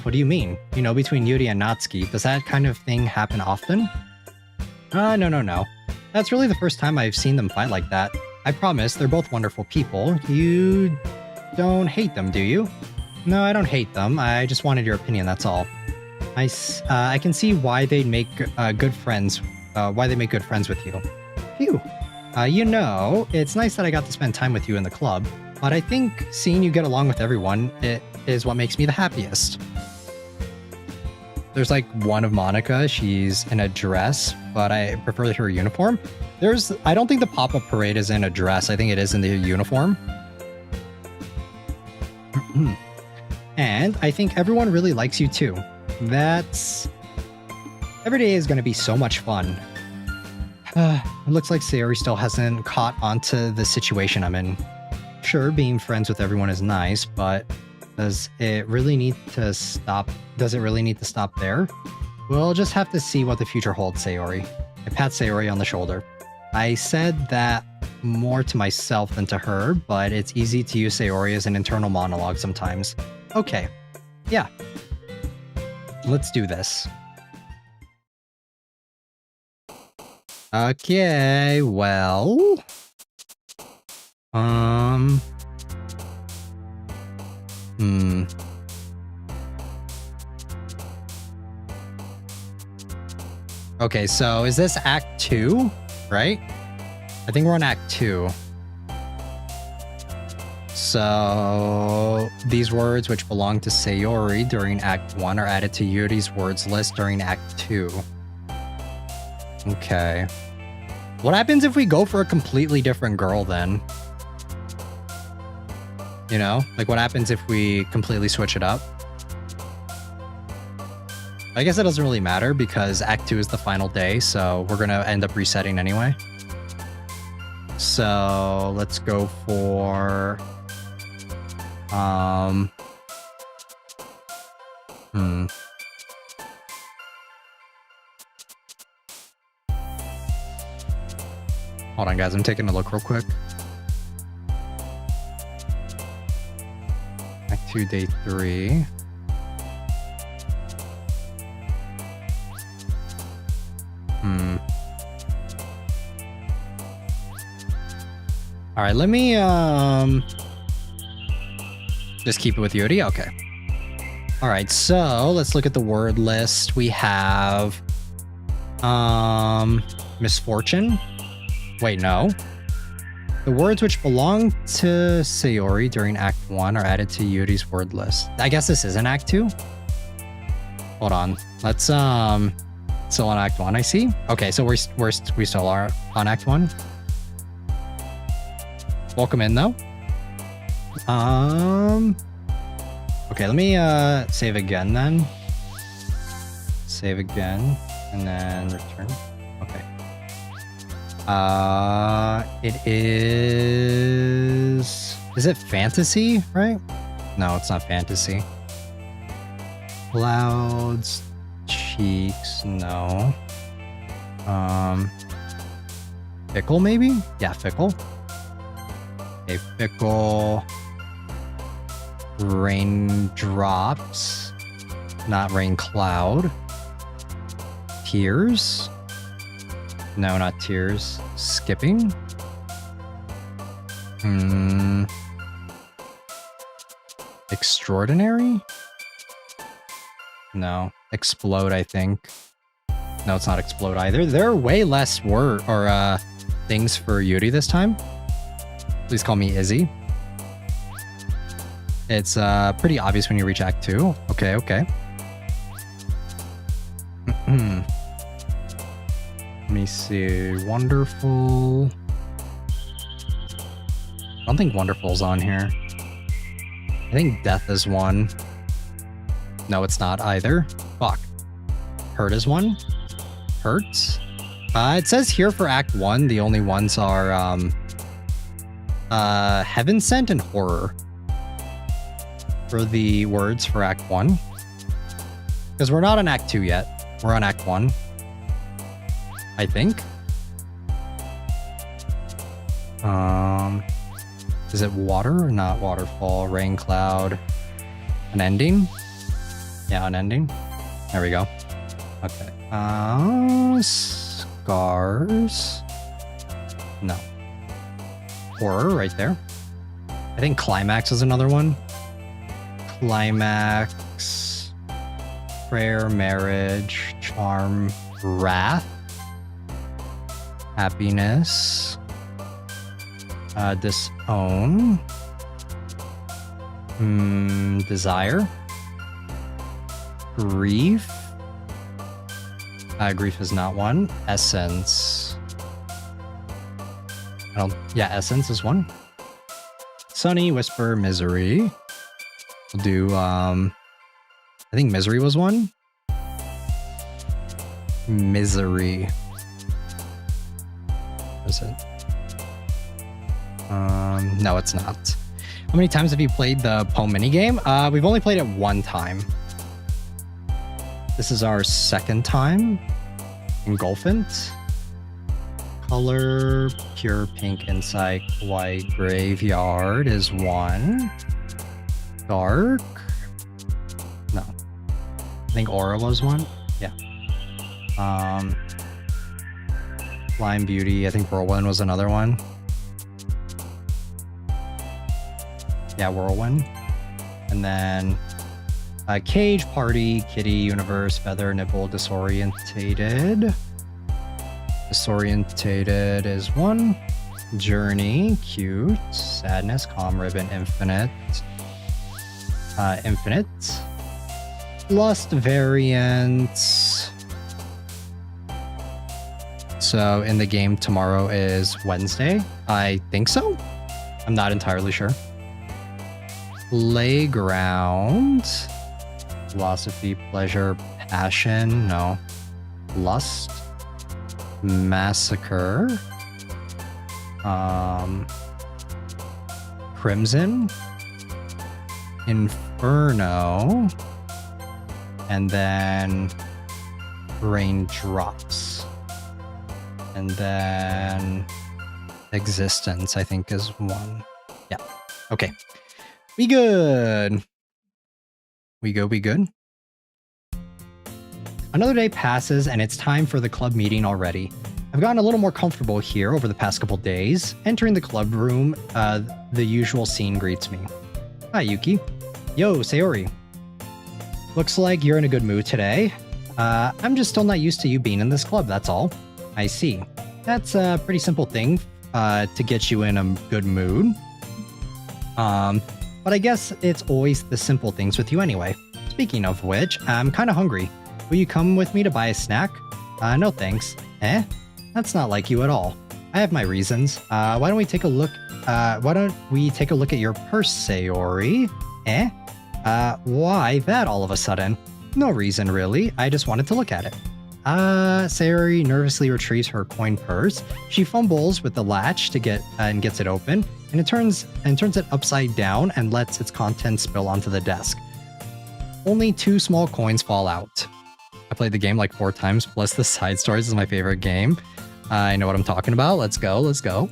What do you mean? Between Yuri and Natsuki, does that kind of thing happen often? No. That's really the first time I've seen them fight like that. I promise, they're both wonderful people. You don't hate them, do you? No, I don't hate them. I just wanted your opinion, that's all. I can see why they'd make good friends. Why they make good friends with you. Phew. It's nice that I got to spend time with you in the club, but I think seeing you get along with everyone is what makes me the happiest. There's like one of Monika. She's in a dress, but I prefer her uniform. I don't think the pop-up parade is in a dress. I think it is in the uniform. And I think everyone really likes you too. Every day is going to be so much fun. It looks like Sayori still hasn't caught onto the situation I'm in. Sure, being friends with everyone is nice, but does it really need to stop? Does it really need to stop there? We'll just have to see what the future holds, Sayori. I pat Sayori on the shoulder. I said that more to myself than to her, but it's easy to use Sayori as an internal monologue sometimes. Okay. Yeah. Let's do this. Okay, well... Okay, so is this Act 2, right? I think we're on Act 2. So these words which belong to Sayori during Act 1 are added to Yuri's words list during Act 2. Okay. What happens if we go for a completely different girl then? You know? Like what happens if we completely switch it up? I guess it doesn't really matter because Act 2 is the final day, so we're gonna end up resetting anyway. So let's go for... Hold on, guys. I'm taking a look real quick. Act 2, Day 3. All right, let me just keep it with Yuri. Okay. All right, so let's look at the word list. We have misfortune. Wait, no. The words which belong to Sayori during Act 1 are added to Yuri's word list. I guess this isn't Act 2. Hold on. Let's still on Act 1, I see. Okay, so we still are on Act 1. Welcome in though. Okay, let me save again then. Save again and then return. Okay. It is it fantasy, right? No, it's not fantasy. Clouds, cheeks, no. Fickle maybe? Yeah, fickle. A fickle. Raindrops, not rain cloud. Tears. No, not tears. Skipping. Extraordinary? No. Explode, I think. No, it's not explode either. There are way less things for Yuri this time. Please call me Izzy. It's pretty obvious when you reach Act 2. Okay, okay. Let me see. Wonderful. I don't think Wonderful's on here. I think Death is one. No, it's not either. Fuck. Hurt is one. Hurts. It says here for Act 1, the only ones are Heaven Sent and Horror for the words for Act 1. Because we're not on Act 2 yet. We're on Act 1. I think. Is it water or not waterfall? Rain cloud. An ending? Yeah, an ending. There we go. Okay. Scars. No. Horror right there. I think climax is another one. Climax. Prayer, marriage, charm, wrath. Happiness. Disown. Desire. Grief. Grief is not one. Essence. Yeah, essence is one. Sunny, whisper, misery. We'll do, I think misery was one. Misery. Is it? No, it's not. How many times have you played the Poem minigame? We've only played it one time. This is our second time. Engulfant. Color, pure pink insight, white graveyard is one. Dark. No. I think Aura was one. Yeah. Lime Beauty, I think Whirlwind was another one. Yeah, Whirlwind. And then Cage, Party, Kitty, Universe, Feather, Nipple, Disorientated. Disorientated is one. Journey, Cute, Sadness, Calm, Ribbon, Infinite. Infinite. Lust variants. So in the game tomorrow is Wednesday. I think so. I'm not entirely sure. Playground. Philosophy, pleasure, passion. No. Lust. Massacre. Crimson. Inferno. And then Raindrops. And then Existence, I think, is one. Yeah. Okay. We good. We good. Another day passes and it's time for the club meeting already. I've gotten a little more comfortable here over the past couple days. Entering the club room, the usual scene greets me. Hi, Yuki. Yo, Sayori. Looks like you're in a good mood today. I'm just still not used to you being in this club, that's all. I see. That's a pretty simple thing to get you in a good mood. But I guess it's always the simple things with you anyway. Speaking of which, I'm kind of hungry. Will you come with me to buy a snack? No thanks. Eh? That's not like you at all. I have my reasons. Why don't we take a look at your purse, Sayori? Eh? Why that all of a sudden? No reason really, I just wanted to look at it. Sayori nervously retrieves her coin purse. She fumbles with the latch to gets it open, and it turns it upside down and lets its contents spill onto the desk. Only 2 small coins fall out. I played the game like 4 times, plus the side stories is my favorite game. I know what I'm talking about. Let's go.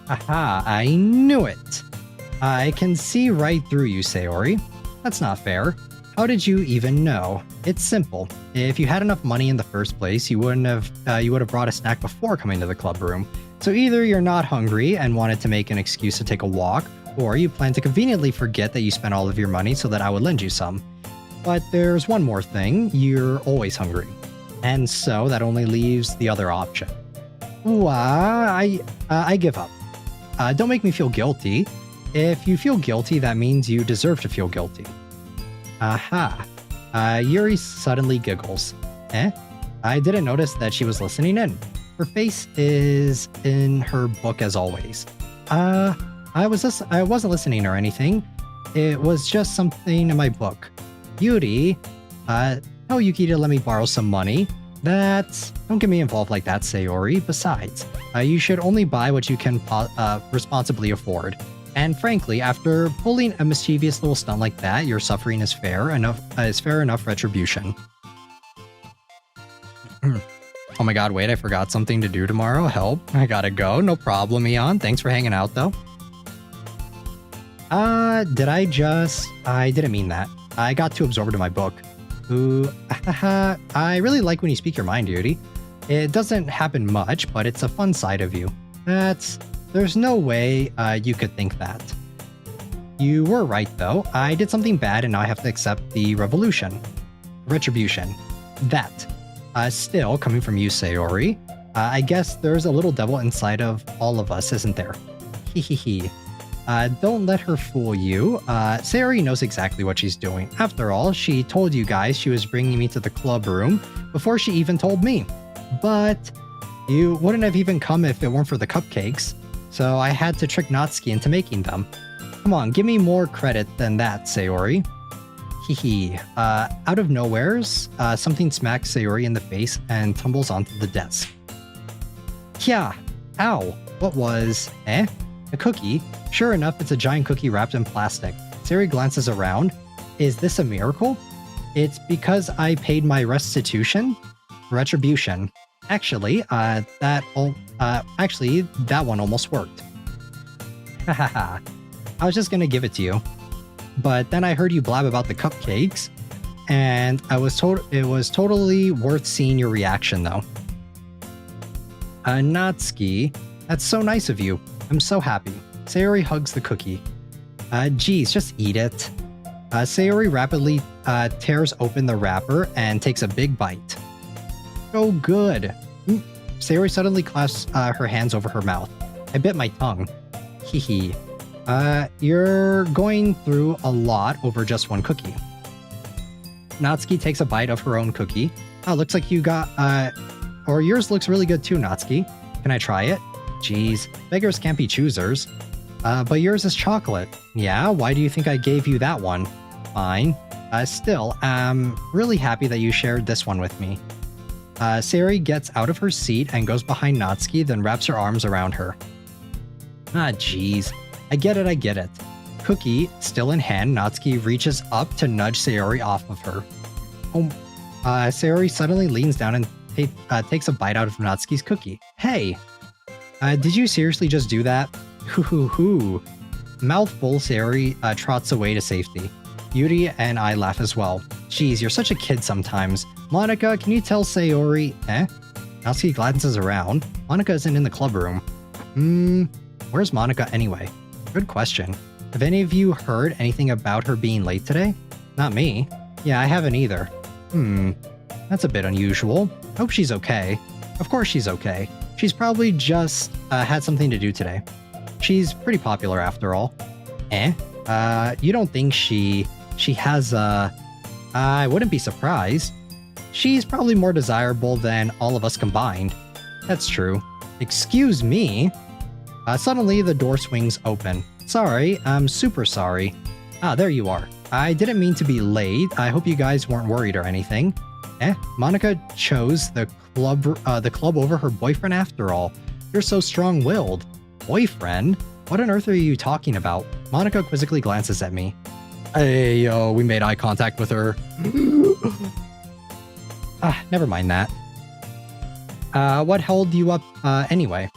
Aha, I knew it. I can see right through you, Sayori. That's not fair. How did you even know? It's simple. If you had enough money in the first place, you would have brought a snack before coming to the club room. So either you're not hungry and wanted to make an excuse to take a walk, or you plan to conveniently forget that you spent all of your money so that I would lend you some. But there's one more thing, you're always hungry. And so that only leaves the other option. Ooh, I give up. Don't make me feel guilty. If you feel guilty, that means you deserve to feel guilty. Aha. Yuri suddenly giggles. Eh? I didn't notice that she was listening in. Her face is in her book as always. I wasn't listening or anything. It was just something in my book. Yuri, tell Yuki to let me borrow some money. Don't get me involved like that, Sayori. Besides, you should only buy what you can responsibly afford. And frankly, after pulling a mischievous little stunt like that, your suffering is fair enough retribution. Oh my god, wait, I forgot something to do tomorrow. Help, I gotta go. No problem, Eon. Thanks for hanging out, though. I didn't mean that. I got too absorbed in my book. Ooh, I really like when you speak your mind, Yuri. It doesn't happen much, but it's a fun side of you. There's no way you could think that. You were right, though. I did something bad and now I have to accept the retribution. That. Still, coming from you, Sayori, I guess there's a little devil inside of all of us, isn't there? Hehehe. Don't let her fool you. Sayori knows exactly what she's doing. After all, she told you guys she was bringing me to the club room before she even told me. But you wouldn't have even come if it weren't for the cupcakes. So I had to trick Natsuki into making them. Come on, give me more credit than that, Sayori. Hehe. Out of nowheres, something smacks Sayori in the face and tumbles onto the desk. Yeah. Ow. What was... A cookie? Sure enough, it's a giant cookie wrapped in plastic. Sayori glances around. Is this a miracle? It's because I paid my retribution. Actually, that one almost worked. Hahaha. I was just gonna give it to you. But then I heard you blab about the cupcakes, and it was totally worth seeing your reaction, though. Natsuki, that's so nice of you. I'm so happy. Sayori hugs the cookie. Geez, just eat it. Sayori rapidly tears open the wrapper and takes a big bite. Oh, good. Sayori suddenly clasps her hands over her mouth. I bit my tongue. Hehe. You're going through a lot over just one cookie. Natsuki takes a bite of her own cookie. Oh, looks like you got, or yours looks really good too, Natsuki. Can I try it? Jeez, beggars can't be choosers. But yours is chocolate. Yeah, why do you think I gave you that one? Fine. Still, I'm really happy that you shared this one with me. Sayori gets out of her seat and goes behind Natsuki, then wraps her arms around her. Ah, jeez. I get it. Cookie, still in hand, Natsuki reaches up to nudge Sayori off of her. Sayori suddenly leans down and takes a bite out of Natsuki's cookie. Hey! Did you seriously just do that? Hoo. Mouthful, Sayori trots away to safety. Yuri and I laugh as well. Geez, you're such a kid sometimes. Monika, can you tell Sayori... Natsuki glances around. Monika isn't in the club room. Where's Monika anyway? Good question. Have any of you heard anything about her being late today? Not me. Yeah, I haven't either. That's a bit unusual. Hope she's okay. Of course she's okay. She's probably just had something to do today. She's pretty popular after all. You don't think she has I wouldn't be surprised. She's probably more desirable than all of us combined. That's true. Excuse me? Suddenly the door swings open. Sorry, I'm super sorry. Ah, there you are. I didn't mean to be late. I hope you guys weren't worried or anything. Monika chose the club over her boyfriend after all. You're so strong-willed. Boyfriend? What on earth are you talking about? Monika quizzically glances at me. Hey, yo, we made eye contact with her. Never mind that. What held you up, anyway?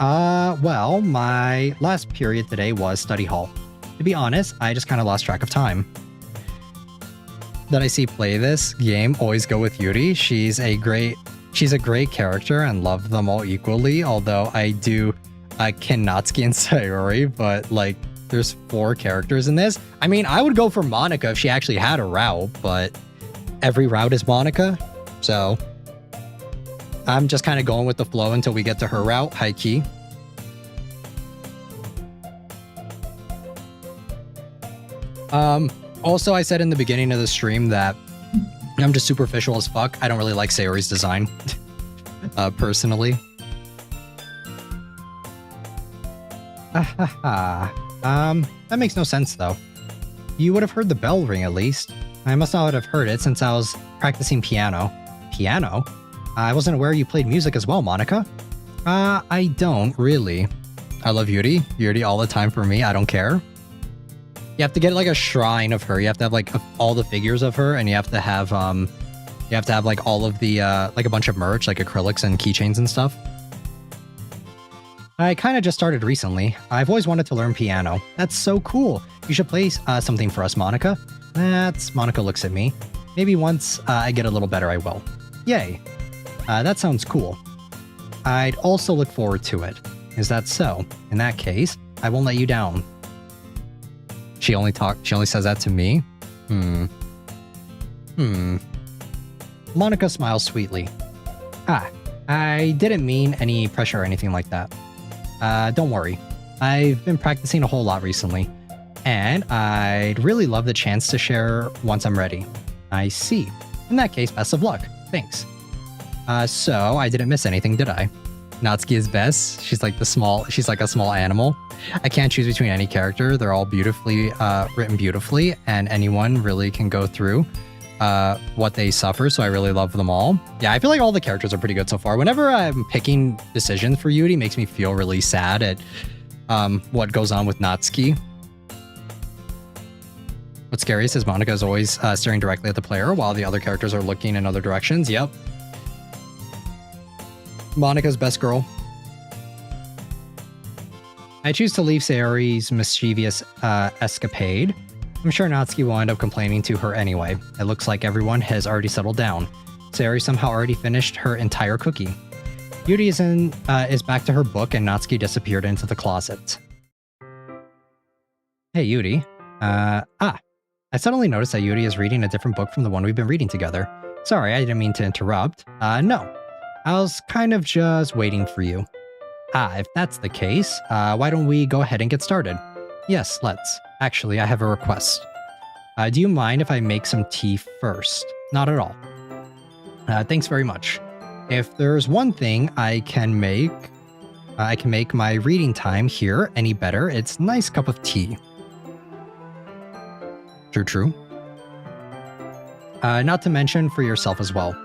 Well, my last period today was study hall. To be honest, I just kind of lost track of time. That I see play this game always go with Yuri. She's a great character and love them all equally, although I do Ken Natsuki and Sayori, but like there's 4 characters in this. I mean, I would go for Monika if she actually had a route, but every route is Monika, so I'm just kind of going with the flow until we get to her route, high key. Also, I said in the beginning of the stream that I'm just superficial as fuck. I don't really like Sayori's design, personally. That makes no sense though. You would have heard the bell ring at least. I must not have heard it since I was practicing piano. Piano? I wasn't aware you played music as well, Monika. I don't, really. I love Yuri. Yuri all the time for me, I don't care. You have to get like a shrine of her. You have to have like all the figures of her, and you have to have like all of the like a bunch of merch, like acrylics and keychains and stuff. I kind of just started recently. I've always wanted to learn piano. That's so cool. You should play something for us, Monika. Monika looks at me. Maybe once I get a little better, I will. Yay. That sounds cool. I'd also look forward to it. Is that so? In that case, I won't let you down. She only says that to me? Monika smiles sweetly. I didn't mean any pressure or anything like that. Don't worry. I've been practicing a whole lot recently, and I'd really love the chance to share once I'm ready. I see. In that case, best of luck. Thanks. So I didn't miss anything, did I? Natsuki is best. She's like a small animal. I can't choose between any character. They're all beautifully written beautifully, and anyone really can go through what they suffer, so I really love them all. Yeah, I feel like all the characters are pretty good so far. Whenever I'm picking decisions for Yuri, it makes me feel really sad at what goes on with Natsuki. What's scariest is Monika is always staring directly at the player while the other characters are looking in other directions. Yep. Monika's best girl. I choose to leave Sayori's mischievous escapade. I'm sure Natsuki will end up complaining to her anyway. It looks like everyone has already settled down. Sayori somehow already finished her entire cookie. Yuri is back to her book and Natsuki disappeared into the closet. Hey, Yuri. I suddenly noticed that Yuri is reading a different book from the one we've been reading together. Sorry, I didn't mean to interrupt. No. I was kind of just waiting for you. If that's the case, why don't we go ahead and get started? Yes, let's. Actually, I have a request. Do you mind if I make some tea first? Not at all. Thanks very much. If there's one thing I can make my reading time here any better, it's a nice cup of tea. True. Not to mention for yourself as well.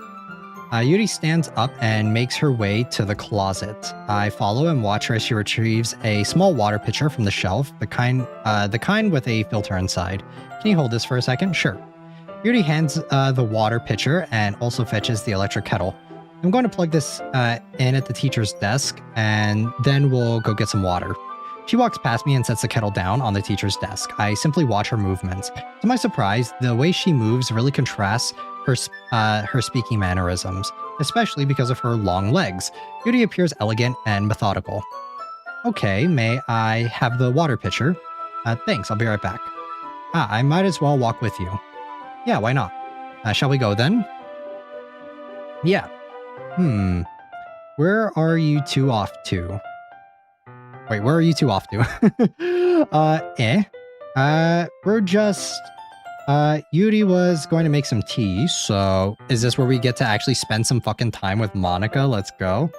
Yuri stands up and makes her way to the closet. I follow and watch her as she retrieves a small water pitcher from the shelf, the kind with a filter inside. Can you hold this for a second? Sure. Yuri hands the water pitcher and also fetches the electric kettle. I'm going to plug this in at the teacher's desk, and then we'll go get some water. She walks past me and sets the kettle down on the teacher's desk. I simply watch her movements. To my surprise, the way she moves really contrasts her speaking mannerisms, especially because of her long legs. Yuri appears elegant and methodical. Okay, may I have the water pitcher? Thanks, I'll be right back. I might as well walk with you. Yeah, why not? Shall we go then? Yeah. Where are you two off to? Wait, where are you two off to? We're just... Yuri was going to make some tea, so is this where we get to actually spend some fucking time with Monika? Let's go.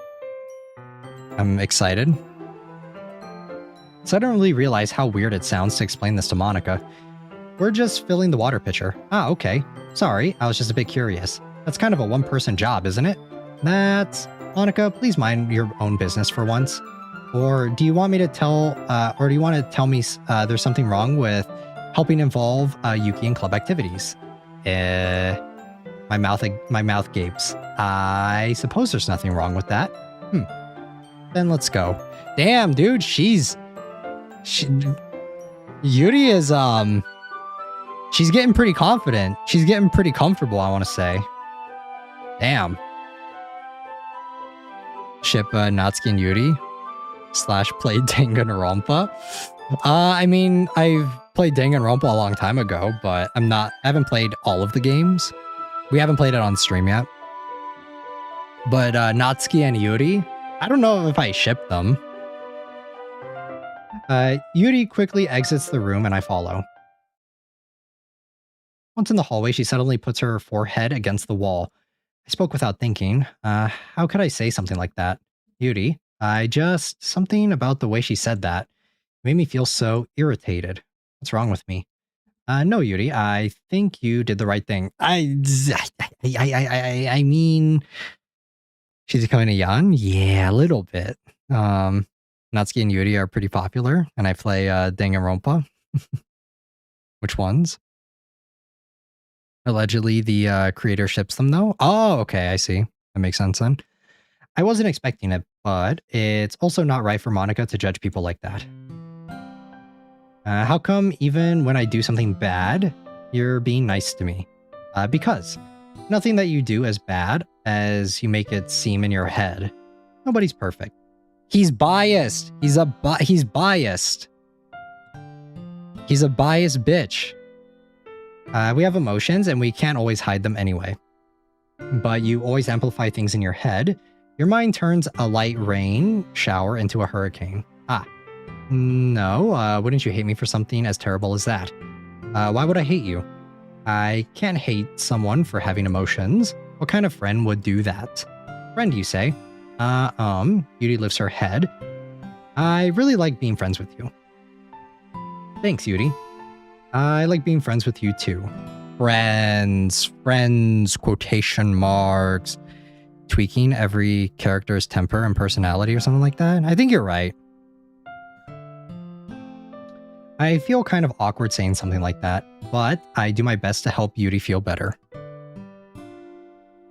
I'm excited. So I don't really realize how weird it sounds to explain this to Monika. We're just filling the water pitcher. Okay. Sorry, I was just a bit curious. That's kind of a one-person job, isn't it? Monika, please mind your own business for once. Or do you want me to tell me there's something wrong with helping involve Yuki in club activities? My mouth gapes. I suppose there's nothing wrong with that. Then let's go. Damn, dude, Yuri is, she's getting pretty confident. She's getting pretty comfortable, I want to say. Damn. Ship Natsuki and Yuri / play Danganronpa. I mean, I've played Danganronpa a long time ago, but I haven't played all of the games. We haven't played it on stream yet. But Natsuki and Yuri, I don't know if I ship them. Yuri quickly exits the room and I follow. Once in the hallway, she suddenly puts her forehead against the wall. I spoke without thinking. How could I say something like that? Yuri, something about the way she said that made me feel so irritated. What's wrong with me? No, Yuri, I think you did the right thing. I mean, she's becoming a yawn? Yeah, a little bit. Natsuki and Yuri are pretty popular, and I play Danganronpa. Which ones? Allegedly, the creator ships them, though? Oh, okay, I see. That makes sense then. I wasn't expecting it, but it's also not right for Monika to judge people like that. How come even when I do something bad, you're being nice to me? Because nothing that you do as bad as you make it seem in your head. Nobody's perfect. He's biased. He's biased. He's a biased bitch. We have emotions and we can't always hide them anyway. But you always amplify things in your head. Your mind turns a light rain shower into a hurricane. No, wouldn't you hate me for something as terrible as that? Why would I hate you? I can't hate someone for having emotions. What kind of friend would do that? Friend, you say? Yuri lifts her head. I really like being friends with you. Thanks, Yuri. I like being friends with you too. friends, quotation marks, tweaking every character's temper and personality or something like that. I think you're right. I feel kind of awkward saying something like that, but I do my best to help Yuri feel better.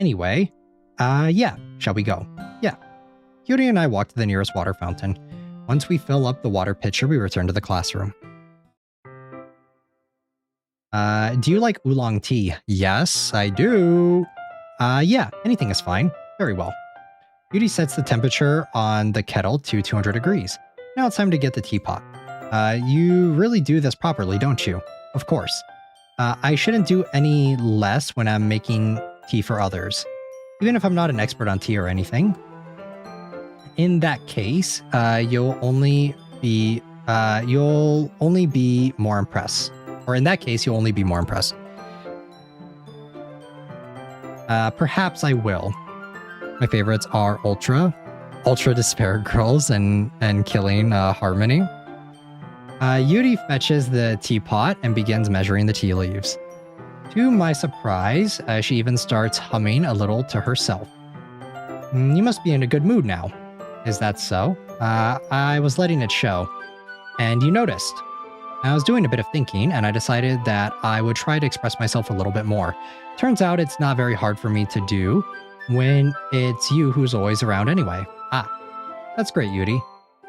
Anyway, yeah, shall we go? Yeah. Yuri and I walk to the nearest water fountain. Once we fill up the water pitcher, we return to the classroom. Do you like oolong tea? Yes, I do. Yeah, anything is fine. Very well. Yuri sets the temperature on the kettle to 200 degrees. Now it's time to get the teapot. You really do this properly, don't you? Of course. I shouldn't do any less when I'm making tea for others, even if I'm not an expert on tea or anything. In that case, you'll only be more impressed. Or in that case, you'll only be more impressed. Perhaps I will. My favorites are Ultra Despair Girls, and Killing Harmony. Yuri fetches the teapot and begins measuring the tea leaves. To my surprise, she even starts humming a little to herself. You must be in a good mood now. Is that so? I was letting it show. And you noticed. I was doing a bit of thinking, and I decided that I would try to express myself a little bit more. Turns out it's not very hard for me to do when it's you who's always around anyway. Ah, that's great, Yuri.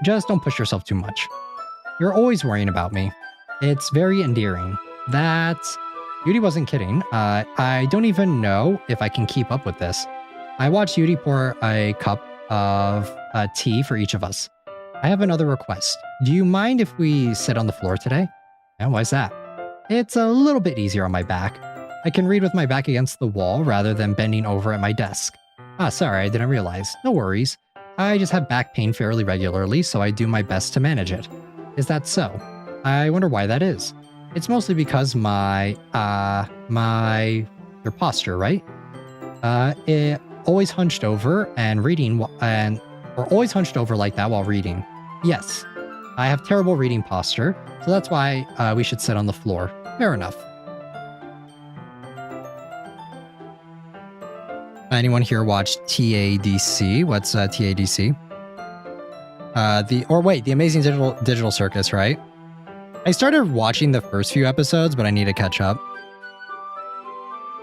Just don't push yourself too much. You're always worrying about me. It's very endearing. Yuri wasn't kidding. I don't even know if I can keep up with this. I watched Yuri pour a cup of tea for each of us. I have another request. Do you mind if we sit on the floor today? And why's that? It's a little bit easier on my back. I can read with my back against the wall rather than bending over at my desk. Ah, sorry, I didn't realize. No worries. I just have back pain fairly regularly, so I do my best to manage it. Is that so? I wonder why that is. It's mostly because your posture, right? It always hunched over and reading or always hunched over like that while reading. Yes, I have terrible reading posture, so that's why we should sit on the floor. Fair enough. Anyone here watch TADC? What's TADC? The Amazing Digital Circus, right? I started watching the first few episodes, but I need to catch up.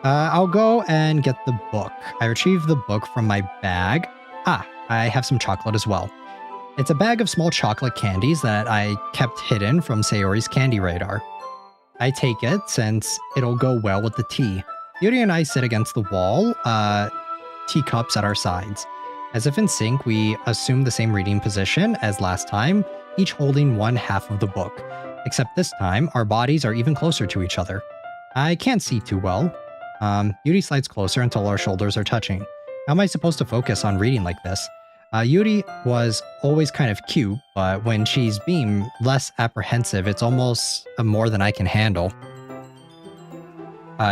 I'll go and get the book. I retrieved the book from my bag. Ah, I have some chocolate as well. It's a bag of small chocolate candies that I kept hidden from Sayori's candy radar. I take it since it'll go well with the tea. Yuri and I sit against the wall, teacups at our sides. As if in sync, we assume the same reading position as last time, each holding one half of the book. Except this time, our bodies are even closer to each other. I can't see too well. Yuri slides closer until our shoulders are touching. How am I supposed to focus on reading like this? Yuri was always kind of cute, but when she's being less apprehensive, it's almost more than I can handle.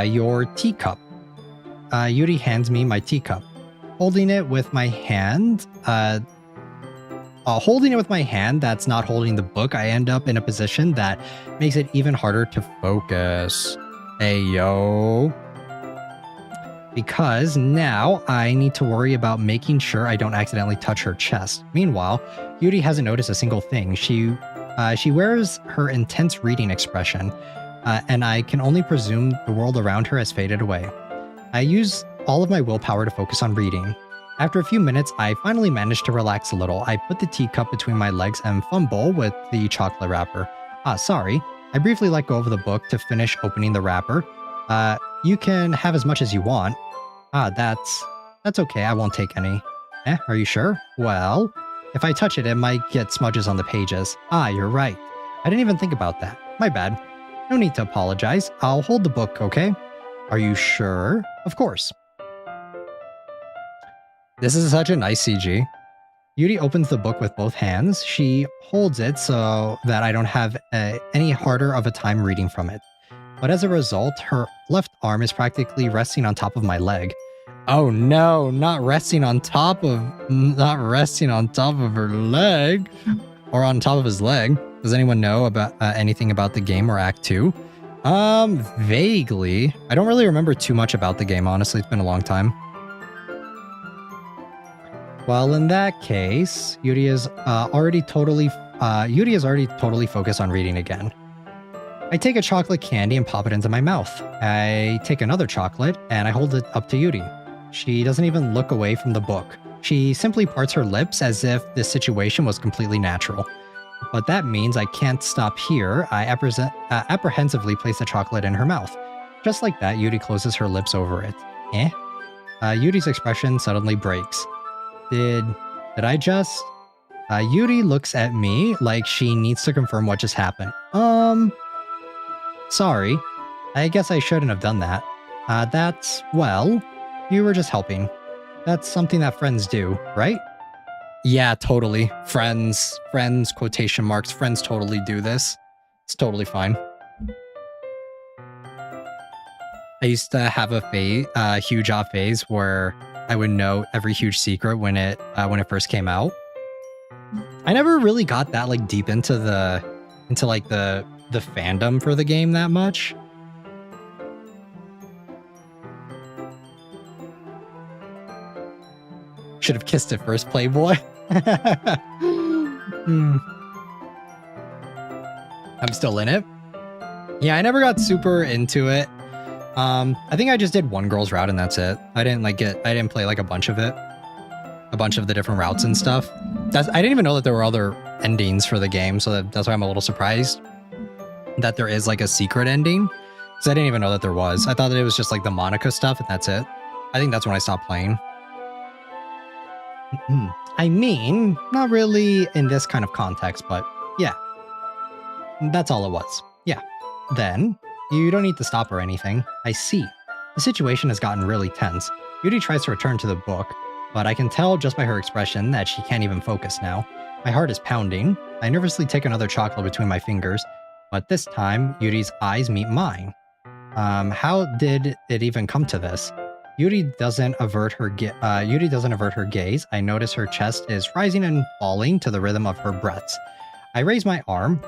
Your teacup. Yuri hands me my teacup. Holding it with my hand that's not holding the book, I end up in a position that makes it even harder to focus. Ayo. Because now I need to worry about making sure I don't accidentally touch her chest. Meanwhile, Yuri hasn't noticed a single thing. She wears her intense reading expression, and I can only presume the world around her has faded away. I use all of my willpower to focus on reading. After a few minutes, I finally managed to relax a little. I put the teacup between my legs and fumble with the chocolate wrapper. Ah, sorry. I briefly let go of the book to finish opening the wrapper. You can have as much as you want. Ah, that's okay. I won't take any. Are you sure? Well, if I touch it, it might get smudges on the pages. Ah, you're right. I didn't even think about that. My bad. No need to apologize. I'll hold the book, okay? Are you sure? Of course. This is such a nice CG. Yuri opens the book with both hands. She holds it so that I don't have any harder of a time reading from it. But as a result, her left arm is practically resting on top of my leg. Oh no, not resting on top of her leg. Or on top of his leg. Does anyone know about anything about the game or Act 2? Vaguely. I don't really remember too much about the game, honestly. It's been a long time. Well, in that case, Yuri is already totally focused on reading again. I take a chocolate candy and pop it into my mouth. I take another chocolate and I hold it up to Yuri. She doesn't even look away from the book. She simply parts her lips as if this situation was completely natural. But that means I can't stop here. I apprehensively place the chocolate in her mouth. Just like that, Yuri closes her lips over it. Yuri's expression suddenly breaks. Did I just... Yuri looks at me like she needs to confirm what just happened. Sorry. I guess I shouldn't have done that. Well, you were just helping. That's something that friends do, right? Yeah, totally. Friends, quotation marks, friends totally do this. It's totally fine. I used to have a huge off phase where I would know every huge secret when it first came out. I never really got that like deep into the fandom for the game that much. Should have kissed it first, Playboy. I'm still in it. Yeah, I never got super into it. I think I just did one girl's route and that's it. I didn't play like a bunch of it. A bunch of the different routes and stuff. I didn't even know that there were other endings for the game, so that's why I'm a little surprised that there is like a secret ending. Because I didn't even know that there was. I thought that it was just like the Monika stuff and that's it. I think that's when I stopped playing. I mean, not really in this kind of context, but yeah. That's all it was. Yeah. Then, you don't need to stop or anything. I see. The situation has gotten really tense. Yuri tries to return to the book, but I can tell just by her expression that she can't even focus now. My heart is pounding. I nervously take another chocolate between my fingers, but this time, Yuri's eyes meet mine. How did it even come to this? Yuri doesn't avert her gaze. I notice her chest is rising and falling to the rhythm of her breaths. I raise my arm.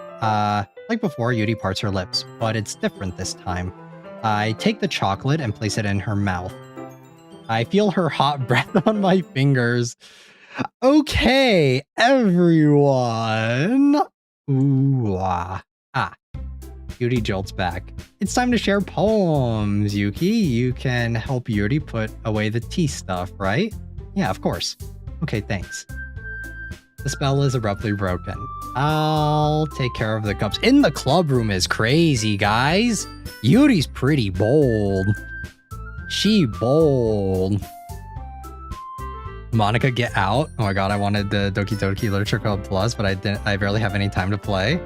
Like before, Yuri parts her lips, but it's different this time. I take the chocolate and place it in her mouth. I feel her hot breath on my fingers. Okay, everyone. Ooh, ah. Yuri jolts back. It's time to share poems, Yuki. You can help Yuri put away the tea stuff, right? Yeah, of course. Okay, thanks. The spell is abruptly broken. I'll take care of the cups. In the club room is crazy, guys. Yuri's pretty bold. She bold. Monika, get out. Oh my god, I wanted the Doki Doki Literature Club Plus, but I barely have any time to play.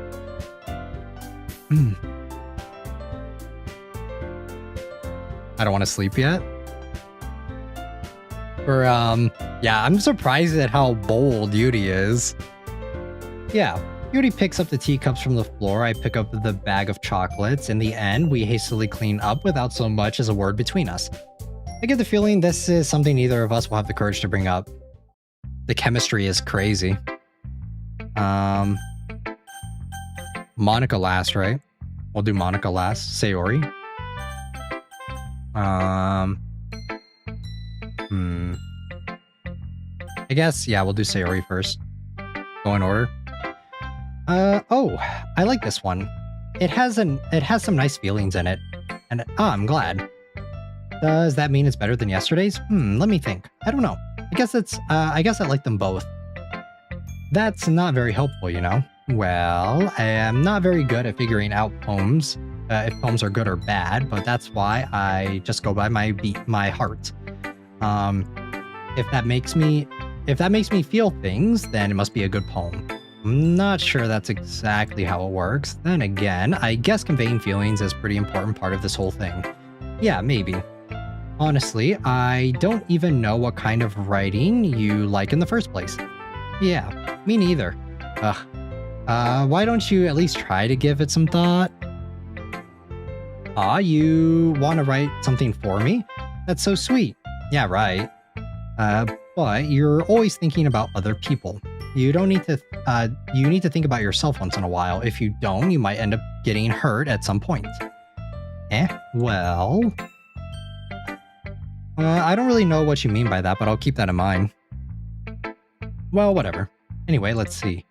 I don't want to sleep yet. Yeah, I'm surprised at how bold Yuri is. Yeah, Yuri picks up the teacups from the floor. I pick up the bag of chocolates. In the end, we hastily clean up without so much as a word between us. I get the feeling this is something neither of us will have the courage to bring up. The chemistry is crazy. Monika last, right? We'll do Monika last. Sayori. I guess, yeah, we'll do Sayori first. Go in order. Oh, I like this one. It has some nice feelings in it. And, I'm glad. Does that mean it's better than yesterday's? Let me think. I don't know. I guess I like them both. That's not very helpful, you know? Well, I am not very good at figuring out poems, if poems are good or bad, but that's why I just go by my heart. If that makes me feel things, then it must be a good poem. I'm not sure that's exactly how it works. Then again, I guess conveying feelings is a pretty important part of this whole thing. Yeah, maybe. Honestly, I don't even know what kind of writing you like in the first place. Yeah, me neither. Ugh. Why don't you at least try to give it some thought? Aw, you want to write something for me? That's so sweet. Yeah, right. But you're always thinking about other people. You need to think about yourself once in a while. If you don't, you might end up getting hurt at some point. Well... I don't really know what you mean by that, but I'll keep that in mind. Well, whatever. Anyway, let's see.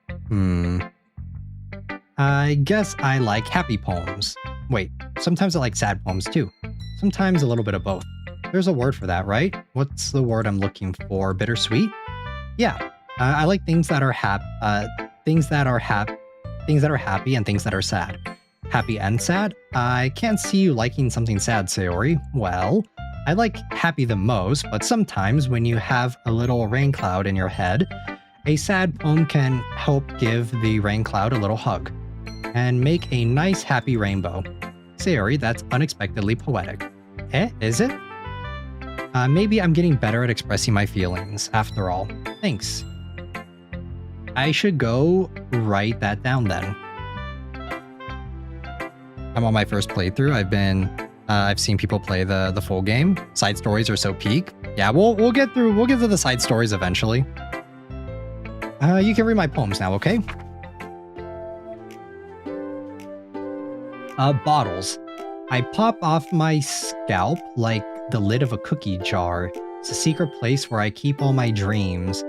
I guess I like happy poems. Wait, sometimes I like sad poems too. Sometimes a little bit of both. There's a word for that, right? What's the word I'm looking for? Bittersweet? Yeah. I like things that are happy and things that are sad. Happy and sad? I can't see you liking something sad, Sayori. Well, I like happy the most, but sometimes when you have a little rain cloud in your head, a sad poem can help give the rain cloud a little hug and make a nice happy rainbow. Sayori, that's unexpectedly poetic. Is it? Maybe I'm getting better at expressing my feelings, after all. Thanks. I should go write that down then. I'm on my first playthrough. I've seen people play the full game. Side stories are so peak. Yeah, we'll get to the side stories eventually. You can read my poems now, okay? Bottles. I pop off my scalp like the lid of a cookie jar. It's a secret place where I keep all my dreams.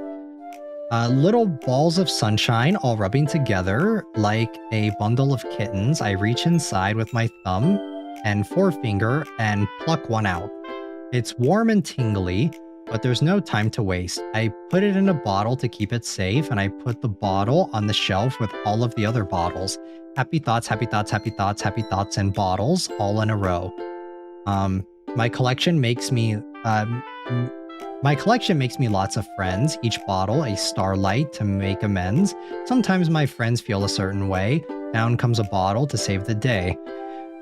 Little balls of sunshine all rubbing together like a bundle of kittens. I reach inside with my thumb and forefinger and pluck one out. It's warm and tingly, but there's no time to waste. I put it in a bottle to keep it safe, and I put the bottle on the shelf with all of the other bottles. Happy thoughts, happy thoughts, happy thoughts, happy thoughts, and bottles all in a row. My collection makes me lots of friends, each bottle a starlight to make amends. Sometimes my friends feel a certain way. Down comes a bottle to save the day.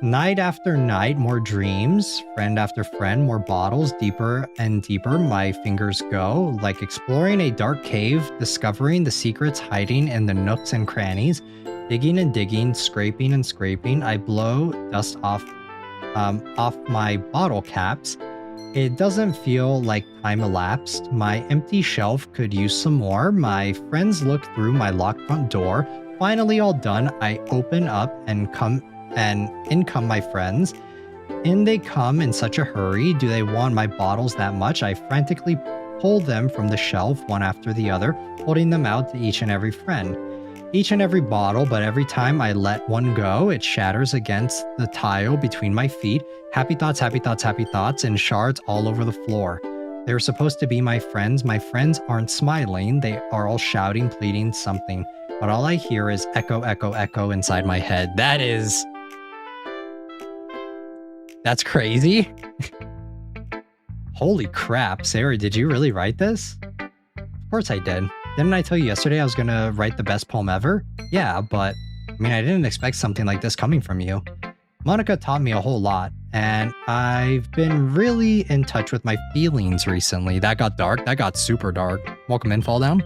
Night after night, more dreams. Friend after friend, more bottles. Deeper and deeper my fingers go, like exploring a dark cave, discovering the secrets hiding in the nooks and crannies. Digging and digging, scraping and scraping. I blow dust off my bottle caps. It doesn't feel like time elapsed. My empty shelf could use some more. My friends look through my locked front door. Finally all done, I open up and in come my friends. In they come in such a hurry. Do they want my bottles that much? I frantically pull them from the shelf one after the other, holding them out to each and every friend. Each and every bottle, but every time I let one go, it shatters against the tile between my feet. Happy thoughts, happy thoughts, happy thoughts, and shards all over the floor. They're supposed to be my friends. My friends aren't smiling. They are all shouting, pleading something. But all I hear is echo, echo, echo inside my head. That's crazy. Holy crap, Sarah, did you really write this? Of course I did. Didn't I tell you yesterday I was gonna write the best poem ever? Yeah, but I mean, I didn't expect something like this coming from you. Monika taught me a whole lot, and I've been really in touch with my feelings recently. That got dark. That got super dark. Welcome in, Fall Down.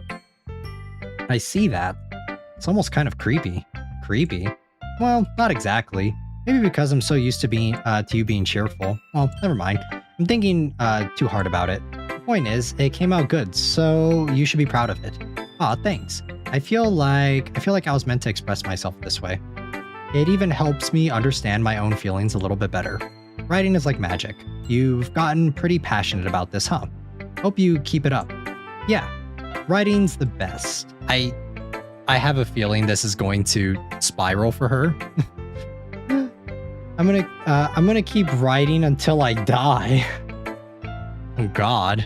I see that. It's almost kind of creepy. Creepy? Well, not exactly. Maybe because I'm so used to you being cheerful. Well, never mind. I'm thinking too hard about it. The point is, it came out good, so you should be proud of it. Aw, thanks. I feel like I was meant to express myself this way. It even helps me understand my own feelings a little bit better. Writing is like magic. You've gotten pretty passionate about this, huh? Hope you keep it up. Yeah, writing's the best. I have a feeling this is going to spiral for her. I'm gonna keep writing until I die. Oh God.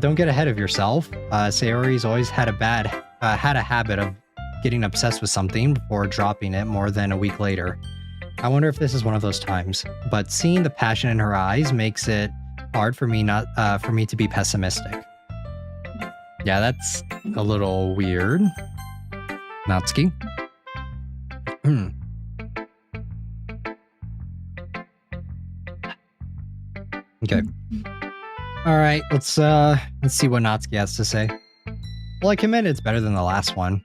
Don't get ahead of yourself. Sayori's always had a habit of getting obsessed with something before dropping it more than a week later. I wonder if this is one of those times. But seeing the passion in her eyes makes it hard for me to be pessimistic. Yeah, that's a little weird. Natsuki. Okay. All right, let's see what Natsuki has to say. Well, I commit it's better than the last one.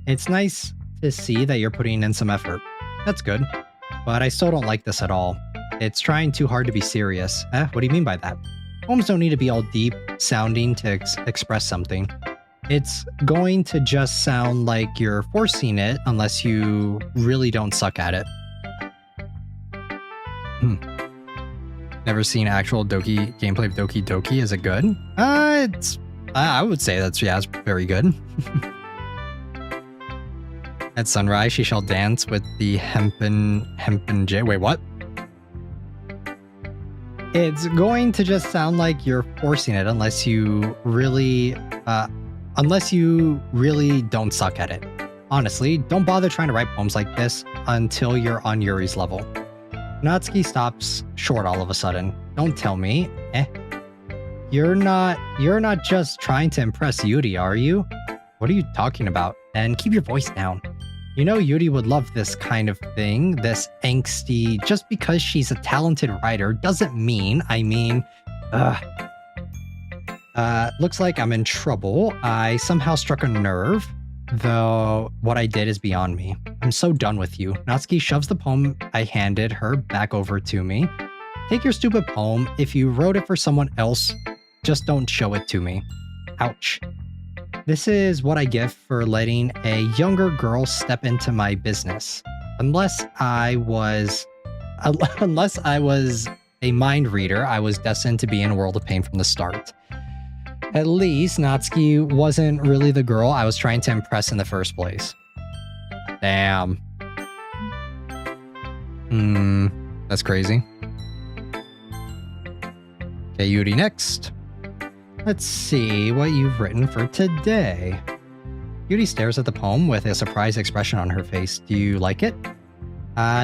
It's nice to see that you're putting in some effort. That's good. But I still don't like this at all. It's trying too hard to be serious. What do you mean by that? Poems don't need to be all deep sounding to express something. It's going to just sound like you're forcing it unless you really don't suck at it. Never seen actual Doki gameplay of Doki Doki. Is it good? I would say it's very good. At sunrise, she shall dance with the hempen J. Wait, what? It's going to just sound like you're forcing it unless you really don't suck at it. Honestly, don't bother trying to write poems like this until you're on Yuri's level. Natsuki stops short all of a sudden. Don't tell me. You're not just trying to impress Yuri, are you? What are you talking about? And keep your voice down. You know Yuri would love this kind of thing, this angsty, just because she's a talented writer doesn't mean, looks like I'm in trouble. I somehow struck a nerve, though what I did is beyond me. I'm so done with you. Natsuki shoves the poem I handed her back over to me. Take your stupid poem. If you wrote it for someone else, just don't show it to me. Ouch. This is what I get for letting a younger girl step into my business. Unless I was a mind reader, I was destined to be in a world of pain from the start. At least Natsuki wasn't really the girl I was trying to impress in the first place. Damn. That's crazy. Okay, Yuri next. Let's see what you've written for today. Yuri stares at the poem with a surprised expression on her face. Do you like it?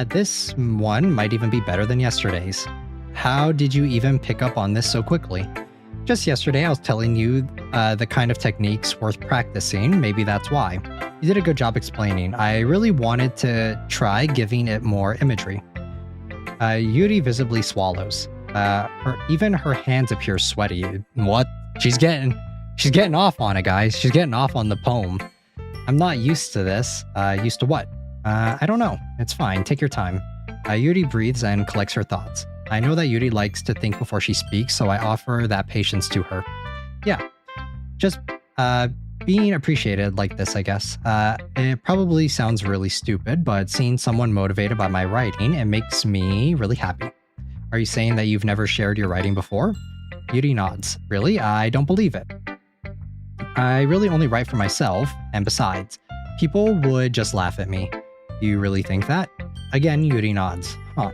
This one might even be better than yesterday's. How did you even pick up on this so quickly? Just yesterday, I was telling you the kind of techniques worth practicing. Maybe that's why. You did a good job explaining. I really wanted to try giving it more imagery. Yuri visibly swallows. Even her hands appear sweaty. What? She's getting off on it, guys. She's getting off on the poem. I'm not used to this. Used to what? I don't know. It's fine. Take your time. Yuri breathes and collects her thoughts. I know that Yuri likes to think before she speaks, so I offer that patience to her. Yeah. Just being appreciated like this, I guess. It probably sounds really stupid, but seeing someone motivated by my writing, it makes me really happy. Are you saying that you've never shared your writing before? Yuri nods. Really? I don't believe it. I really only write for myself, and besides, people would just laugh at me. Do you really think that? Again, Yuri nods. Huh.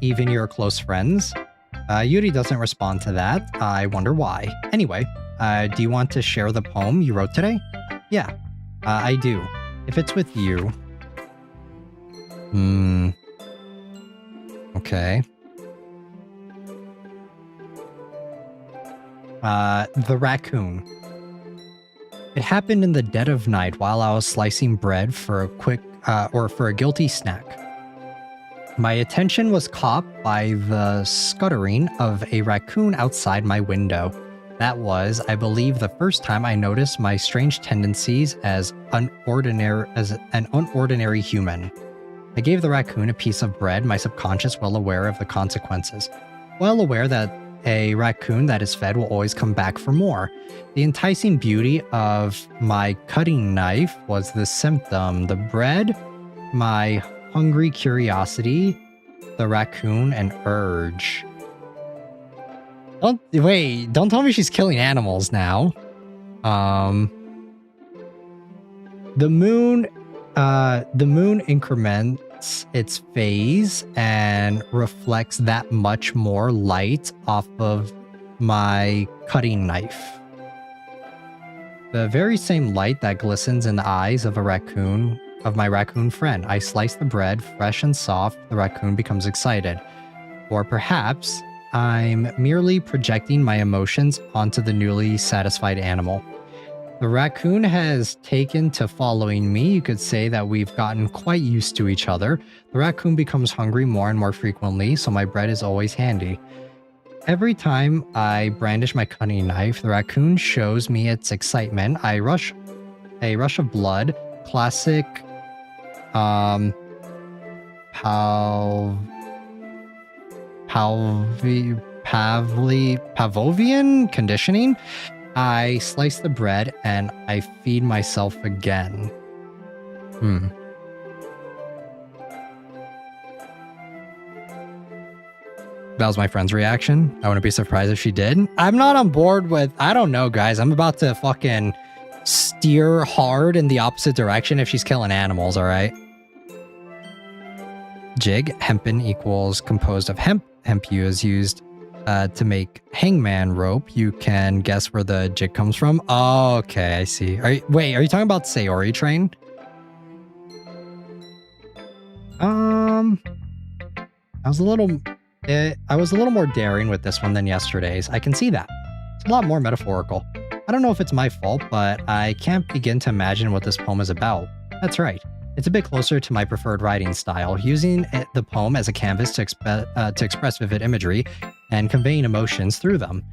Even your close friends? Yuri doesn't respond to that. I wonder why. Anyway, do you want to share the poem you wrote today? Yeah, I do. If it's with you. Okay. The raccoon. It happened in the dead of night while I was slicing bread for a guilty snack. My attention was caught by the scuttering of a raccoon outside my window. That was, I believe, the first time I noticed my strange tendencies as an unordinary human. I gave the raccoon a piece of bread, my subconscious well aware of the consequences. Well aware that a raccoon that is fed will always come back for more. The enticing beauty of my cutting knife was the symptom. The bread, my hungry curiosity, the raccoon, an urge. Don't tell me she's killing animals now. The moon increments its phase and reflects that much more light off of my cutting knife. The very same light that glistens in the eyes of my raccoon friend. I slice the bread, fresh and soft. The raccoon becomes excited. Or perhaps I'm merely projecting my emotions onto the newly satisfied animal. The raccoon has taken to following me. You could say that we've gotten quite used to each other. The raccoon becomes hungry more and more frequently, so my bread is always handy. Every time I brandish my cutting knife, the raccoon shows me its excitement. A rush of blood, classic Pavlovian conditioning. I slice the bread and I feed myself again. That was my friend's reaction. I wouldn't be surprised if she did. I'm not on board with, I don't know, guys. I'm about to fucking steer hard in the opposite direction if she's killing animals, all right? Jig, hempen equals composed of hemp. Hempu is used to make hangman rope. You can guess where the jig comes from. Oh, okay, I see. Wait, are you talking about Sayori train? I was a little more daring with this one than yesterday's. I can see that. It's a lot more metaphorical. I don't know if it's my fault, but I can't begin to imagine what this poem is about. That's right. It's a bit closer to my preferred writing style, using the poem as a canvas to express vivid imagery and conveying emotions through them.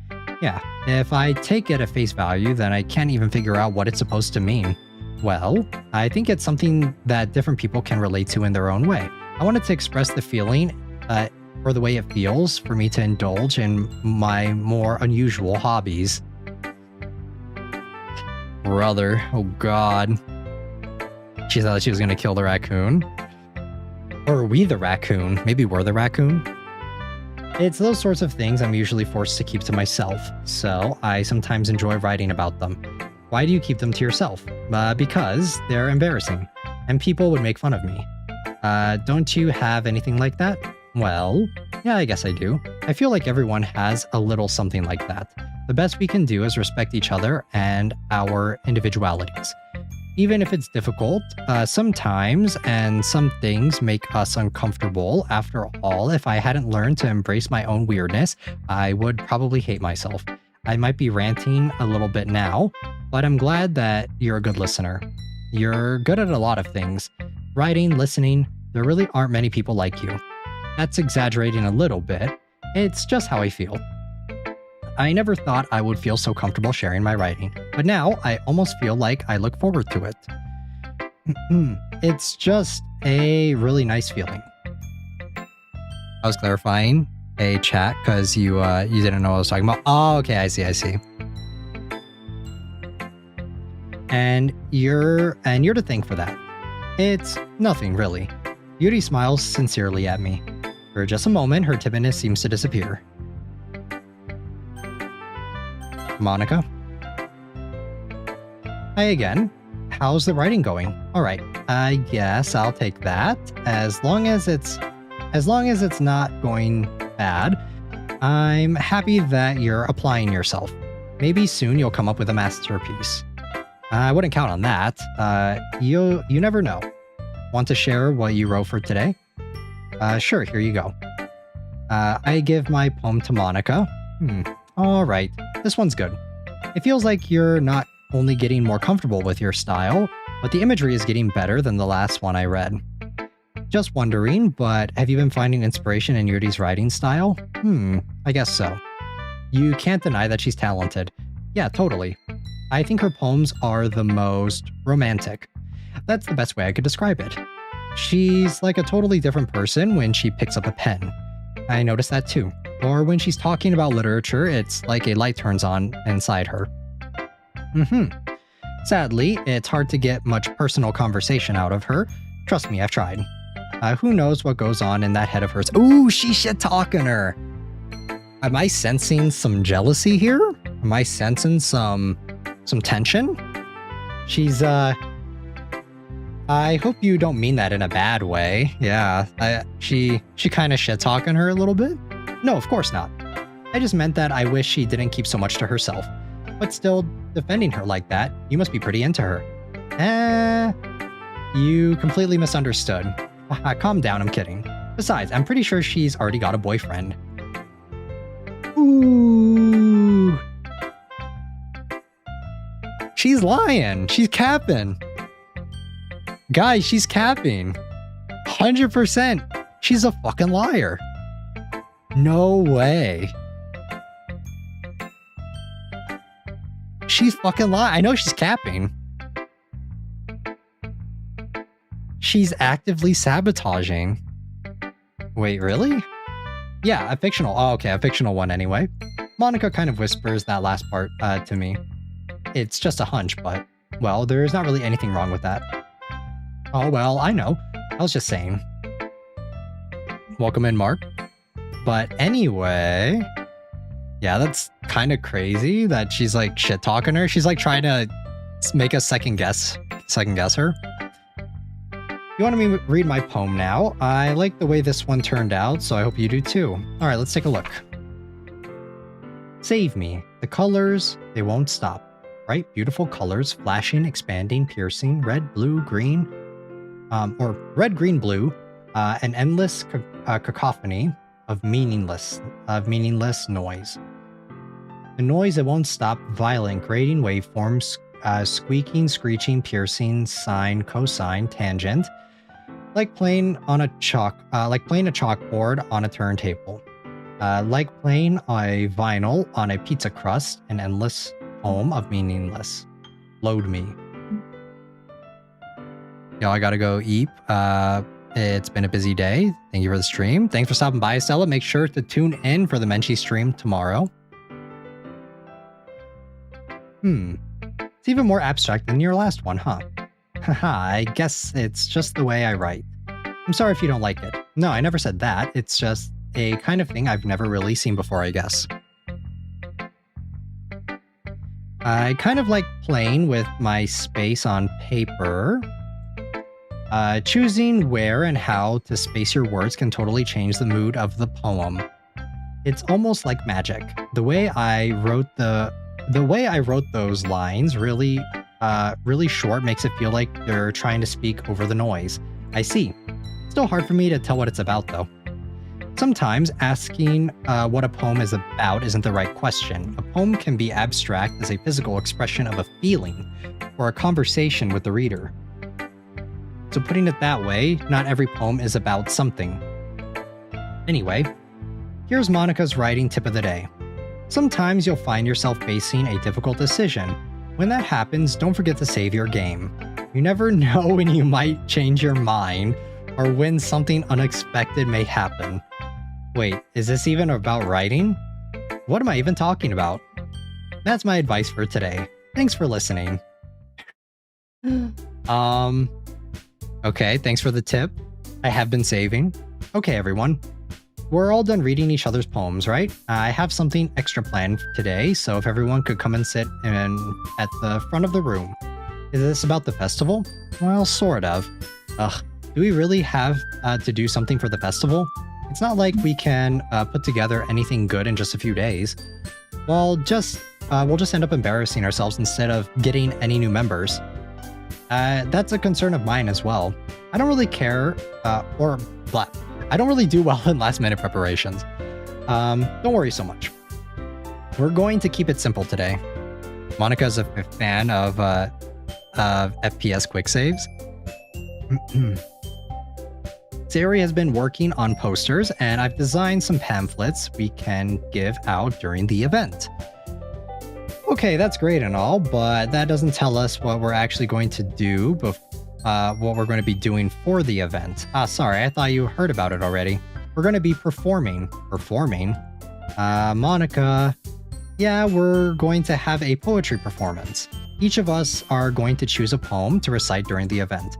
Yeah, if I take it at face value, then I can't even figure out what it's supposed to mean. Well, I think it's something that different people can relate to in their own way. I wanted to express the feeling or the way it feels for me to indulge in my more unusual hobbies. Brother, oh god. She thought she was gonna kill the raccoon. Or are we the raccoon? Maybe we're the raccoon? It's those sorts of things I'm usually forced to keep to myself, so I sometimes enjoy writing about them. Why do you keep them to yourself? Because they're embarrassing, and people would make fun of me. Don't you have anything like that? Well, yeah, I guess I do. I feel like everyone has a little something like that. The best we can do is respect each other and our individualities. Even if it's difficult, sometimes, and some things make us uncomfortable. After all, if I hadn't learned to embrace my own weirdness, I would probably hate myself. I might be ranting a little bit now, but I'm glad that you're a good listener. You're good at a lot of things. Writing, listening, there really aren't many people like you. That's exaggerating a little bit. It's just how I feel. I never thought I would feel so comfortable sharing my writing, but now I almost feel like I look forward to it. It's just a really nice feeling. I was clarifying a chat because you didn't know what I was talking about. Oh, okay, I see. And you're to thank for that. It's nothing really. Yuri smiles sincerely at me. For just a moment, her timidness seems to disappear. Monika? Hi again. How's the writing going? Alright, I guess I'll take that. As long as it's not going bad, I'm happy that you're applying yourself. Maybe soon you'll come up with a masterpiece. I wouldn't count on that. You never know. Want to share what you wrote for today? Sure, here you go. I give my poem to Monika. Alright, this one's good. It feels like you're not only getting more comfortable with your style, but the imagery is getting better than the last one I read. Just wondering, but have you been finding inspiration in Yuri's writing style? I guess so. You can't deny that she's talented. Yeah, totally. I think her poems are the most romantic. That's the best way I could describe it. She's like a totally different person when she picks up a pen. I noticed that too. Or when she's talking about literature, it's like a light turns on inside her. Sadly, it's hard to get much personal conversation out of her. Trust me, I've tried. Who knows what goes on in that head of hers? Ooh, she's shit-talking her! Am I sensing some jealousy here? Am I sensing some tension? She's, I hope you don't mean that in a bad way. Yeah, she kind of shit-talking her a little bit? No, of course not. I just meant that I wish she didn't keep so much to herself. But still, defending her like that, you must be pretty into her. You completely misunderstood. Calm down, I'm kidding. Besides, I'm pretty sure she's already got a boyfriend. Ooh. She's lying. She's capping. Guys, she's capping. 100%. She's a fucking liar. No way. She's fucking lying. I know she's capping. She's actively sabotaging. Wait, really? Yeah, a fictional. Oh, okay, a fictional one anyway. Monika kind of whispers that last part to me. It's just a hunch, but, well, there's not really anything wrong with that. Oh, well, I know. I was just saying. Welcome in, Mark. But anyway, yeah, that's kind of crazy that she's like shit talking her. She's like trying to make us second guess her. You want me to read my poem now? I like the way this one turned out, so I hope you do too. All right, let's take a look. Save me. The colors, they won't stop. Bright, beautiful colors, flashing, expanding, piercing, red, blue, green, or red, green, blue, an endless cacophony of meaningless noise. The noise that won't stop, violent, grating waveforms, squeaking, screeching, piercing, sine, cosine, tangent, like playing a chalkboard on a turntable, like playing a vinyl on a pizza crust, an endless poem of meaningless. Load me. Yo, I gotta go eat. It's been a busy day. Thank you for the stream. Thanks for stopping by, Stella. Make sure to tune in for the Menchie stream tomorrow. It's even more abstract than your last one, huh? Haha, I guess it's just the way I write. I'm sorry if you don't like it. No, I never said that. It's just a kind of thing I've never really seen before, I guess. I kind of like playing with my space on paper. Choosing where and how to space your words can totally change the mood of the poem. It's almost like magic. The way I wrote those lines really short makes it feel like they're trying to speak over the noise. I see. Still hard for me to tell what it's about though. Sometimes asking what a poem is about isn't the right question. A poem can be abstract as a physical expression of a feeling or a conversation with the reader. So putting it that way, not every poem is about something. Anyway, here's Monika's writing tip of the day. Sometimes you'll find yourself facing a difficult decision. When that happens, don't forget to save your game. You never know when you might change your mind or when something unexpected may happen. Wait, is this even about writing? What am I even talking about? That's my advice for today. Thanks for listening. Okay, thanks for the tip. I have been saving. Okay, everyone. We're all done reading each other's poems, right? I have something extra planned today, so if everyone could come and sit at the front of the room. Is this about the festival? Well, sort of. Ugh, do we really have to do something for the festival? It's not like we can put together anything good in just a few days. We'll just end up embarrassing ourselves instead of getting any new members. That's a concern of mine as well. I don't really care, I don't really do well in last-minute preparations. Don't worry so much. We're going to keep it simple today. Monika's a fan of FPS quick saves. Sayori has been working on posters, and I've designed some pamphlets we can give out during the event. Okay, that's great and all, but that doesn't tell us what we're actually going to do, what we're going to be doing for the event. Sorry, I thought you heard about it already. We're going to be performing. Monika. Yeah, we're going to have a poetry performance. Each of us are going to choose a poem to recite during the event.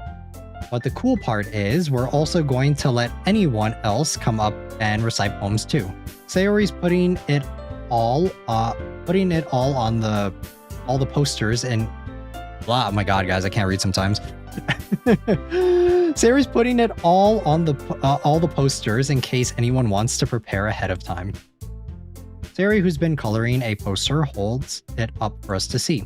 But the cool part is we're also going to let anyone else come up and recite poems too. Sayori's putting it all on the posters and blah. Oh my god, guys, I can't read sometimes. Sayori's putting it all on all the posters in case anyone wants to prepare ahead of time. Sayori, who's been coloring a poster, holds it up for us to see.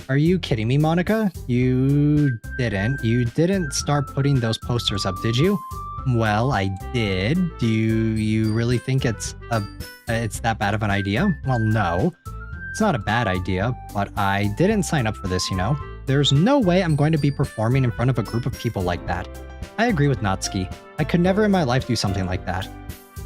Are you kidding me, Monika? You didn't start putting those posters up, did you? Well, I did. Do you really think it's that bad of an idea? Well, no. It's not a bad idea, but I didn't sign up for this, you know? There's no way I'm going to be performing in front of a group of people like that. I agree with Natsuki. I could never in my life do something like that.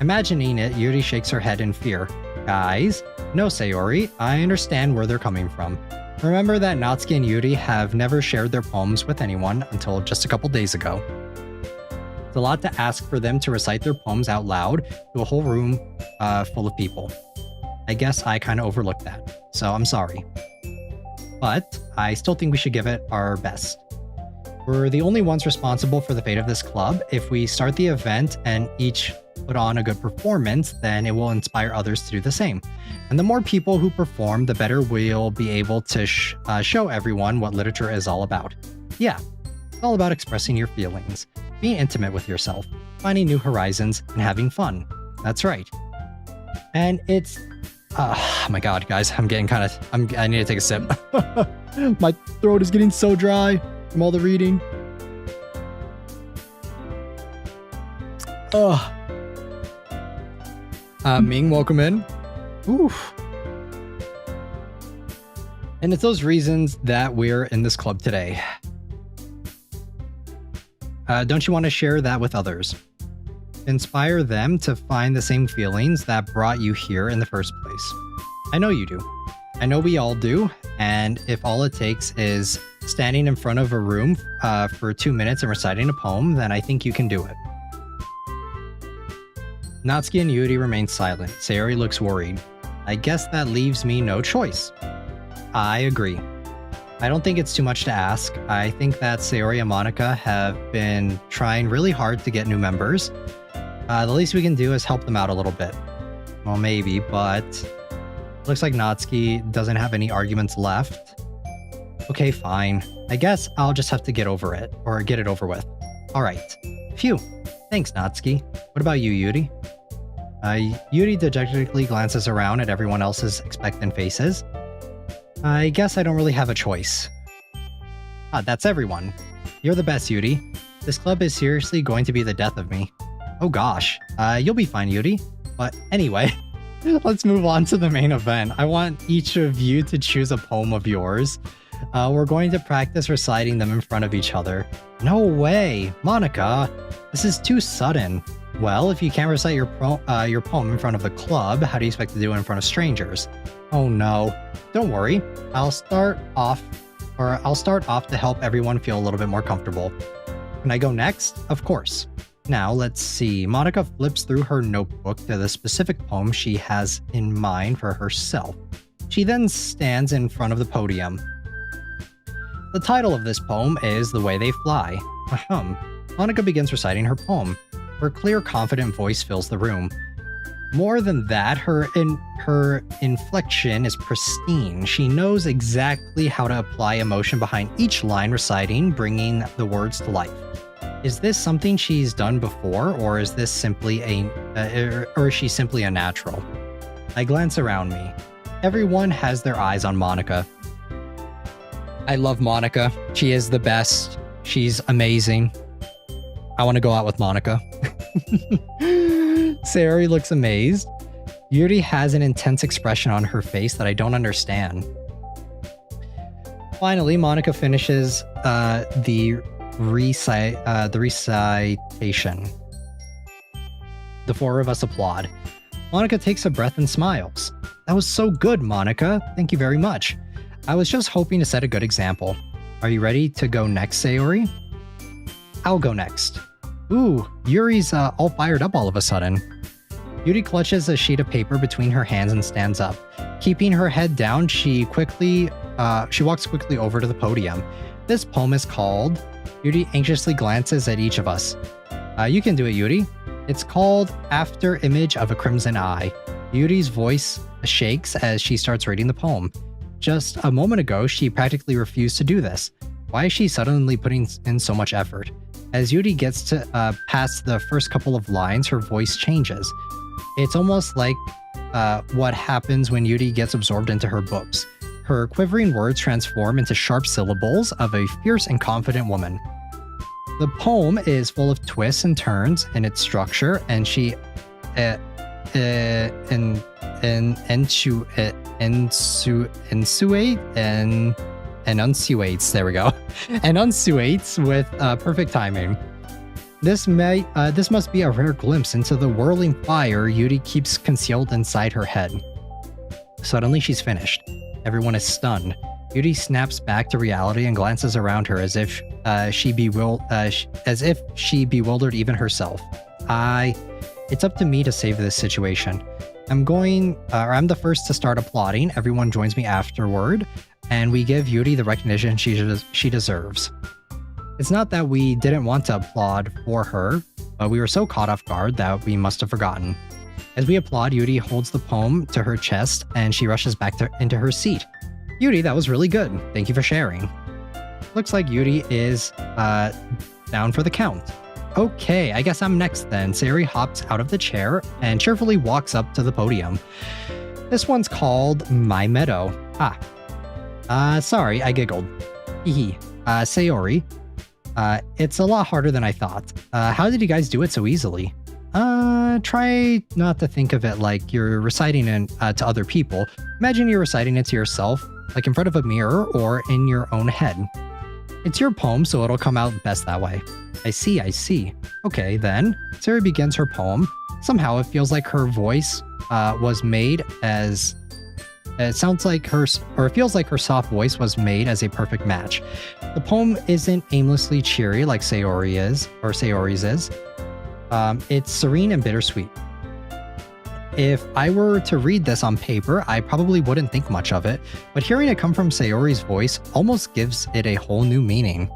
Imagining it, Yuri shakes her head in fear. Guys, no, Sayori, I understand where they're coming from. Remember that Natsuki and Yuri have never shared their poems with anyone until just a couple days ago. It's a lot to ask for them to recite their poems out loud to a whole room full of people. I guess I kind of overlooked that, so I'm sorry. But I still think we should give it our best. We're the only ones responsible for the fate of this club. If we start the event and each put on a good performance, then it will inspire others to do the same. And the more people who perform, the better we'll be able to show everyone what literature is all about. Yeah, it's all about expressing your feelings, being intimate with yourself, finding new horizons, and having fun. That's right. And it's... oh my god, guys, I'm getting kind of... I need to take a sip. My throat is getting so dry from all the reading. Ming, welcome in. Oof. And it's those reasons that we're in this club today. Don't you want to share that with others? Inspire them to find the same feelings that brought you here in the first place. I know you do. I know we all do. And if all it takes is standing in front of a room for 2 minutes and reciting a poem, then I think you can do it. Natsuki and Yuri remain silent. Sayori looks worried. I guess that leaves me no choice. I agree. I don't think it's too much to ask. I think that Sayori and Monika have been trying really hard to get new members. The least we can do is help them out a little bit. Well, maybe, but looks like Natsuki doesn't have any arguments left. Okay, fine. I guess I'll just have to get over it, or get it over with. Alright. Phew. Thanks, Natsuki. What about you, Yuri? Yuri dejectedly glances around at everyone else's expectant faces. I guess I don't really have a choice. That's everyone. You're the best, Yuri. This club is seriously going to be the death of me. Oh gosh. You'll be fine, Yuri. But anyway, let's move on to the main event. I want each of you to choose a poem of yours. We're going to practice reciting them in front of each other. No way! Monika! This is too sudden. Well, if you can't recite your poem in front of the club, how do you expect to do it in front of strangers? Oh no. Don't worry. I'll start off to help everyone feel a little bit more comfortable. Can I go next? Of course. Now, let's see. Monika flips through her notebook to the specific poem she has in mind for herself. She then stands in front of the podium. The title of this poem is The Way They Fly. Monika begins reciting her poem. Her clear, confident voice fills the room. More than that, her inflection is pristine. She knows exactly how to apply emotion behind each line reciting, bringing the words to life. Is this something she's done before, or is this simply or is she simply a natural? I glance around me. Everyone has their eyes on Monika. I love Monika. She is the best. She's amazing. I want to go out with Monika. Sayori looks amazed. Yuri has an intense expression on her face that I don't understand. Finally, Monika finishes the recitation. The four of us applaud. Monika takes a breath and smiles. That was so good, Monika. Thank you very much. I was just hoping to set a good example. Are you ready to go next, Sayori? I'll go next. Ooh, Yuri's all fired up all of a sudden. Yuri clutches a sheet of paper between her hands and stands up. Keeping her head down, she walks quickly over to the podium. This poem is called... Yuri anxiously glances at each of us. You can do it, Yuri. It's called After Image of a Crimson Eye. Yuri's voice shakes as she starts reading the poem. Just a moment ago, she practically refused to do this. Why is she suddenly putting in so much effort? As Yuri gets to past the first couple of lines, her voice changes. It's almost like what happens when Yuri gets absorbed into her books. Her quivering words transform into sharp syllables of a fierce and confident woman. The poem is full of twists and turns in its structure, and she enunciates, there we go, enunciates with perfect timing. This must be a rare glimpse into the whirling fire Yuri keeps concealed inside her head. Suddenly she's finished. Everyone is stunned. Yuri snaps back to reality and glances around her as if she bewildered even herself. It's up to me to save this situation. I'm the first to start applauding. Everyone joins me afterward, and we give Yuri the recognition she deserves. It's not that we didn't want to applaud for her. but we were so caught off guard that we must have forgotten. As we applaud, Yuri holds the poem to her chest and she rushes back into her seat. Yuri, that was really good. Thank you for sharing. Looks like Yuri is down for the count. Okay, I guess I'm next then. Sayori hops out of the chair and cheerfully walks up to the podium. This one's called My Meadow. Sorry, I giggled. Hehe. Sayori, it's a lot harder than I thought. How did you guys do it so easily? Try not to think of it like you're reciting it to other people. Imagine you're reciting it to yourself, like in front of a mirror or in your own head. It's your poem, so it'll come out best that way. I see. Okay, then. Sayori begins her poem. Somehow it feels like her voice was made as... It sounds like it feels like her soft voice was made as a perfect match. The poem isn't aimlessly cheery like Sayori's is. It's serene and bittersweet. If I were to read this on paper, I probably wouldn't think much of it, but hearing it come from Sayori's voice almost gives it a whole new meaning.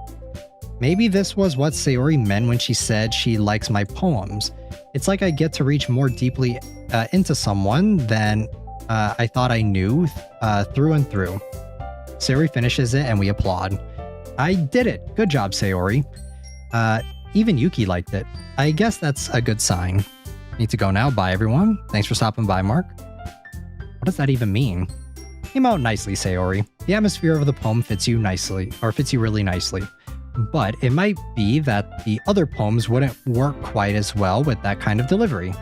Maybe this was what Sayori meant when she said she likes my poems. It's like I get to reach more deeply into someone than I thought I knew through and through. Sayori finishes it and we applaud. I did it! Good job, Sayori. Even Yuki liked it. I guess that's a good sign. Need to go now. Bye, everyone. Thanks for stopping by, Mark. What does that even mean? Came out nicely, Sayori. The atmosphere of the poem fits you really nicely. But it might be that the other poems wouldn't work quite as well with that kind of delivery.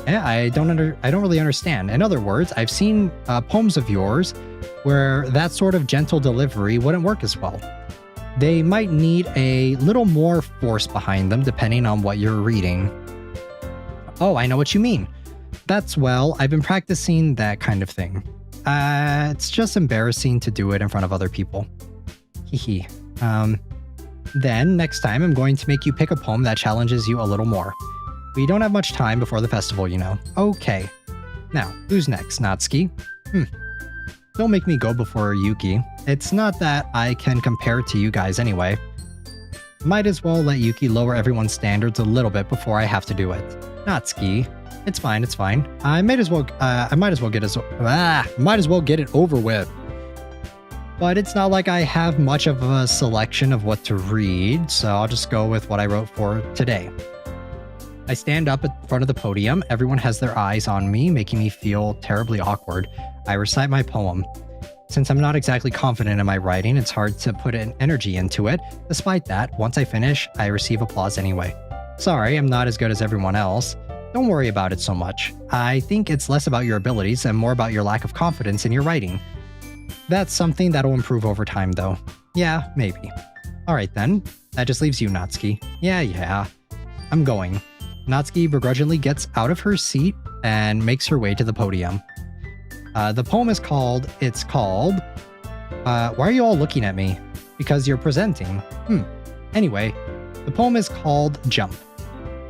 I don't really understand. In other words, I've seen poems of yours where that sort of gentle delivery wouldn't work as well. They might need a little more force behind them depending on what you're reading. Oh, I know what you mean. I've been practicing that kind of thing. It's just embarrassing to do it in front of other people. Hehe. Then, next time, I'm going to make you pick a poem that challenges you a little more. We don't have much time before the festival, you know. Okay. Now, who's next, Natsuki? Don't make me go before Yuki. It's not that I can compare to you guys anyway. Might as well let Yuki lower everyone's standards a little bit before I have to do it. Natsuki. It's fine. I might as well get it over with. But it's not like I have much of a selection of what to read, so I'll just go with what I wrote for today. I stand up at the front of the podium. Everyone has their eyes on me, making me feel terribly awkward. I recite my poem. Since I'm not exactly confident in my writing, it's hard to put an energy into it. Despite that, once I finish, I receive applause anyway. Sorry, I'm not as good as everyone else. Don't worry about it so much. I think it's less about your abilities and more about your lack of confidence in your writing. That's something that'll improve over time, though. Yeah, maybe. Alright then. That just leaves you, Natsuki. Yeah. I'm going. Natsuki begrudgingly gets out of her seat and makes her way to the podium. The poem is called... why are you all looking at me? Because you're presenting. Anyway, the poem is called Jump.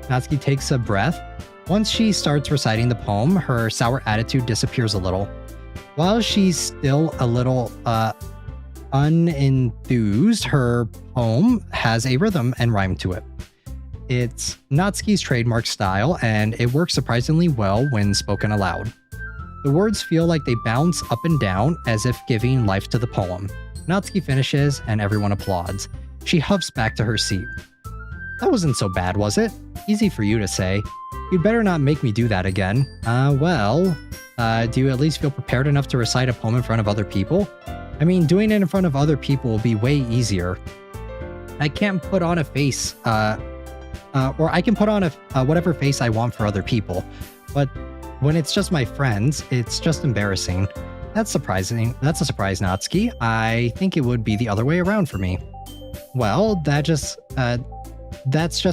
Natsuki takes a breath. Once she starts reciting the poem, her sour attitude disappears a little. While she's still a little unenthused, her poem has a rhythm and rhyme to it. It's Natsuki's trademark style, and it works surprisingly well when spoken aloud. The words feel like they bounce up and down as if giving life to the poem. Natsuki finishes, and everyone applauds. She huffs back to her seat. That wasn't so bad, was it? Easy for you to say. You'd better not make me do that again. Do you at least feel prepared enough to recite a poem in front of other people? I mean, doing it in front of other people will be way easier. I can't put on a face, or I can put on whatever face I want for other people. But when it's just my friends, it's just embarrassing. That's surprising. That's a surprise, Natsuki. I think it would be the other way around for me. Well, that's just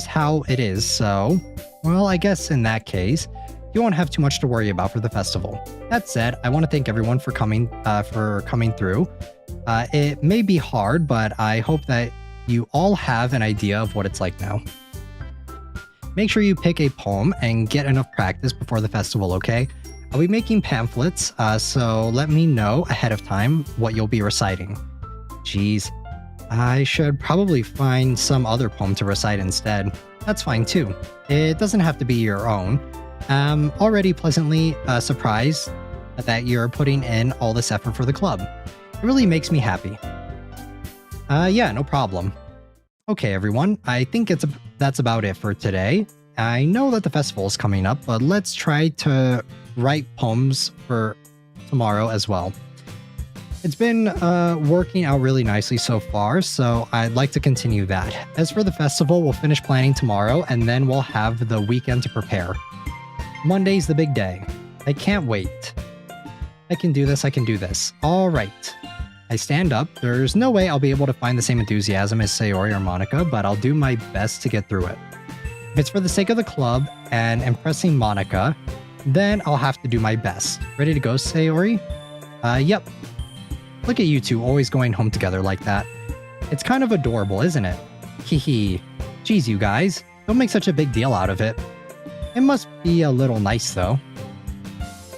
how it is, so... Well, I guess in that case, you won't have too much to worry about for the festival. That said, I want to thank everyone for coming through. It may be hard, but I hope that you all have an idea of what it's like now. Make sure you pick a poem and get enough practice before the festival, okay? I'll be making pamphlets, so let me know ahead of time what you'll be reciting. Jeez. I should probably find some other poem to recite instead. That's fine too. It doesn't have to be your own. I'm already pleasantly surprised that you're putting in all this effort for the club. It really makes me happy. Yeah, no problem. Okay, everyone. I think that's about it for today. I know that the festival is coming up, but let's try to write poems for tomorrow as well. It's been working out really nicely so far, so I'd like to continue that. As for the festival, we'll finish planning tomorrow, and then we'll have the weekend to prepare. Monday's the big day. I can't wait. I can do this, I can do this. All right. I stand up. There's no way I'll be able to find the same enthusiasm as Sayori or Monika, but I'll do my best to get through it. If it's for the sake of the club and impressing Monika, then I'll have to do my best. Ready to go, Sayori? Yep. Look at you two always going home together like that. It's kind of adorable, isn't it? Hee. Geez, you guys. Don't make such a big deal out of it. It must be a little nice, though.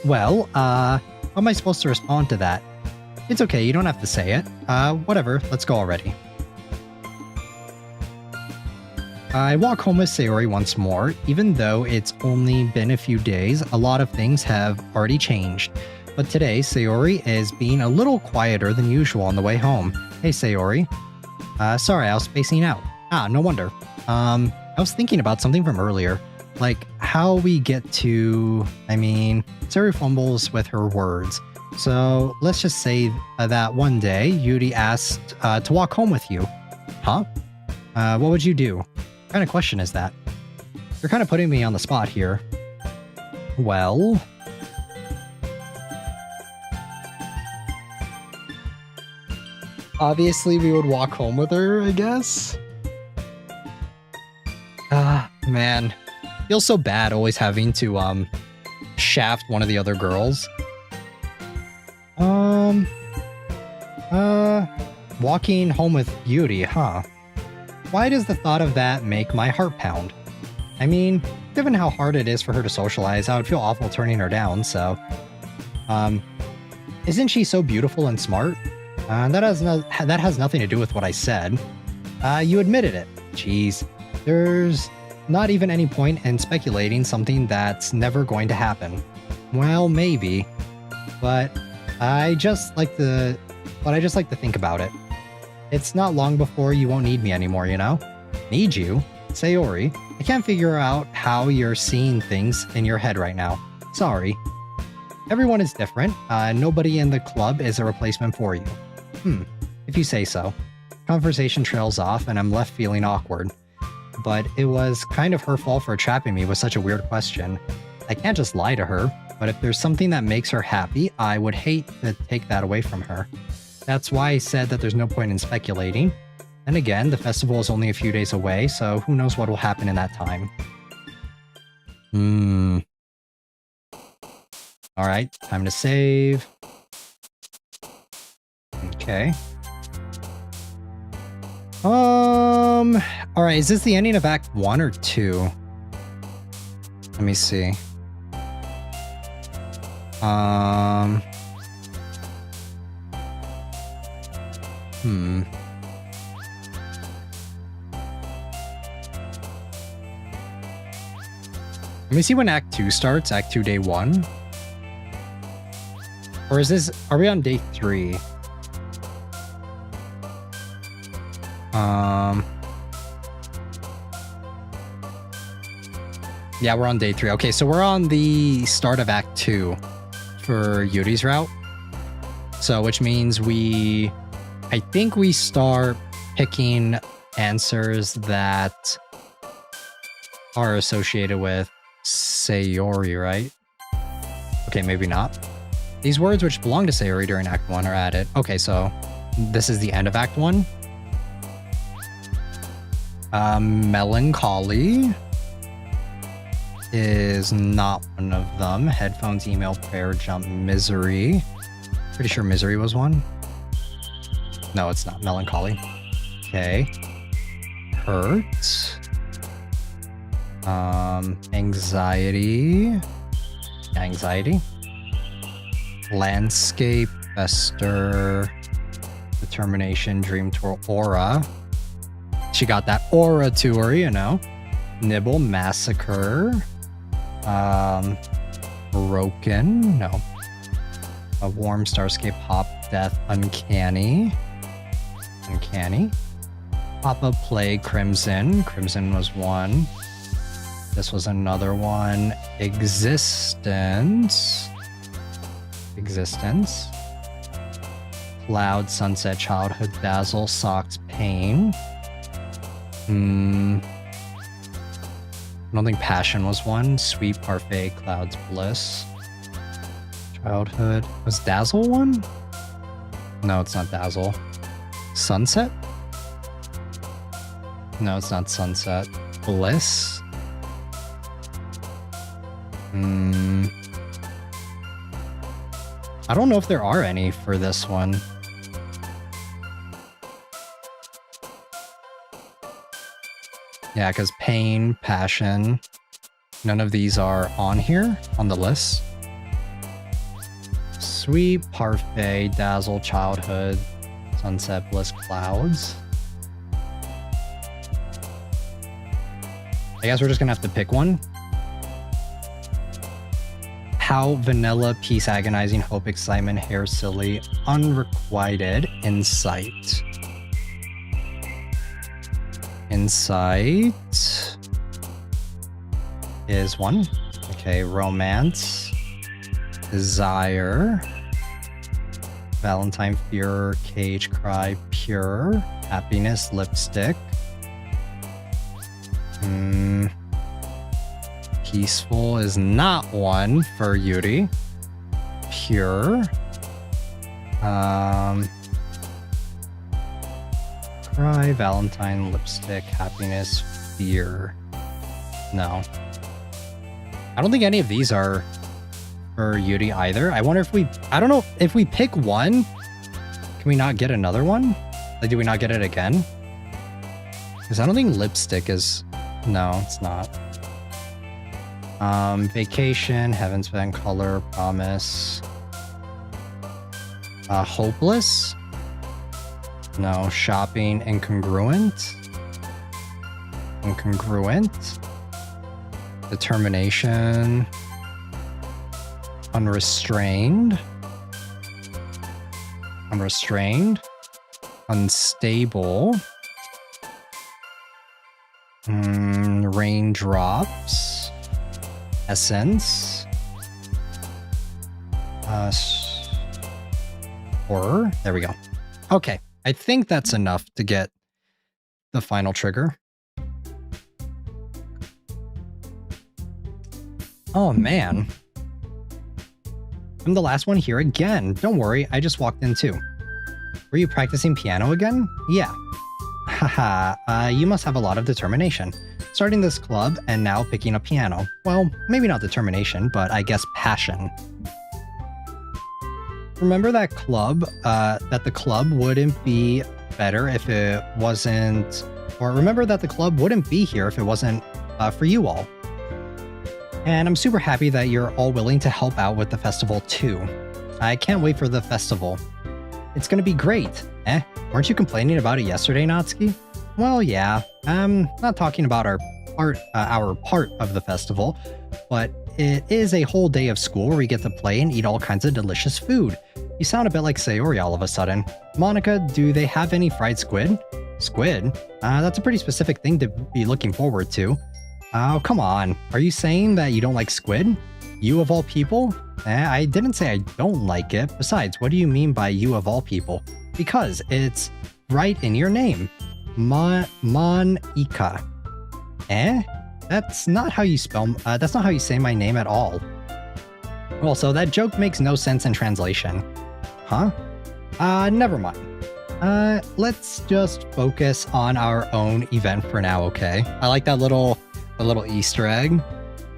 Well, how am I supposed to respond to that? It's okay, you don't have to say it. Whatever, let's go already. I walk home with Sayori once more. Even though it's only been a few days, a lot of things have already changed. But today, Sayori is being a little quieter than usual on the way home. Hey, Sayori. Sorry, I was spacing out. No wonder. I was thinking about something from earlier. Like, how we get to... Sayori fumbles with her words. So, let's just say that one day, Yuri asked to walk home with you. Huh? What would you do? What kind of question is that? You're kind of putting me on the spot here. Well... obviously, we would walk home with her, I guess. Man. Feels so bad always having to, shaft one of the other girls. Walking home with Yuri, huh? Why does the thought of that make my heart pound? Given how hard it is for her to socialize, I would feel awful turning her down, so... isn't she so beautiful and smart? That has nothing to do with what I said. You admitted it. Jeez. There's not even any point in speculating something that's never going to happen. Well, maybe. But I just like to think about it. It's not long before you won't need me anymore, you know? Need you? Sayori, I can't figure out how you're seeing things in your head right now. Sorry. Everyone is different. Nobody in the club is a replacement for you. If you say so. Conversation trails off and I'm left feeling awkward. But it was kind of her fault for trapping me with such a weird question. I can't just lie to her, but if there's something that makes her happy, I would hate to take that away from her. That's why I said that there's no point in speculating. And again, the festival is only a few days away, so who knows what will happen in that time. Alright, time to save. Okay. Alright, is this the ending of Act 1 or 2? Let me see. Let me see when Act 2 starts. Act 2, Day 1. Or are we on Day 3? Yeah, we're on Day 3. Okay, so we're on the start of Act 2 for Yuri's route. So, which means I think we start picking answers that are associated with Sayori, right? Okay, maybe not. These words which belong to Sayori during Act 1 are added. Okay, so this is the end of Act 1. Melancholy is not one of them. Headphones, email, prayer, jump, misery. Pretty sure misery was one. No, it's not. Melancholy. Okay. Hurt. Anxiety. Anxiety. Landscape, fester, determination, dream tour, aura. She got that aura to her, you know. Nibble, massacre. Broken, no. A warm, starscape, hop, death, uncanny. Uncanny. Papa, plague, crimson. Crimson was one. This was another one. Existence. Existence. Cloud, sunset, childhood, dazzle, socks, pain. I don't think passion was one. Sweet, parfait, clouds, bliss. Childhood. Was dazzle one? No, it's not dazzle. Sunset? No, it's not sunset. Bliss? I don't know if there are any for this one. Yeah, because pain, passion, none of these are on here, on the list. Sweet, parfait, dazzle, childhood, sunset, bliss, clouds. I guess we're just gonna have to pick one. How, vanilla, peace, agonizing, hope, excitement, hair, silly, unrequited, insight. Insight is one. Okay, romance, desire, Valentine, fear, cage, cry, pure, happiness, lipstick. Peaceful is not one for Yuri. Pure. Cry, Valentine, lipstick, happiness, fear. No. I don't think any of these are for Yuri either. I wonder if I don't know, if we pick one, can we not get another one? Like, do we not get it again? Because I don't think lipstick is... No, it's not. Vacation, heaven spent, color, promise. Hopeless? No. Shopping, incongruent. Incongruent. Determination. Unrestrained. Unrestrained. Unstable. Raindrops. Essence. Horror. There we go. Okay. I think that's enough to get the final trigger. Oh man. I'm the last one here again. Don't worry, I just walked in too. Were you practicing piano again? Yeah. Haha, you must have a lot of determination. Starting this club and now picking up piano. Well, maybe not determination, but I guess passion. Remember that club, that the club wouldn't be better if it wasn't, or remember that the club wouldn't be here if it wasn't for you all. And I'm super happy that you're all willing to help out with the festival too. I can't wait for the festival. It's gonna be great. Weren't you complaining about it yesterday, Natsuki? Well, yeah. I'm not talking about our part of the festival, but it is a whole day of school where we get to play and eat all kinds of delicious food. You sound a bit like Sayori all of a sudden. Monika, do they have any fried squid? Squid? That's a pretty specific thing to be looking forward to. Oh, come on. Are you saying that you don't like squid? You of all people? I didn't say I don't like it. Besides, what do you mean by you of all people? Because it's right in your name. Monika. That's not how you spell, that's not how you say my name at all. Also, that joke makes no sense in translation. Huh? Never mind. Let's just focus on our own event for now, okay? I like that little Easter egg.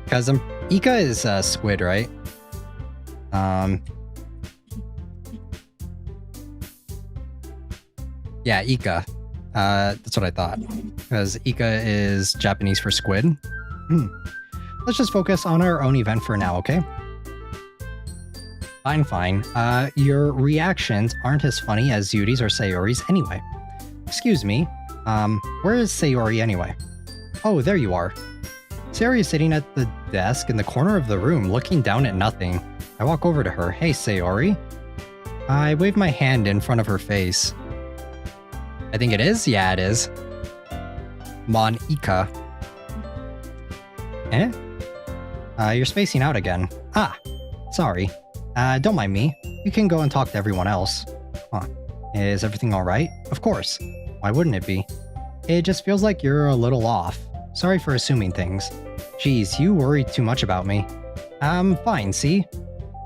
Because Ika is squid, right? Yeah, Ika. That's what I thought. Because Ika is Japanese for squid. Let's just focus on our own event for now, okay? Fine, fine. Your reactions aren't as funny as Yuri's or Sayori's anyway. Excuse me, where is Sayori anyway? Oh, there you are. Sayori is sitting at the desk in the corner of the room, looking down at nothing. I walk over to her. Hey, Sayori. I wave my hand in front of her face. I think it is? Yeah, it is. Monika. Eh? You're spacing out again. Ah, sorry. Don't mind me. You can go and talk to everyone else. Huh. Is everything alright? Of course. Why wouldn't it be? It just feels like you're a little off. Sorry for assuming things. Geez, you worry too much about me. I'm fine, see?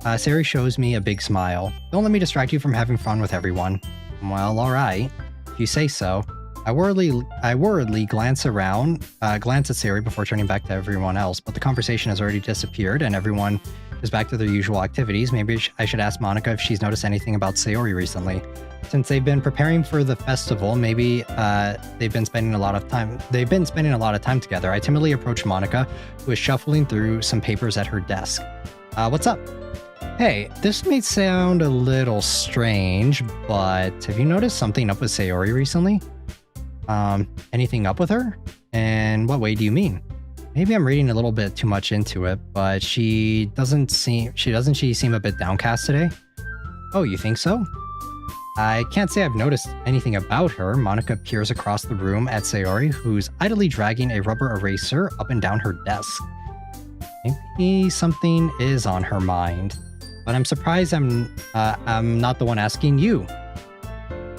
Sayori shows me a big smile. Don't let me distract you from having fun with everyone. Well, alright. If you say so. I worriedly glance at Sayori before turning back to everyone else, but the conversation has already disappeared and everyone is back to their usual activities. Maybe I should ask Monika if she's noticed anything about Sayori recently. Since they've been preparing for the festival, maybe they've been spending a lot of time together. I timidly approach Monika, who is shuffling through some papers at her desk. What's up? Hey, this may sound a little strange, but have you noticed something up with Sayori recently? Anything up with her? And what way do you mean? Maybe I'm reading a little bit too much into it, but doesn't she seem a bit downcast today? Oh, you think so? I can't say I've noticed anything about her. Monika peers across the room at Sayori, who's idly dragging a rubber eraser up and down her desk. Maybe something is on her mind, but I'm surprised I'm not the one asking you.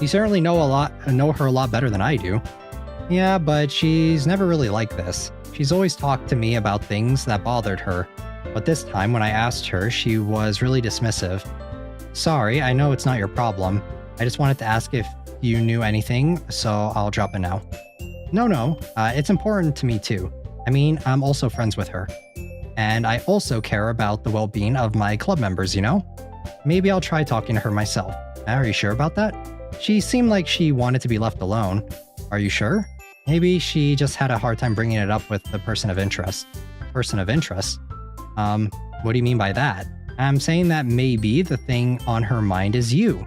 You certainly know her a lot better than I do. Yeah, but she's never really like this. She's always talked to me about things that bothered her, but this time when I asked her, she was really dismissive. Sorry, I know it's not your problem. I just wanted to ask if you knew anything, so I'll drop it now. No, it's important to me too. I mean, I'm also friends with her. And I also care about the well-being of my club members, you know? Maybe I'll try talking to her myself. Are you sure about that? She seemed like she wanted to be left alone. Are you sure? Maybe she just had a hard time bringing it up with the person of interest. Person of interest? What do you mean by that? I'm saying that maybe the thing on her mind is you.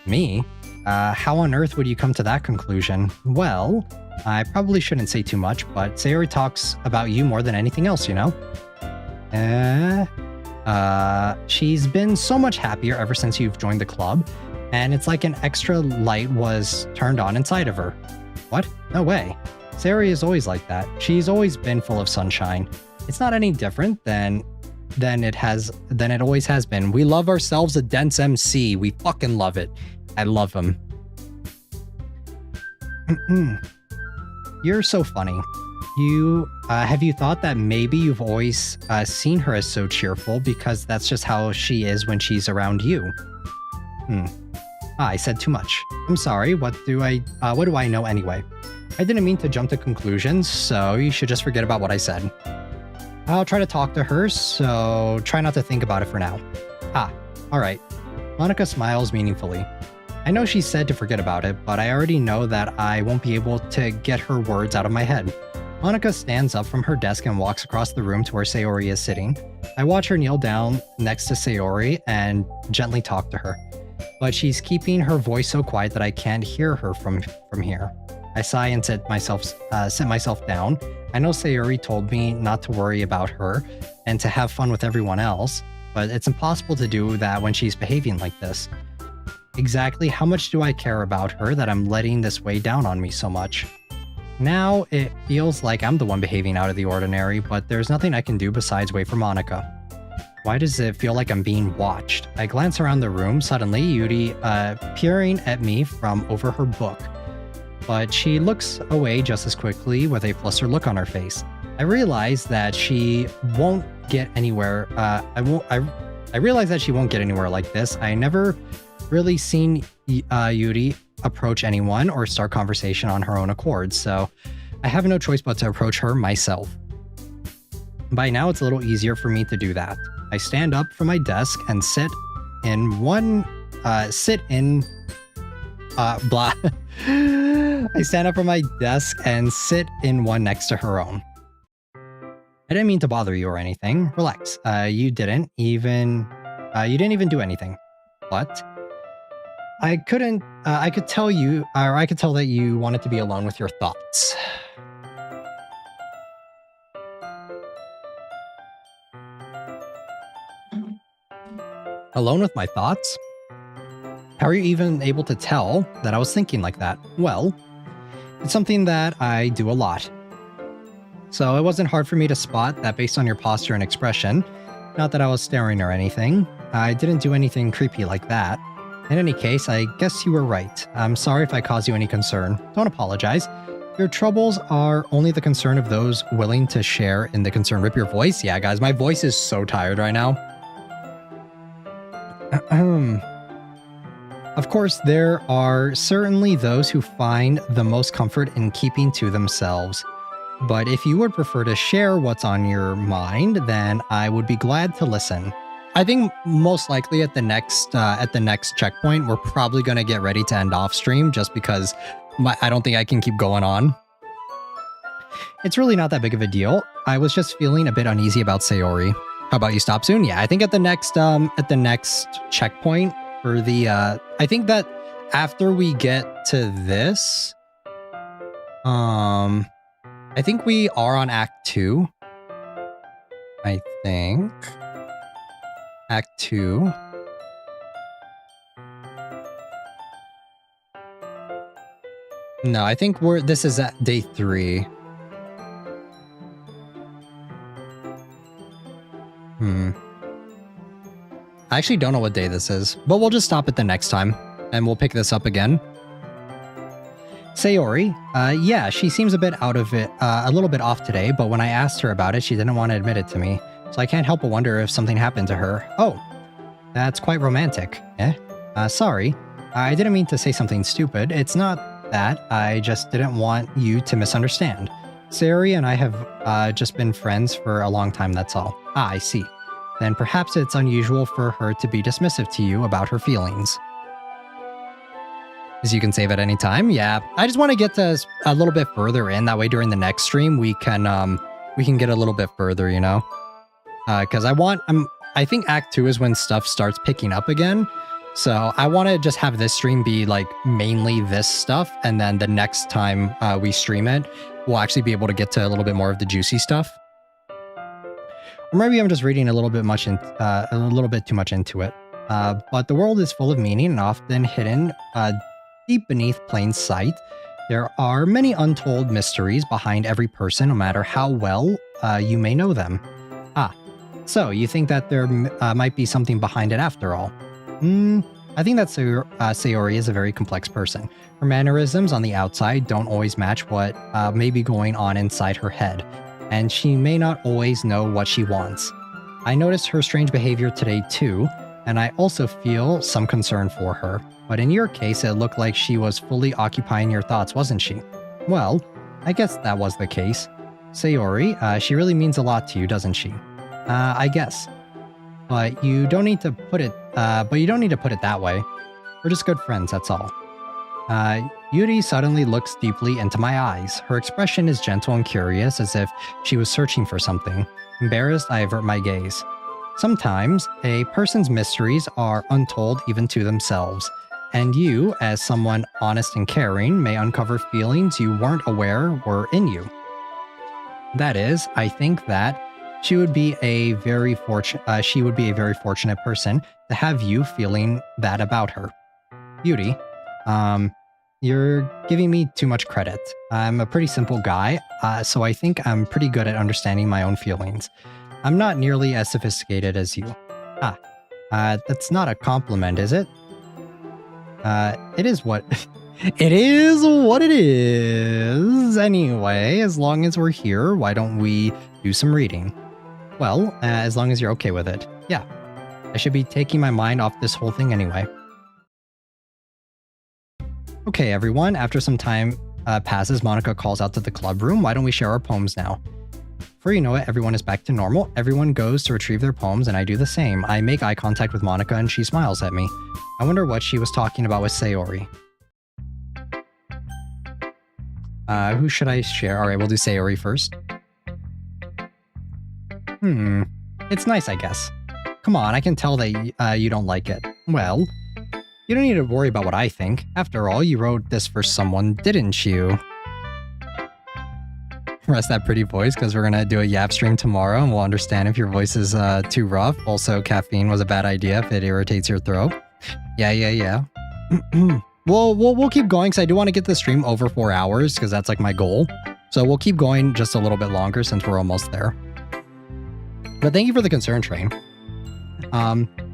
Me? How on earth would you come to that conclusion? Well, I probably shouldn't say too much, but Sayori talks about you more than anything else, you know? She's been so much happier ever since you've joined the club, and it's like an extra light was turned on inside of her. What? No way. Sayori is always like that. She's always been full of sunshine. It's not any different than it always has been. We love ourselves a dense MC. We fucking love it. I love him. You're so funny. Have you thought that maybe you've always seen her as so cheerful because that's just how she is when she's around you? I said too much. I'm sorry. What do I know anyway? I didn't mean to jump to conclusions, so you should just forget about what I said. I'll try to talk to her, so try not to think about it for now. Alright. Monika smiles meaningfully. I know she said to forget about it, but I already know that I won't be able to get her words out of my head. Monika stands up from her desk and walks across the room to where Sayori is sitting. I watch her kneel down next to Sayori and gently talk to her. But she's keeping her voice so quiet that I can't hear her from here. I sigh and sit myself down. I know Sayori told me not to worry about her and to have fun with everyone else, but it's impossible to do that when she's behaving like this. Exactly how much do I care about her that I'm letting this weigh down on me so much? Now it feels like I'm the one behaving out of the ordinary, but there's nothing I can do besides wait for Monika. Why does it feel like I'm being watched? I glance around the room, suddenly Yuri peering at me from over her book. But she looks away just as quickly with a flustered look on her face. I realize that she won't get anywhere. I realize that she won't get anywhere like this. I never really seen Yuri approach anyone or start conversation on her own accord, so I have no choice but to approach her myself. By now, it's a little easier for me to do that. I stand up from my desk and I stand up from my desk and sit in one next to her own. I didn't mean to bother you or anything. Relax. You didn't even You didn't even do anything. What? I could tell you, or I could tell that you wanted to be alone with your thoughts. Alone with my thoughts? How are you even able to tell that I was thinking like that? Well, it's something that I do a lot. So it wasn't hard for me to spot that based on your posture and expression. Not that I was staring or anything. I didn't do anything creepy like that. In any case, I guess you were right. I'm sorry if I caused you any concern. Don't apologize. Your troubles are only the concern of those willing to share in the concern. Rip your voice? Yeah, guys, my voice is so tired right now. Of course, there are certainly those who find the most comfort in keeping to themselves. But if you would prefer to share what's on your mind, then I would be glad to listen. I think most likely at the next checkpoint, we're probably going to get ready to end off stream just because I don't think I can keep going on. It's really not that big of a deal. I was just feeling a bit uneasy about Sayori. How about you stop soon? Yeah, I think at the next checkpoint for the I think that after we get to this, I think we are on Act 2. I think. Act 2. No, I think this is at day 3. I actually don't know what day this is, but we'll just stop it the next time, and we'll pick this up again. Sayori, yeah, she seems a bit out of it, a little bit off today, but when I asked her about it, she didn't want to admit it to me. So I can't help but wonder if something happened to her. Oh, that's quite romantic. Sorry. I didn't mean to say something stupid. It's not that. I just didn't want you to misunderstand. Sayori and I have just been friends for a long time, that's all. Ah, I see. Then perhaps it's unusual for her to be dismissive to you about her feelings. As you can save at any time. Yeah, I just want to get to a little bit further in. That way during the next stream, we can get a little bit further, you know? Because I think Act 2 is when stuff starts picking up again. So I want to just have this stream be like mainly this stuff. And then the next time we stream it, we'll actually be able to get to a little bit more of the juicy stuff. Or maybe I'm just reading a little bit too much into it. But the world is full of meaning and often hidden deep beneath plain sight. There are many untold mysteries behind every person, no matter how well you may know them. Ah, so you think that there might be something behind it after all? I think that Sayori is a very complex person. Her mannerisms on the outside don't always match what may be going on inside her head, and she may not always know what she wants. I noticed her strange behavior today too, and I also feel some concern for her. But in your case, it looked like she was fully occupying your thoughts, wasn't she? Well, I guess that was the case. Sayori, she really means a lot to you, doesn't she? I guess. But you don't need to put it that way. We're just good friends, that's all. Yuri suddenly looks deeply into my eyes. Her expression is gentle and curious, as if she was searching for something. Embarrassed, I avert my gaze. Sometimes, a person's mysteries are untold even to themselves. And you, as someone honest and caring, may uncover feelings you weren't aware were in you. That is, I think that she would be a very fortunate person to have you feeling that about her. Beauty, you're giving me too much credit. I'm a pretty simple guy, so I think I'm pretty good at understanding my own feelings. I'm not nearly as sophisticated as you. That's not a compliment, is it? It is what it is. Anyway, as long as we're here, why don't we do some reading? Well, as long as you're okay with it. Yeah, I should be taking my mind off this whole thing anyway. Okay, everyone, after some time passes, Monika calls out to the club room. Why don't we share our poems now? Before you know it, everyone is back to normal. Everyone goes to retrieve their poems, and I do the same. I make eye contact with Monika, and she smiles at me. I wonder what she was talking about with Sayori. Who should I share? Alright, we'll do Sayori first. It's nice, I guess. come on, I can tell that you don't like it. Well, you don't need to worry about what I think. After all, you wrote this for someone, didn't you? Rest that pretty voice, because we're gonna do a yap stream tomorrow, and we'll understand if your voice is too rough. Also, caffeine was a bad idea if it irritates your throat. Yeah. We'll keep going, because I do want to get the stream over 4 hours, because that's like my goal. So we'll keep going just a little bit longer since we're almost there. But thank you for the concern, Train.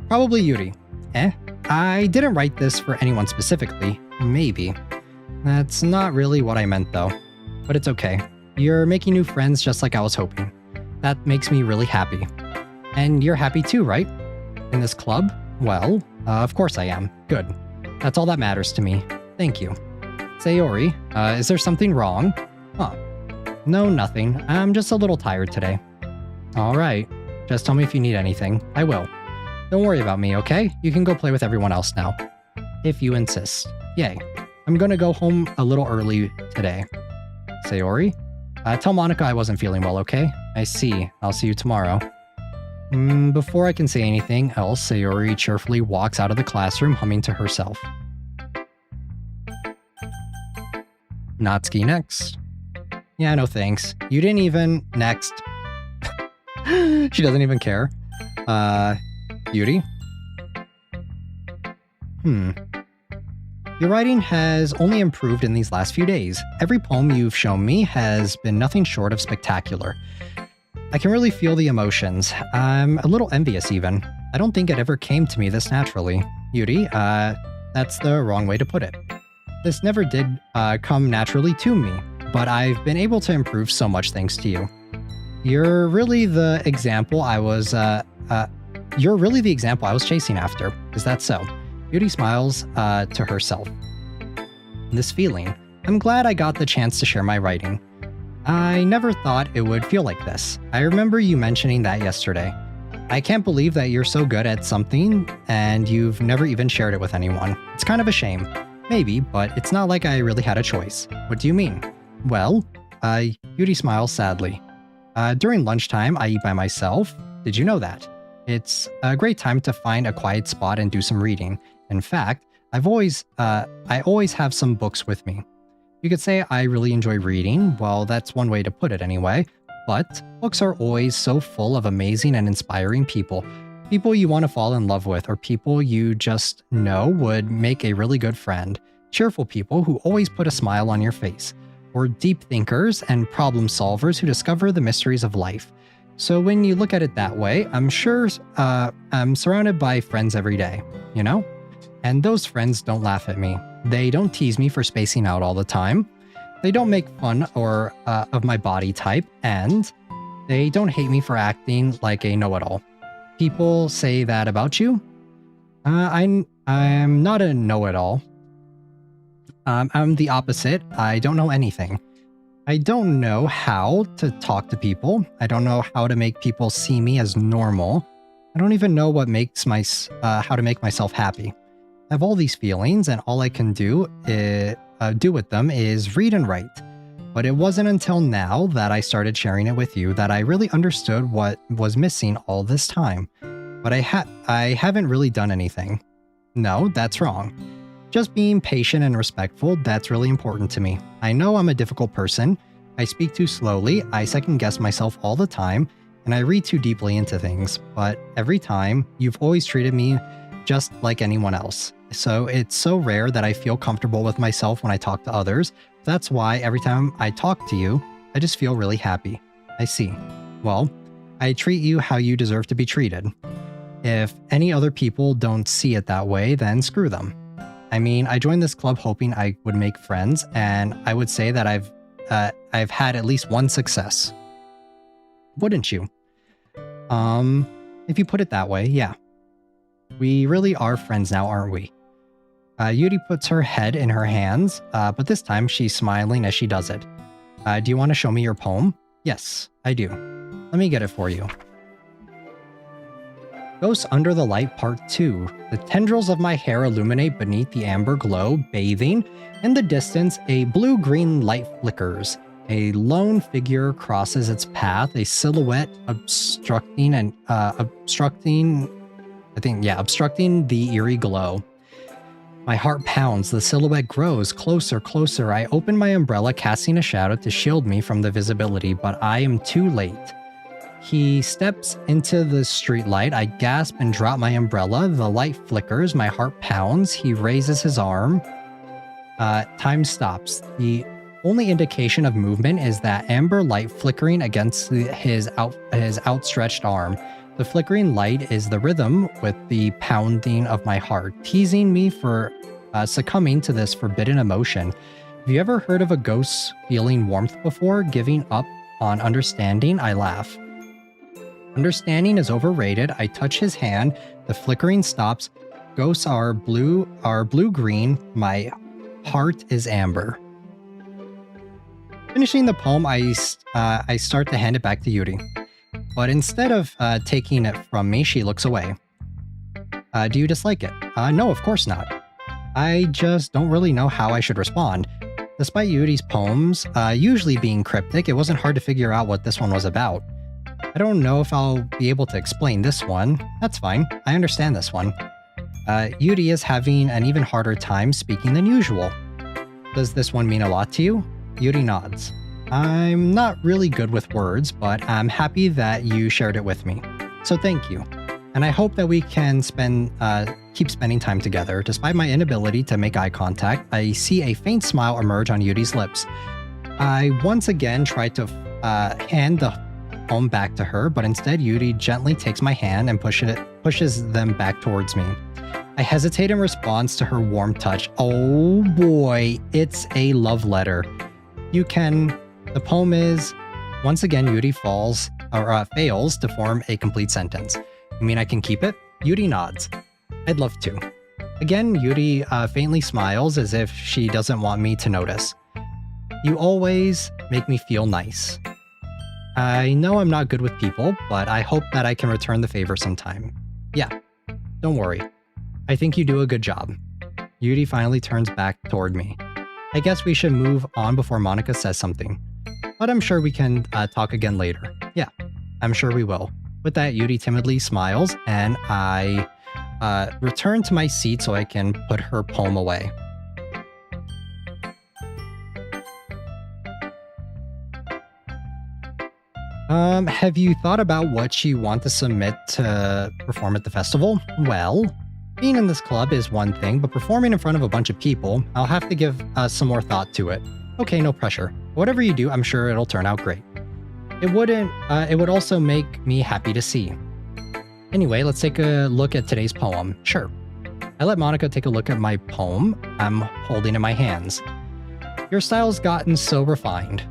Probably Yuri. I didn't write this for anyone specifically. Maybe. That's not really what I meant, though. But it's okay. You're making new friends just like I was hoping. That makes me really happy. And you're happy too, right? In this club? Well, of course I am. Good. That's all that matters to me. Thank you. Sayori, is there something wrong? Huh. No, nothing. I'm just a little tired today. Alright. Just tell me if you need anything. I will. Don't worry about me, okay? You can go play with everyone else now. If you insist. Yay. I'm gonna go home a little early today. Sayori? Tell Monika I wasn't feeling well, okay? I see. I'll see you tomorrow. Before I can say anything else, Sayori cheerfully walks out of the classroom, humming to herself. Natsuki next. Yeah, no thanks. You didn't even... Next. She doesn't even care. Yuri? Your writing has only improved in these last few days. Every poem you've shown me has been nothing short of spectacular. I can really feel the emotions. I'm a little envious even. I don't think it ever came to me this naturally. Yuri, that's the wrong way to put it. This never did come naturally to me, but I've been able to improve so much thanks to you. You're really the example I was chasing after. Is that so? Yuri smiles to herself. This feeling. I'm glad I got the chance to share my writing. I never thought it would feel like this. I remember you mentioning that yesterday. I can't believe that you're so good at something and you've never even shared it with anyone. It's kind of a shame. Maybe, but it's not like I really had a choice. What do you mean? Well, Yuri smiles sadly. During lunchtime, I eat by myself. Did you know that? It's a great time to find a quiet spot and do some reading. In fact, I always have some books with me. You could say I really enjoy reading. Well, that's one way to put it anyway. But books are always so full of amazing and inspiring people. People you want to fall in love with, or people you just know would make a really good friend. Cheerful people who always put a smile on your face. Or deep thinkers and problem solvers who discover the mysteries of life. So when you look at it that way, I'm sure I'm surrounded by friends every day, you know? And those friends don't laugh at me. They don't tease me for spacing out all the time. They don't make fun of my body type, and they don't hate me for acting like a know-it-all. People say that about you? I'm not a know-it-all. I'm the opposite. I don't know anything. I don't know how to talk to people. I don't know how to make people see me as normal. I don't even know what makes how to make myself happy. I have all these feelings, and all I can do with them is read and write. But it wasn't until now that I started sharing it with you that I really understood what was missing all this time. But I haven't really done anything. No, that's wrong. Just being patient and respectful, that's really important to me. I know I'm a difficult person. I speak too slowly, I second guess myself all the time, and I read too deeply into things. But every time, you've always treated me just like anyone else. So it's so rare that I feel comfortable with myself when I talk to others. That's why every time I talk to you, I just feel really happy. I see. Well, I treat you how you deserve to be treated. If any other people don't see it that way, then screw them. I mean, I joined this club hoping I would make friends, and I would say that I've had at least one success. Wouldn't you? If you put it that way, yeah. We really are friends now, aren't we? Yuri puts her head in her hands, but this time she's smiling as she does it. Do you want to show me your poem? Yes, I do. Let me get it for you. Ghosts Under the Light Part 2. The tendrils of my hair illuminate beneath the amber glow, bathing. In the distance, a blue-green light flickers. A lone figure crosses its path, a silhouette obstructing I think, yeah, obstructing the eerie glow. My heart pounds, the silhouette grows, closer, closer. I open my umbrella, casting a shadow to shield me from the visibility, but I am too late. He steps into the streetlight. I gasp and drop my umbrella. The light flickers, my heart pounds. He raises his arm. Time stops. The only indication of movement is that amber light flickering against his outstretched arm. The flickering light is the rhythm with the pounding of my heart, teasing me for succumbing to this forbidden emotion. Have you ever heard of a ghost feeling warmth before? Giving up on understanding? I laugh. Understanding is overrated. I touch his hand. The flickering stops. Ghosts are blue-green. My heart is amber. Finishing the poem, I start to hand it back to Yuri. But instead of taking it from me, she looks away. Do you dislike it? No, of course not. I just don't really know how I should respond. Despite Yuri's poems usually being cryptic, it wasn't hard to figure out what this one was about. I don't know if I'll be able to explain this one. That's fine. I understand this one. Yuri is having an even harder time speaking than usual. Does this one mean a lot to you? Yuri nods. I'm not really good with words, but I'm happy that you shared it with me. So thank you. And I hope that we can keep spending time together. Despite my inability to make eye contact, I see a faint smile emerge on Yuri's lips. I once again try to hand the poem back to her, but instead Yuri gently takes my hand and pushes them back towards me. I hesitate in response to her warm touch. Oh boy, it's a love letter. The poem is, once again Yuri fails to form a complete sentence. You mean I can keep it? Yuri nods. I'd love to. Again, Yuri faintly smiles as if she doesn't want me to notice. You always make me feel nice. I know I'm not good with people, but I hope that I can return the favor sometime. Yeah, don't worry. I think you do a good job. Yuri finally turns back toward me. I guess we should move on before Monika says something. But I'm sure we can talk again later. Yeah, I'm sure we will. With that, Yuri timidly smiles, and I return to my seat so I can put her poem away. Have you thought about what you want to submit to perform at the festival? Well, being in this club is one thing, but performing in front of a bunch of people, I'll have to give some more thought to it. Okay, no pressure. Whatever you do, I'm sure it'll turn out great. It would also make me happy to see. Anyway, let's take a look at today's poem. Sure. I let Monika take a look at my poem I'm holding in my hands. Your style's gotten so refined.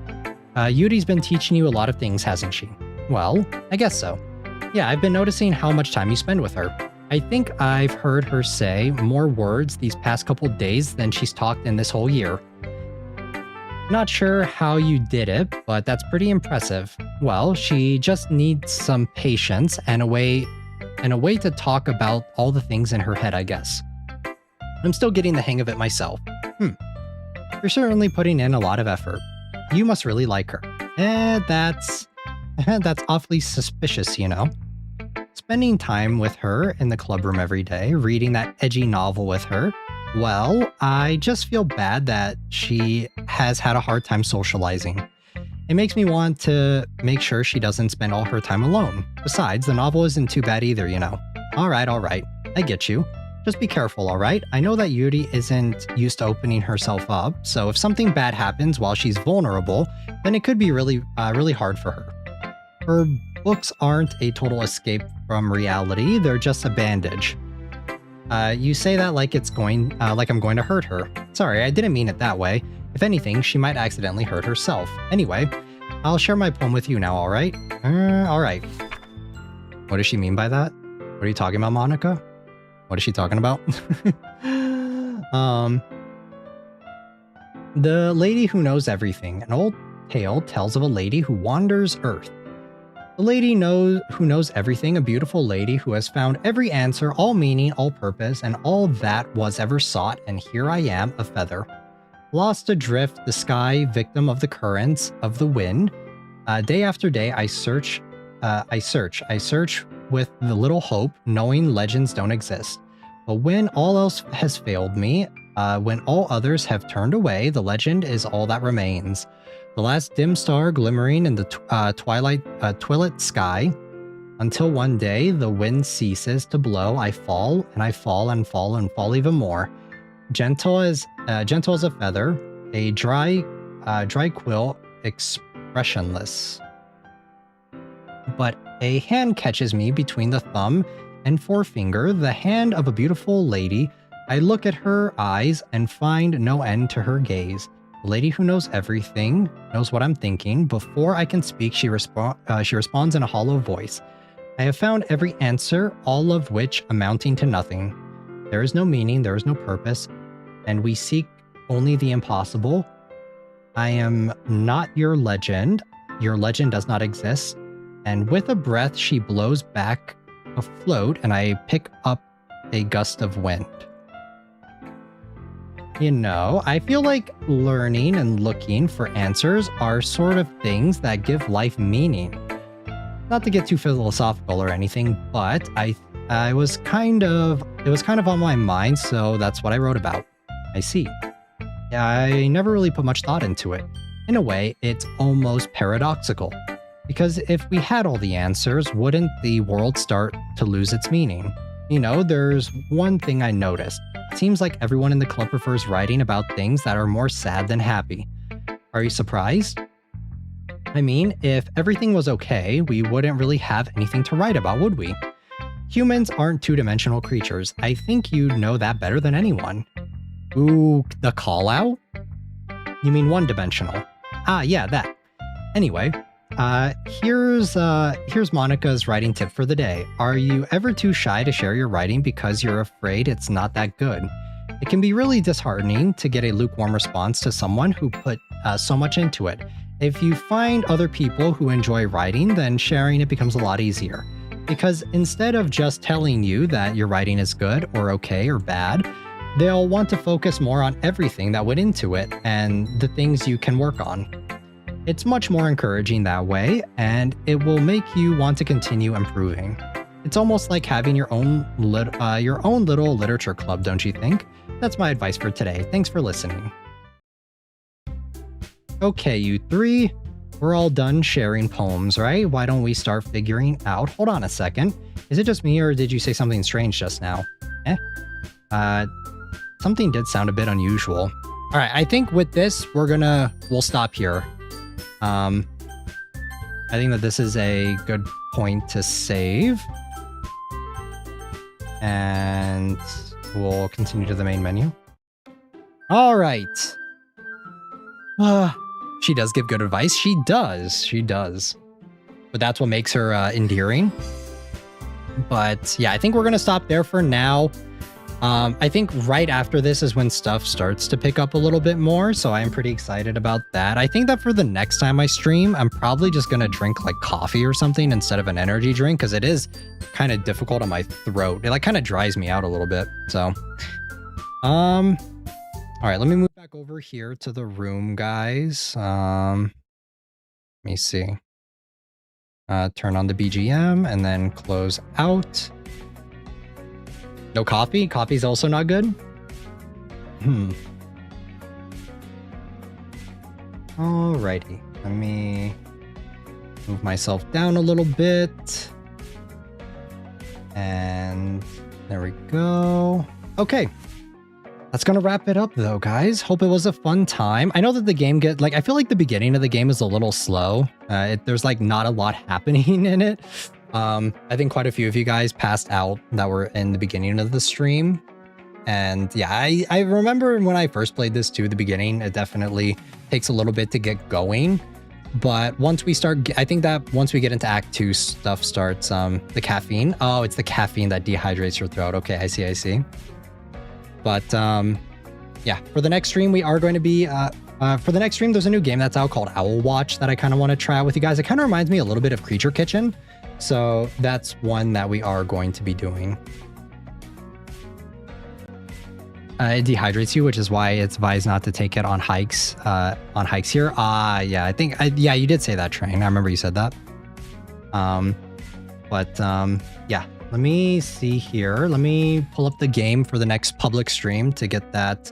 Yuri's been teaching you a lot of things, hasn't she? Well, I guess so. Yeah, I've been noticing how much time you spend with her. I think I've heard her say more words these past couple days than she's talked in this whole year. Not sure how you did it, but that's pretty impressive. Well, she just needs some patience and a way to talk about all the things in her head, I guess. I'm still getting the hang of it myself. You're certainly putting in a lot of effort. You must really like her. That's awfully suspicious, you know. Spending time with her in the club room every day, reading that edgy novel with her, well, I just feel bad that she has had a hard time socializing. It makes me want to make sure she doesn't spend all her time alone. Besides, the novel isn't too bad either, you know. Alright, I get you. Just be careful, alright? I know that Yuri isn't used to opening herself up, so if something bad happens while she's vulnerable, then it could be really hard for her. Her books aren't a total escape from reality, they're just a bandage. You say that like I'm going to hurt her. Sorry, I didn't mean it that way. If anything, she might accidentally hurt herself. Anyway, I'll share my poem with you now, alright? Alright. What does she mean by that? What are you talking about, Monika? What is she talking about? The Lady Who Knows Everything. An old tale tells of a lady who wanders Earth. The lady who knows everything, a beautiful lady who has found every answer, all meaning, all purpose, and all that was ever sought, and here I am, a feather. Lost adrift, the sky, victim of the currents of the wind. Day after day I search I search with the little hope, knowing legends don't exist. But when all else has failed me, when all others have turned away, the legend is all that remains. The last dim star glimmering in the twilit sky, until one day the wind ceases to blow. I fall and I fall and fall and fall even more. Gentle as a feather, a dry quill, expressionless. But a hand catches me between the thumb and forefinger, the hand of a beautiful lady. I look at her eyes and find no end to her gaze. The lady who knows everything, knows what I'm thinking. Before I can speak, she responds in a hollow voice. I have found every answer, all of which amounting to nothing. There is no meaning, there is no purpose, and we seek only the impossible. I am not your legend does not exist. And with a breath, she blows back afloat, and I pick up a gust of wind. You know, I feel like learning and looking for answers are sort of things that give life meaning. Not to get too philosophical or anything, but it was kind of on my mind, so that's what I wrote about. I see. I never really put much thought into it. In a way, it's almost paradoxical. Because if we had all the answers, wouldn't the world start to lose its meaning? You know, there's one thing I noticed. It seems like everyone in the club prefers writing about things that are more sad than happy. Are you surprised? I mean, if everything was okay, we wouldn't really have anything to write about, would we? Humans aren't two-dimensional creatures. I think you know that better than anyone. Ooh, the call-out? You mean one-dimensional? Ah, yeah, that. Anyway, here's Monika's writing tip for the day. Are you ever too shy to share your writing because you're afraid it's not that good? It can be really disheartening to get a lukewarm response to someone who put so much into it. If you find other people who enjoy writing, then sharing it becomes a lot easier. Because instead of just telling you that your writing is good or okay or bad, they'll want to focus more on everything that went into it and the things you can work on. It's much more encouraging that way, and it will make you want to continue improving. It's almost like having your own little literature club, don't you think? That's my advice for today. Thanks for listening. Okay, you three, we're all done sharing poems, right? Why don't we start figuring out... Hold on a second. Is it just me, or did you say something strange just now? Something did sound a bit unusual. All right, I think with this, we'll stop here. I think that this is a good point to save. And we'll continue to the main menu. All right. She does give good advice. She does. But that's what makes her endearing. But yeah, I think we're going to stop there for now. I think right after this is when stuff starts to pick up a little bit more, so I'm pretty excited about that. I think that for the next time I stream, I'm probably just gonna drink like coffee or something instead of an energy drink, because it is kind of difficult on my throat. It like kind of dries me out a little bit. So, all right, let me move back over here to the room, guys. Let me see. Turn on the BGM and then close out. No coffee? Coffee's also not good? Alrighty. Let me move myself down a little bit. And there we go. Okay. That's gonna wrap it up though, guys. Hope it was a fun time. I know that the game I feel like the beginning of the game is a little slow. There's like not a lot happening in it. I think quite a few of you guys passed out that were in the beginning of the stream. And yeah, I remember when I first played this too, the beginning, it definitely takes a little bit to get going. But once we start, I think that once we get into Act 2, stuff starts, the caffeine. Oh, it's the caffeine that dehydrates your throat. Okay, I see. But yeah, for the next stream, we are going to be, for the next stream, there's a new game that's out called Owl Watch that I kind of want to try out with you guys. It kind of reminds me a little bit of Creature Kitchen. So that's one that we are going to be doing. It dehydrates you, which is why it's advised not to take it on hikes here. Yeah, I think, yeah, you did say that, Train. I remember you said that. Yeah, let me see here. Let me pull up the game for the next public stream to get that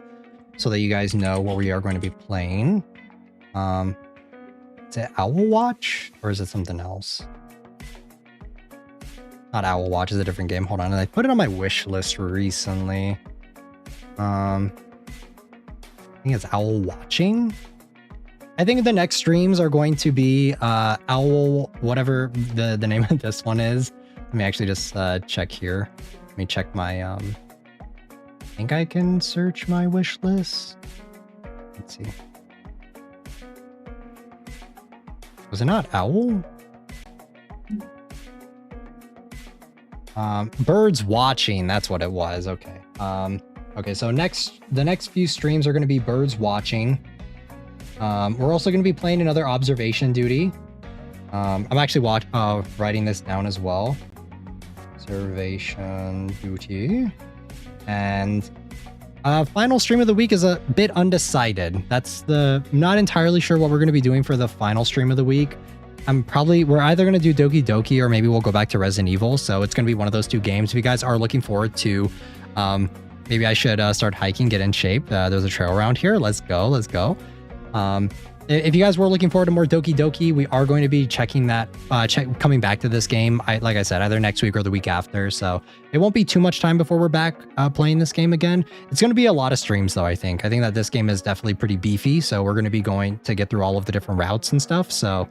so that you guys know what we are going to be playing. Is it Owl Watch or is it something else? Not Owl Watch, is a different game. Hold on, I put it on my wish list recently. I think it's Owl Watching. I think the next streams are going to be Owl, whatever the name of this one is. Let me actually just check here. Let me check my I think I can search my wish list. Let's see. Was it not Owl? Birds Watching, that's what it was. Okay. Okay, so the next few streams are going to be Birds Watching. We're also going to be playing another observation duty. I'm actually writing this down as well. Observation duty. And final stream of the week is a bit undecided. I'm not entirely sure what we're going to be doing for the final stream of the week. We're either going to do Doki Doki or maybe we'll go back to Resident Evil. So it's going to be one of those two games. If you guys are looking forward to, maybe I should start hiking, get in shape. There's a trail around here. Let's go. If you guys were looking forward to more Doki Doki, we are going to be checking that, coming back to this game. Like I said, either next week or the week after. So it won't be too much time before we're back playing this game again. It's going to be a lot of streams though, I think. I think that this game is definitely pretty beefy. So we're going to be going to get through all of the different routes and stuff. So,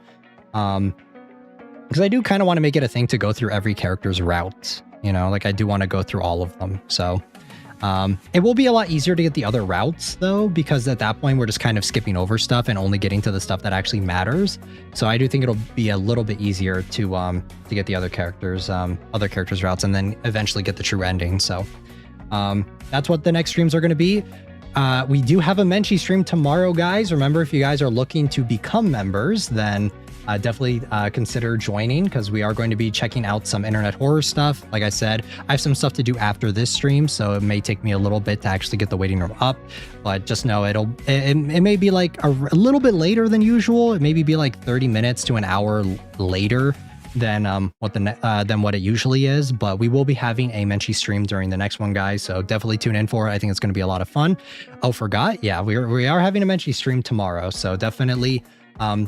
because I do kind of want to make it a thing to go through every character's route, you know, like I do want to go through all of them. So, it will be a lot easier to get the other routes though, because at that point we're just kind of skipping over stuff and only getting to the stuff that actually matters. So I do think it'll be a little bit easier to get the other characters' routes and then eventually get the true ending. So, that's what the next streams are going to be. We do have a Menchie stream tomorrow, guys. Remember, if you guys are looking to become members, then definitely consider joining, because we are going to be checking out some internet horror stuff. Like I said, I have some stuff to do after this stream, so it may take me a little bit to actually get the waiting room up, but just know it may be like a little bit later than usual. It maybe be like 30 minutes to an hour later than what it usually is, but we will be having a Menchie stream during the next one, guys, so definitely tune in for it. I think it's going to be a lot of fun. Oh, forgot, yeah, we are having a Menchie stream tomorrow, so definitely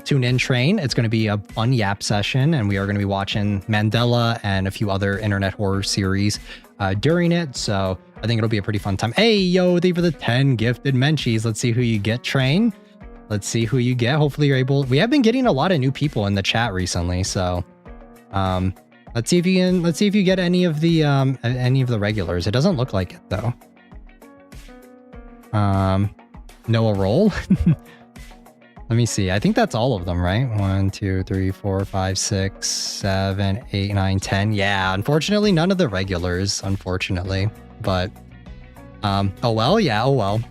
tune in, train. It's going to be a fun yap session, and we are going to be watching Mandela and a few other internet horror series during it, so I think it'll be a pretty fun time. Hey, yo, thank you for the 10 gifted Menchies. Let's see who you get, train. Let's see who you get. Hopefully you're able. We have been getting a lot of new people in the chat recently, so let's see if you get any of the regulars. It doesn't look like it though. Noah roll. Let me see. I think that's all of them, right? 1, 2, 3, 4, 5, 6, 7, 8, 9, 10. Yeah, unfortunately, none of the regulars, unfortunately. But oh well, yeah, oh well.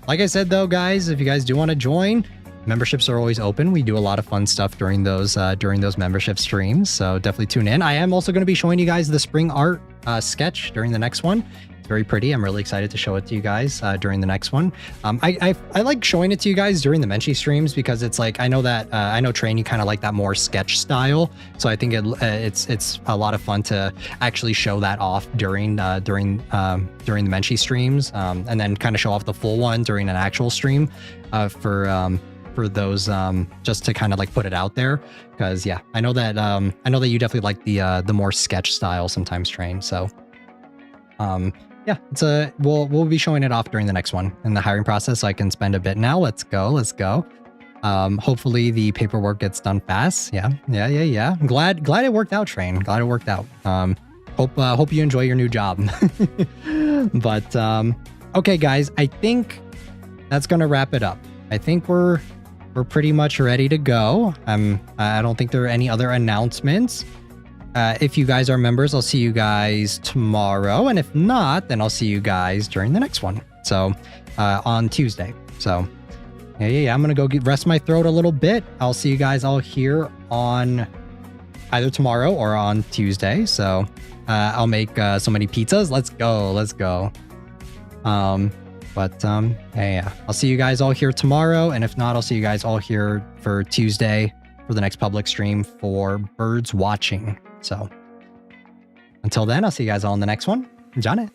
Like I said though, guys, if you guys do want to join, memberships are always open. We do a lot of fun stuff during those membership streams, so definitely tune in. I am also going to be showing you guys the spring art sketch during the next one. It's very pretty. I'm really excited to show it to you guys during the next one. I like showing it to you guys during the Menchie streams, because it's like, I know Train, you kind of like that more sketch style, so I think it's a lot of fun to actually show that off during the Menchie streams, and then kind of show off the full one during an actual stream for those, just to kind of like put it out there, because yeah, I know that you definitely like the more sketch style sometimes, Train. So yeah, we'll be showing it off during the next one in the hiring process, so I can spend a bit now. Let's go. Hopefully the paperwork gets done fast. Yeah. I'm glad it worked out, Train. Glad it worked out. Hope you enjoy your new job. But okay, guys, I think that's gonna wrap it up. I think we're pretty much ready to go. I don't think there are any other announcements. If you guys are members, I'll see you guys tomorrow, and if not, then I'll see you guys during the next one. So on Tuesday. So yeah, I'm gonna go rest my throat a little bit. I'll see you guys all here on either tomorrow or on Tuesday. So I'll make so many pizzas. Let's go. Yeah, I'll see you guys all here tomorrow, and if not, I'll see you guys all here for Tuesday for the next public stream for birds watching. So until then, I'll see you guys all in the next one. Johnny.